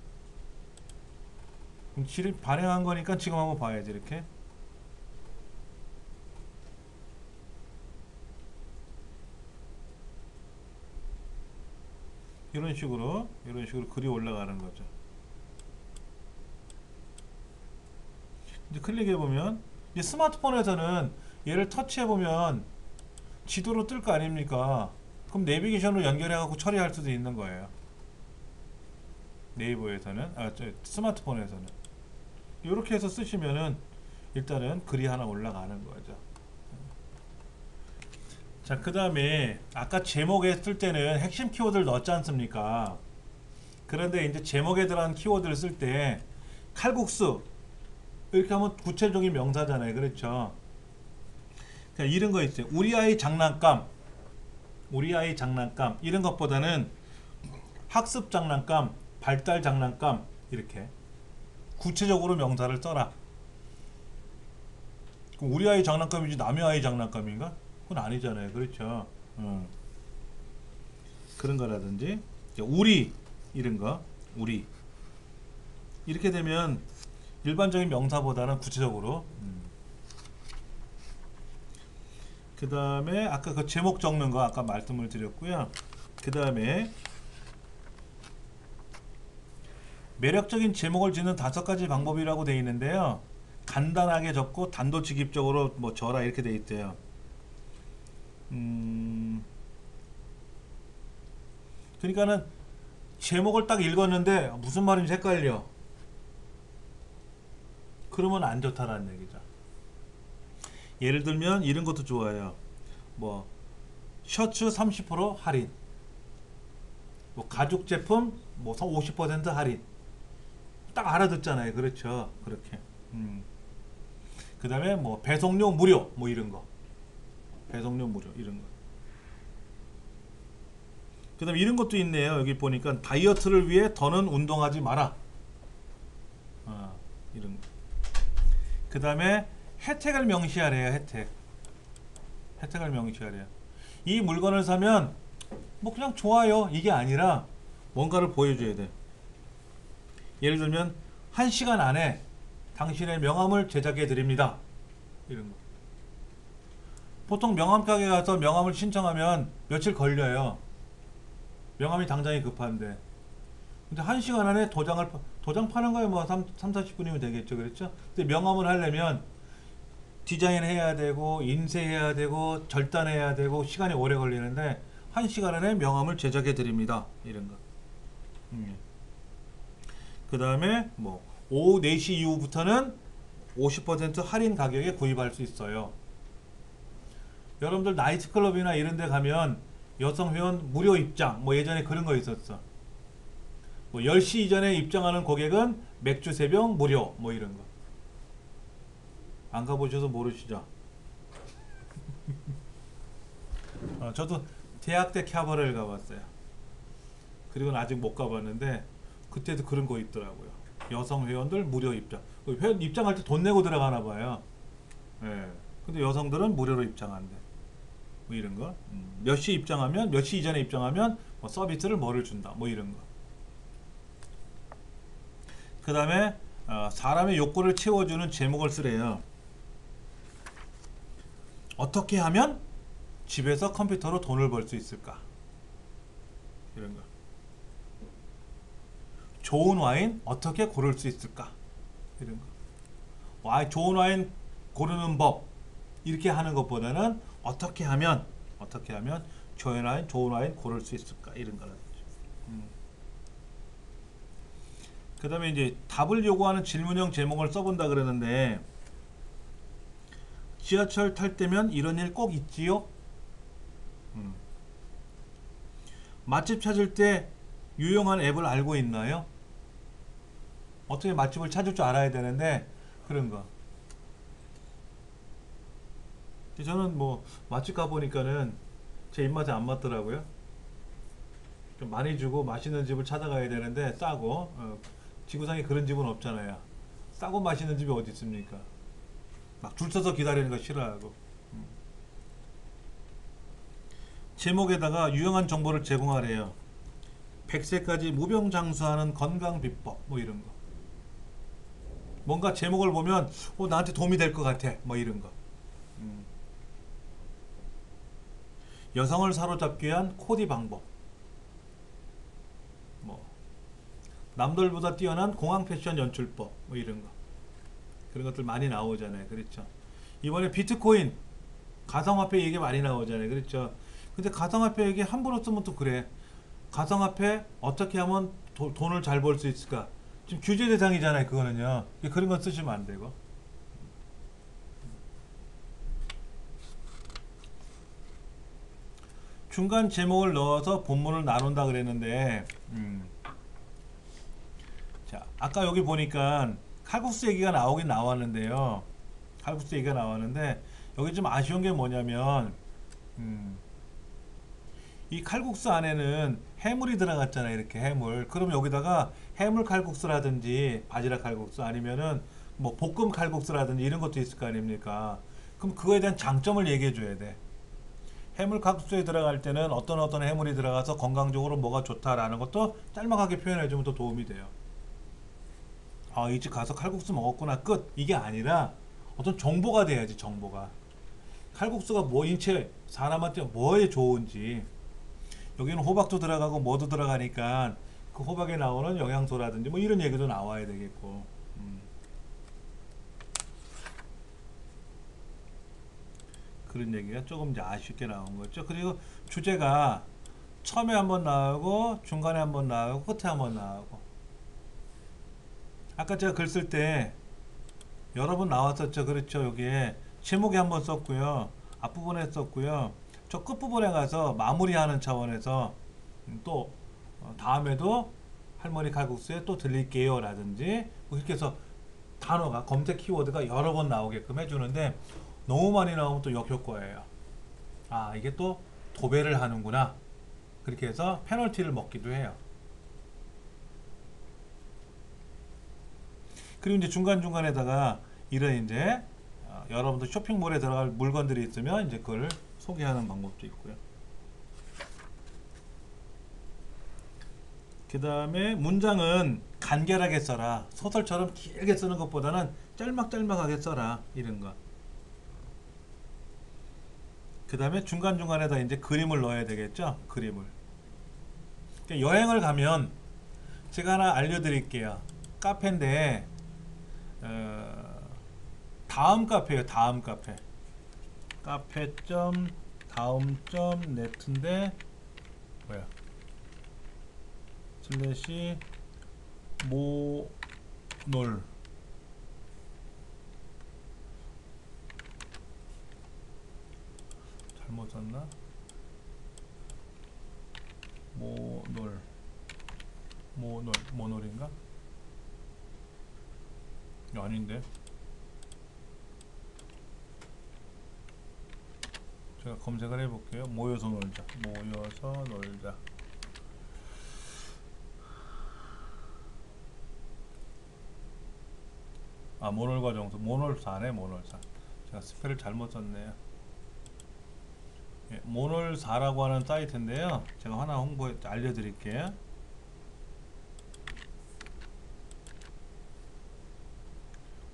그럼 발행한 거니까 지금 한번 봐야지. 이렇게 이런 식으로 글이 올라가는 거죠. 이제 클릭해 보면 이제 스마트폰에서는 얘를 터치해 보면 지도로 뜰 거 아닙니까? 그럼 내비게이션으로 연결해 갖고 처리할 수도 있는 거예요. 네이버에서는 스마트폰에서는 이렇게 해서 쓰시면은 일단은 글이 하나 올라가는 거죠. 자, 그 다음에 아까 제목에 쓸 때는 핵심 키워드를 넣었지 않습니까? 그런데 이제 제목에 들어간 키워드를 쓸 때 칼국수 이렇게 하면 구체적인 명사잖아요. 그렇죠? 그냥 이런 거 있어요. 우리 아이 장난감 이런 것보다는 학습 장난감, 발달 장난감 이렇게 구체적으로 명사를 써라. 그럼 우리 아이 장난감이지 남의 아이 장난감인가? 그건 아니잖아요. 그렇죠? 그런 거라든지 우리 이런 거 우리 이렇게 되면 일반적인 명사보다는 구체적으로 그 다음에 아까 그 제목 적는 거 아까 말씀을 드렸고요. 그 다음에 매력적인 제목을 짓는 5가지 방법이라고 되어 있는데요. 간단하게 적고 단도직입적으로 뭐 저라 이렇게 되어 있대요. 그러니까는 제목을 딱 읽었는데 무슨 말인지 헷갈려. 그러면 안 좋다라는 얘기죠. 예를 들면 이런 것도 좋아요. 뭐 셔츠 30% 할인, 뭐 가죽 제품 뭐 50% 할인. 딱 알아듣잖아요. 그렇죠? 그렇게. 그 다음에 뭐 배송료 무료 뭐 이런 거. 배송료 무료 이런 거. 그 다음에 이런 것도 있네요. 여기 보니까 다이어트를 위해 더는 운동하지 마라. 이런. 그 다음에 혜택을 명시하래요. 혜택을 명시하래요. 이 물건을 사면 뭐 그냥 좋아요 이게 아니라 뭔가를 보여줘야 돼. 예를 들면 1시간 안에 당신의 명함을 제작해 드립니다. 이런 거. 보통 명함 가게 가서 명함을 신청하면 며칠 걸려요. 명함이 당장이 급한데. 근데 1시간 안에 도장 파는 거에 뭐 40분이면 되겠죠. 그렇죠? 근데 명함을 하려면 디자인 해야 되고 인쇄해야 되고 절단해야 되고 시간이 오래 걸리는데 1시간 안에 명함을 제작해 드립니다. 이런 거. 그 다음에 뭐 오후 4시 이후부터는 50% 할인 가격에 구입할 수 있어요. 여러분들 나이트클럽이나 이런 데 가면 여성 회원 무료 입장 뭐 예전에 그런 거 있었어. 뭐 10시 이전에 입장하는 고객은 맥주 3병 무료 뭐 이런 거. 안 가보셔서 모르시죠? 저도 대학 때 캬바레를 가봤어요. 그리고는 아직 못 가봤는데 그때도 그런 거 있더라고요. 여성 회원들 무료 입장. 회원 입장할 때 돈 내고 들어가나 봐요. 예. 근데 여성들은 무료로 입장한대. 뭐 이런 거. 몇 시 입장하면 몇 시 이전에 입장하면 뭐 서비스를 뭐를 준다. 뭐 이런 거. 그 다음에 사람의 욕구를 채워주는 제목을 쓰래요. 어떻게 하면 집에서 컴퓨터로 돈을 벌 수 있을까? 이런 거. 좋은 와인 어떻게 고를 수 있을까? 이런 거. 좋은 와인 고르는 법 이렇게 하는 것보다는 어떻게 하면 좋은 와인 고를 수 있을까? 이런 거라든지. 그 다음에 이제 답을 요구하는 질문형 제목을 써본다 그러는데 지하철 탈 때면 이런 일 꼭 있지요? 맛집 찾을 때 유용한 앱을 알고 있나요? 어떻게 맛집을 찾을 줄 알아야 되는데 그런 거. 저는 뭐 맛집 가보니까는 제 입맛에 안 맞더라고요. 좀 많이 주고 맛있는 집을 찾아가야 되는데 싸고 지구상에 그런 집은 없잖아요. 싸고 맛있는 집이 어디 있습니까? 막 줄 서서 기다리는 거 싫어하고. 제목에다가 유용한 정보를 제공하래요. 100세까지 무병장수하는 건강 비법 뭐 이런 거. 뭔가 제목을 보면 나한테 도움이 될 것 같아 뭐 이런 거. 여성을 사로잡기 위한 코디 방법. 뭐 남들보다 뛰어난 공항 패션 연출법 뭐 이런 거. 그런 것들 많이 나오잖아요. 그렇죠? 이번에 비트코인 가상화폐 얘기 많이 나오잖아요. 그렇죠? 근데 가상화폐 얘기 함부로 쓰면 또 그래. 가상화폐 어떻게 하면 돈을 잘 벌 수 있을까? 지금 규제 대상이잖아요. 그거는요. 그런 건 쓰시면 안 되고. 중간 제목을 넣어서 본문을 나눈다 그랬는데 자, 아까 여기 보니까 칼국수 얘기가 나오긴 나왔는데요. 칼국수 얘기가 나왔는데 여기 좀 아쉬운 게 뭐냐면 이 칼국수 안에는 해물이 들어갔잖아요. 이렇게 해물. 그럼 여기다가 해물 칼국수라든지 바지락 칼국수 아니면은 뭐 볶음 칼국수라든지 이런 것도 있을 거 아닙니까? 그럼 그거에 대한 장점을 얘기해 줘야 돼. 해물 칼국수에 들어갈 때는 어떤 해물이 들어가서 건강적으로 뭐가 좋다라는 것도 짤막하게 표현해 주면 더 도움이 돼요. 이 집 가서 칼국수 먹었구나 끝. 이게 아니라 어떤 정보가 돼야지. 정보가. 칼국수가 뭐 인체 사람한테 뭐에 좋은지. 여기는 호박도 들어가고 뭐도 들어가니까 그 호박에 나오는 영양소라든지 뭐 이런 얘기도 나와야 되겠고. 그런 얘기가 조금 이제 아쉽게 나온 거죠. 그리고 주제가 처음에 한번 나오고 중간에 한번 나오고 끝에 한번 나오고. 아까 제가 글 쓸 때 여러 번 나왔었죠. 그렇죠. 여기에 제목에 한번 썼고요. 앞부분에 썼고요. 저 끝부분에 가서 마무리하는 차원에서 또 다음에도 할머니 칼국수에 또 들릴게요 라든지 뭐 이렇게 해서 단어가 검색 키워드가 여러 번 나오게끔 해주는데 너무 많이 나오면 또 역효과예요. 이게 또 도배를 하는구나. 그렇게 해서 페널티를 먹기도 해요. 그리고 이제 중간중간에다가 이런 이제 여러분들 쇼핑몰에 들어갈 물건들이 있으면 이제 그걸 소개하는 방법도 있고요. 그 다음에 문장은 간결하게 써라. 소설처럼 길게 쓰는 것보다는 짤막짤막하게 써라. 이런 거. 그 다음에 중간중간에다 이제 그림을 넣어야 되겠죠. 그림을. 그러니까 여행을 가면 제가 하나 알려드릴게요. 카페인데 다음 카페예요. 다음 카페. 카페.다음.net인데 뭐야? 슬래시 모놀 잘못 썼나? 모놀인가? 아닌데. 제가 검색을 해볼게요. 모여서 놀자. 모여서 놀자. 아, 모놀과 정수. 모놀사네, 모놀사. 제가 스펠을 잘못 썼네요. 예, 모놀사라고 하는 사이트인데요. 제가 하나 알려드릴게요.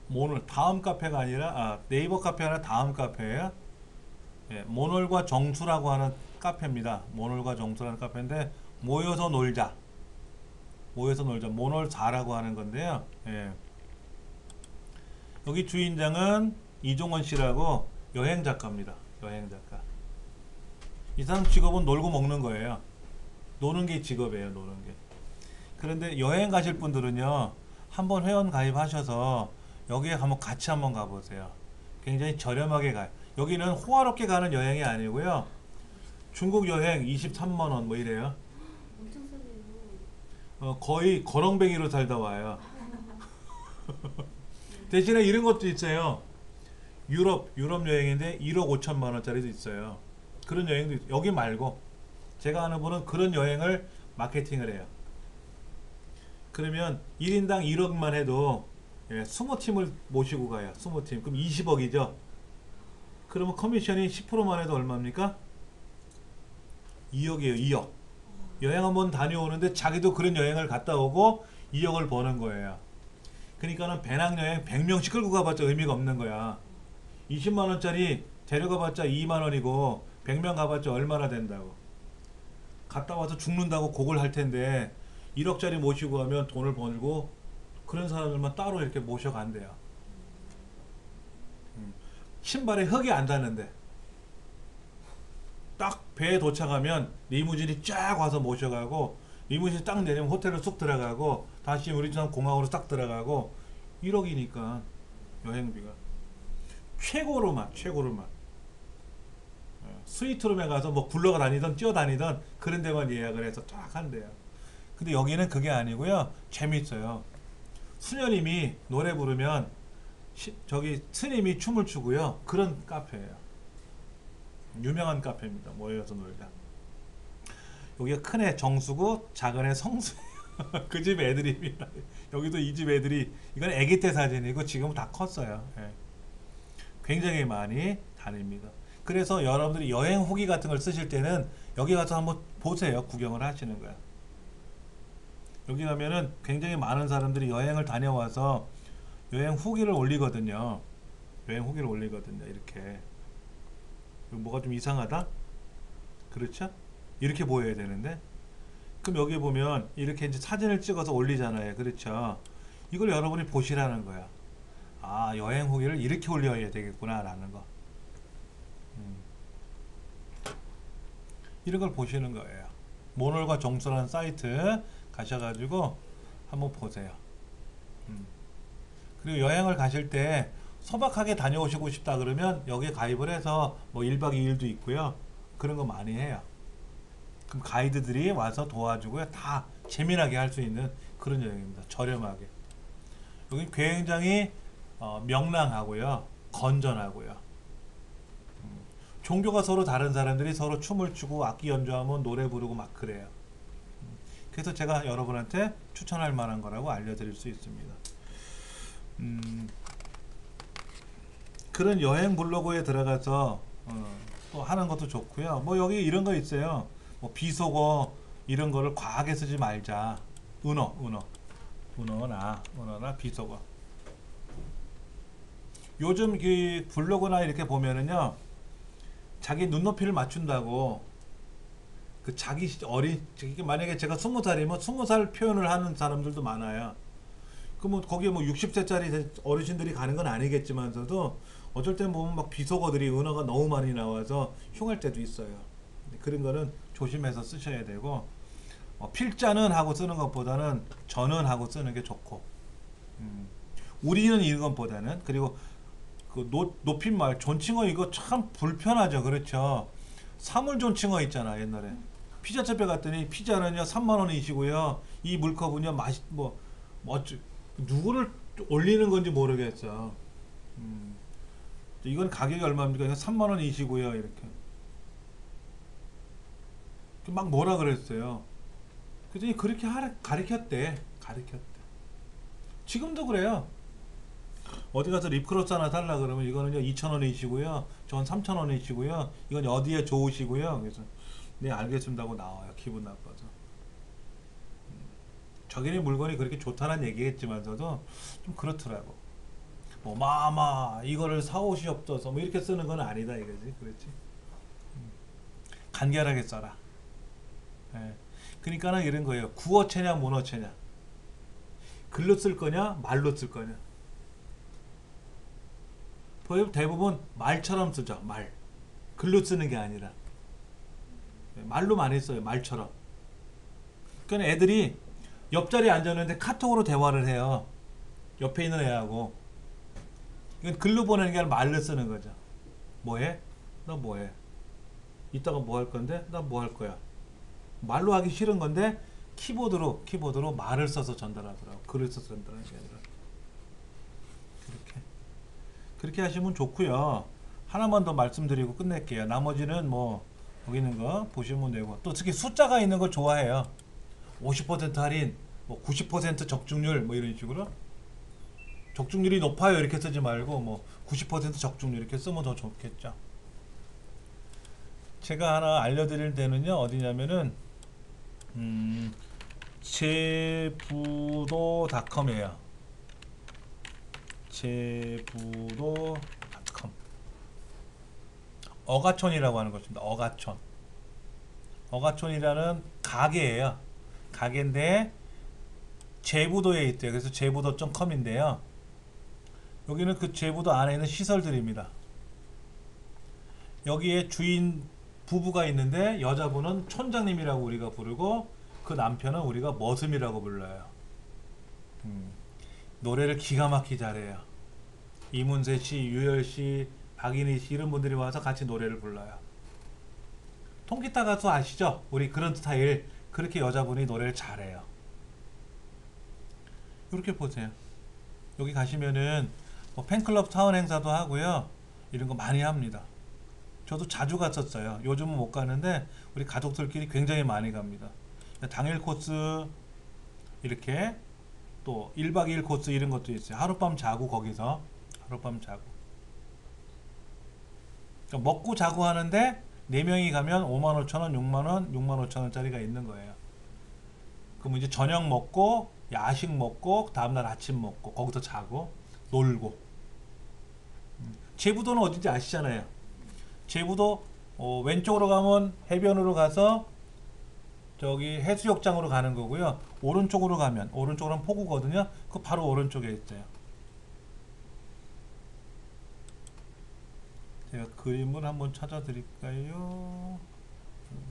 모놀, 다음 카페가 아니라, 네이버 카페 하나 다음 카페예요. 예, 모놀과 정수라고 하는 카페입니다. 모놀과 정수라는 카페인데, 모여서 놀자. 모여서 놀자. 모놀4라고 하는 건데요. 예. 여기 주인장은 이종원 씨라고 여행 작가입니다. 여행 작가. 이 사람 직업은 놀고 먹는 거예요. 노는 게 직업이에요. 노는 게. 그런데 여행 가실 분들은요, 한번 회원 가입하셔서 여기에 한번 같이 한번 가보세요. 굉장히 저렴하게 가요. 여기는 호화롭게 가는 여행이 아니고요. 중국 여행 23만 원 뭐 이래요. 엄청 싸네요. 거의 거렁뱅이로 살다 와요. 대신에 이런 것도 있어요. 유럽 여행인데 1억 5천만 원짜리도 있어요. 그런 여행도 여기 말고 제가 아는 분은 그런 여행을 마케팅을 해요. 그러면 1인당 1억만 해도 20팀을 모시고 가요. 20팀. 그럼 20억이죠. 그러면 커미션이 10%만 해도 얼마입니까? 2억이에요. 2억. 여행 한번 다녀오는데 자기도 그런 여행을 갔다 오고 2억을 버는 거예요. 그러니까는 배낭여행 100명씩 끌고 가봤자 의미가 없는 거야. 20만 원짜리 데려가봤자 2만 원이고 100명 가봤자 얼마나 된다고. 갔다 와서 죽는다고 곡을 할 텐데 1억짜리 모시고 가면 돈을 벌고 그런 사람들만 따로 이렇게 모셔간대요. 신발에 흙이 안 닿는데 딱 배에 도착하면 리무진이 쫙 와서 모셔가고 리무진 딱 내리면 호텔로 쑥 들어가고 다시 우리처럼 공항으로 딱 들어가고 1억이니까 여행비가 최고로만 스위트룸에 가서 뭐 굴러가 다니던 뛰어다니던 그런 데만 예약을 해서 쫙 한대요. 근데 여기는 그게 아니고요. 재밌어요. 수녀님이 노래 부르면 저기 스님이 춤을 추고요. 그런 카페예요. 유명한 카페입니다. 모여서 놀자. 여기가 큰 애 정수고 작은 애 성수예요. 그 집 애들입니다. 여기도 이 집 애들이 이건 아기 때 사진이고 지금은 다 컸어요. 예. 굉장히 많이 다닙니다. 그래서 여러분들이 여행 후기 같은 걸 쓰실 때는 여기 가서 한번 보세요. 구경을 하시는 거야. 여기 가면은 굉장히 많은 사람들이 여행을 다녀와서 여행 후기를 올리거든요. 여행 후기를 올리거든요. 이렇게. 뭐가 좀 이상하다? 그렇죠? 이렇게 보여야 되는데. 그럼 여기 보면 이렇게 이제 사진을 찍어서 올리잖아요. 그렇죠? 이걸 여러분이 보시라는 거야. 아, 여행 후기를 이렇게 올려야 되겠구나 라는 거. 이런 걸 보시는 거예요. 모놀과 정수라는 사이트 가셔가지고 한번 보세요. 그리고 여행을 가실 때 소박하게 다녀오시고 싶다 그러면 여기에 가입을 해서 뭐 1박 2일도 있고요. 그런 거 많이 해요. 그럼 가이드들이 와서 도와주고요. 다 재미나게 할 수 있는 그런 여행입니다. 저렴하게. 여기 굉장히 명랑하고요. 건전하고요. 종교가 서로 다른 사람들이 서로 춤을 추고 악기 연주하면 노래 부르고 막 그래요. 그래서 제가 여러분한테 추천할 만한 거라고 알려드릴 수 있습니다. 그런 여행 블로그에 들어가서 또 하는 것도 좋고요. 뭐 여기 이런 거 있어요. 뭐 비속어 이런 거를 과하게 쓰지 말자. 은어나 비속어. 요즘 그 블로그나 이렇게 보면은요, 자기 눈높이를 맞춘다고 그 자기 만약에 제가 20살이면 20살 표현을 하는 사람들도 많아요. 그뭐 거기에 뭐 60세짜리 어르신들이 가는 건 아니겠지만서도 어쩔 땐 보면 막 비속어들이 은어가 너무 많이 나와서 흉할 때도 있어요. 그런 거는 조심해서 쓰셔야 되고, 필자는 하고 쓰는 것보다는 저는 하고 쓰는 게 좋고, 우리는 이런 것보다는. 그리고 그 높임말 존칭어 이거 참 불편하죠. 그렇죠. 사물 존칭어 있잖아. 옛날에 피자집에 갔더니 피자는요 3만 원이시고요, 이 물컵은요 누구를 올리는 건지 모르겠어. 이건 가격이 얼마입니까? 이건 3만 원이시고요, 이렇게 막 뭐라 그랬어요. 그랬더니 그렇게 가르쳤대. 지금도 그래요. 어디 가서 립크로스 하나 살라 그러면 이거는요 2,000원이시고요, 저건 3,000원이시고요, 이건 어디에 좋으시고요. 그래서 네 알겠습니다 하고 나와요. 기분 나빠서. 자기네 물건이 그렇게 좋다는 얘기겠지만서도 좀 그렇더라고. 뭐 마마 이거를 사오시옵소서 뭐 이렇게 쓰는 건 아니다 이거지. 그렇지. 간결하게 써라. 예. 그러니까는 이런 거예요. 구어체냐 문어체냐, 글로 쓸 거냐 말로 쓸 거냐. 대부분 말처럼 쓰죠. 말. 글로 쓰는 게 아니라 말로 많이 써요. 말처럼. 그러니까 애들이 옆자리에 앉았는데 카톡으로 대화를 해요. 옆에 있는 애하고. 이건 글로 보내는 게 아니라 말로 쓰는 거죠. 뭐해? 너 뭐해? 이따가 뭐 할 건데? 나 뭐 할 거야? 말로 하기 싫은 건데 키보드로 말을 써서 전달하더라고. 글을 써서 전달하는 게 아니라. 그렇게 하시면 좋고요. 하나만 더 말씀드리고 끝낼게요. 나머지는 뭐 여기 있는 거 보시면 되고, 또 특히 숫자가 있는 걸 좋아해요. 50% 할인, 뭐 90% 적중률 뭐 이런 식으로. 적중률이 높아요 이렇게 쓰지 말고 뭐 90% 적중률 이렇게 쓰면 더 좋겠죠. 제가 하나 알려드릴 때는요 어디냐면은 제부도닷컴이에요. 제부도닷컴. 어가촌이라고 하는 것입니다. 어가촌이라는 가게예요. 가게인데 제부도에 있대요. 그래서 제부도.com인데요. 여기는 그 제부도 안에 있는 시설들입니다. 여기에 주인 부부가 있는데 여자분은 촌장님이라고 우리가 부르고 그 남편은 우리가 머슴이라고 불러요. 노래를 기가 막히게 잘해요. 이문세 씨, 유열 씨, 박인희 씨 이런 분들이 와서 같이 노래를 불러요. 통기타 가수 아시죠? 우리 그런 스타일. 그렇게 여자분이 노래를 잘해요. 이렇게 보세요. 여기 가시면은 뭐 팬클럽 사원 행사도 하고요. 이런 거 많이 합니다. 저도 자주 갔었어요. 요즘은 못 가는데 우리 가족들끼리 굉장히 많이 갑니다. 당일 코스 이렇게 또 1박 2일 코스 이런 것도 있어요. 하룻밤 자고 거기서 하룻밤 자고. 그러니까 먹고 자고 하는데 4명이 가면 55,000원, 6만원, 65,000원짜리가 있는 거예요. 그럼 이제 저녁 먹고 야식 먹고 다음날 아침 먹고 거기서 자고 놀고. 제부도는 어딘지 아시잖아요. 제부도 왼쪽으로 가면 해변으로 가서 저기 해수욕장으로 가는 거고요. 오른쪽으로 가면 포구거든요. 그 바로 오른쪽에 있어요. 제가 그림을 한번 찾아 드릴까요?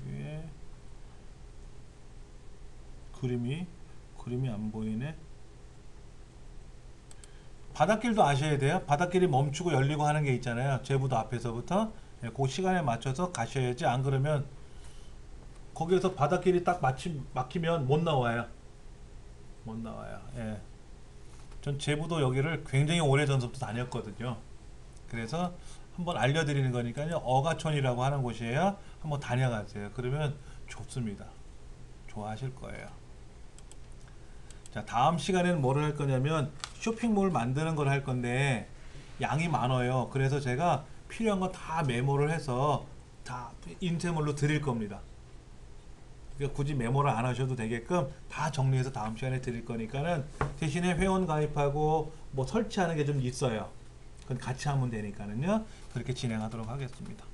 여기에 그림이 안 보이네. 바닷길도 아셔야 돼요. 바닷길이 멈추고 열리고 하는 게 있잖아요. 제부도 앞에서부터 그 시간에 맞춰서 가셔야지. 안 그러면 거기에서 바닷길이 딱 막히면 못 나와요. 예. 전 제부도 여기를 굉장히 오래 전부터 다녔거든요. 그래서 한번 알려드리는 거니까요. 어가촌이라고 하는 곳이에요. 한번 다녀가세요. 그러면 좋습니다. 좋아하실 거예요. 자, 다음 시간에는 뭐를 할 거냐면 쇼핑몰 만드는 걸 할 건데 양이 많아요. 그래서 제가 필요한 거 다 메모를 해서 다 인쇄물로 드릴 겁니다. 그러니까 굳이 메모를 안 하셔도 되게끔 다 정리해서 다음 시간에 드릴 거니까는 대신에 회원 가입하고 뭐 설치하는 게 좀 있어요. 그건 같이 하면 되니까는요. 그렇게 진행하도록 하겠습니다.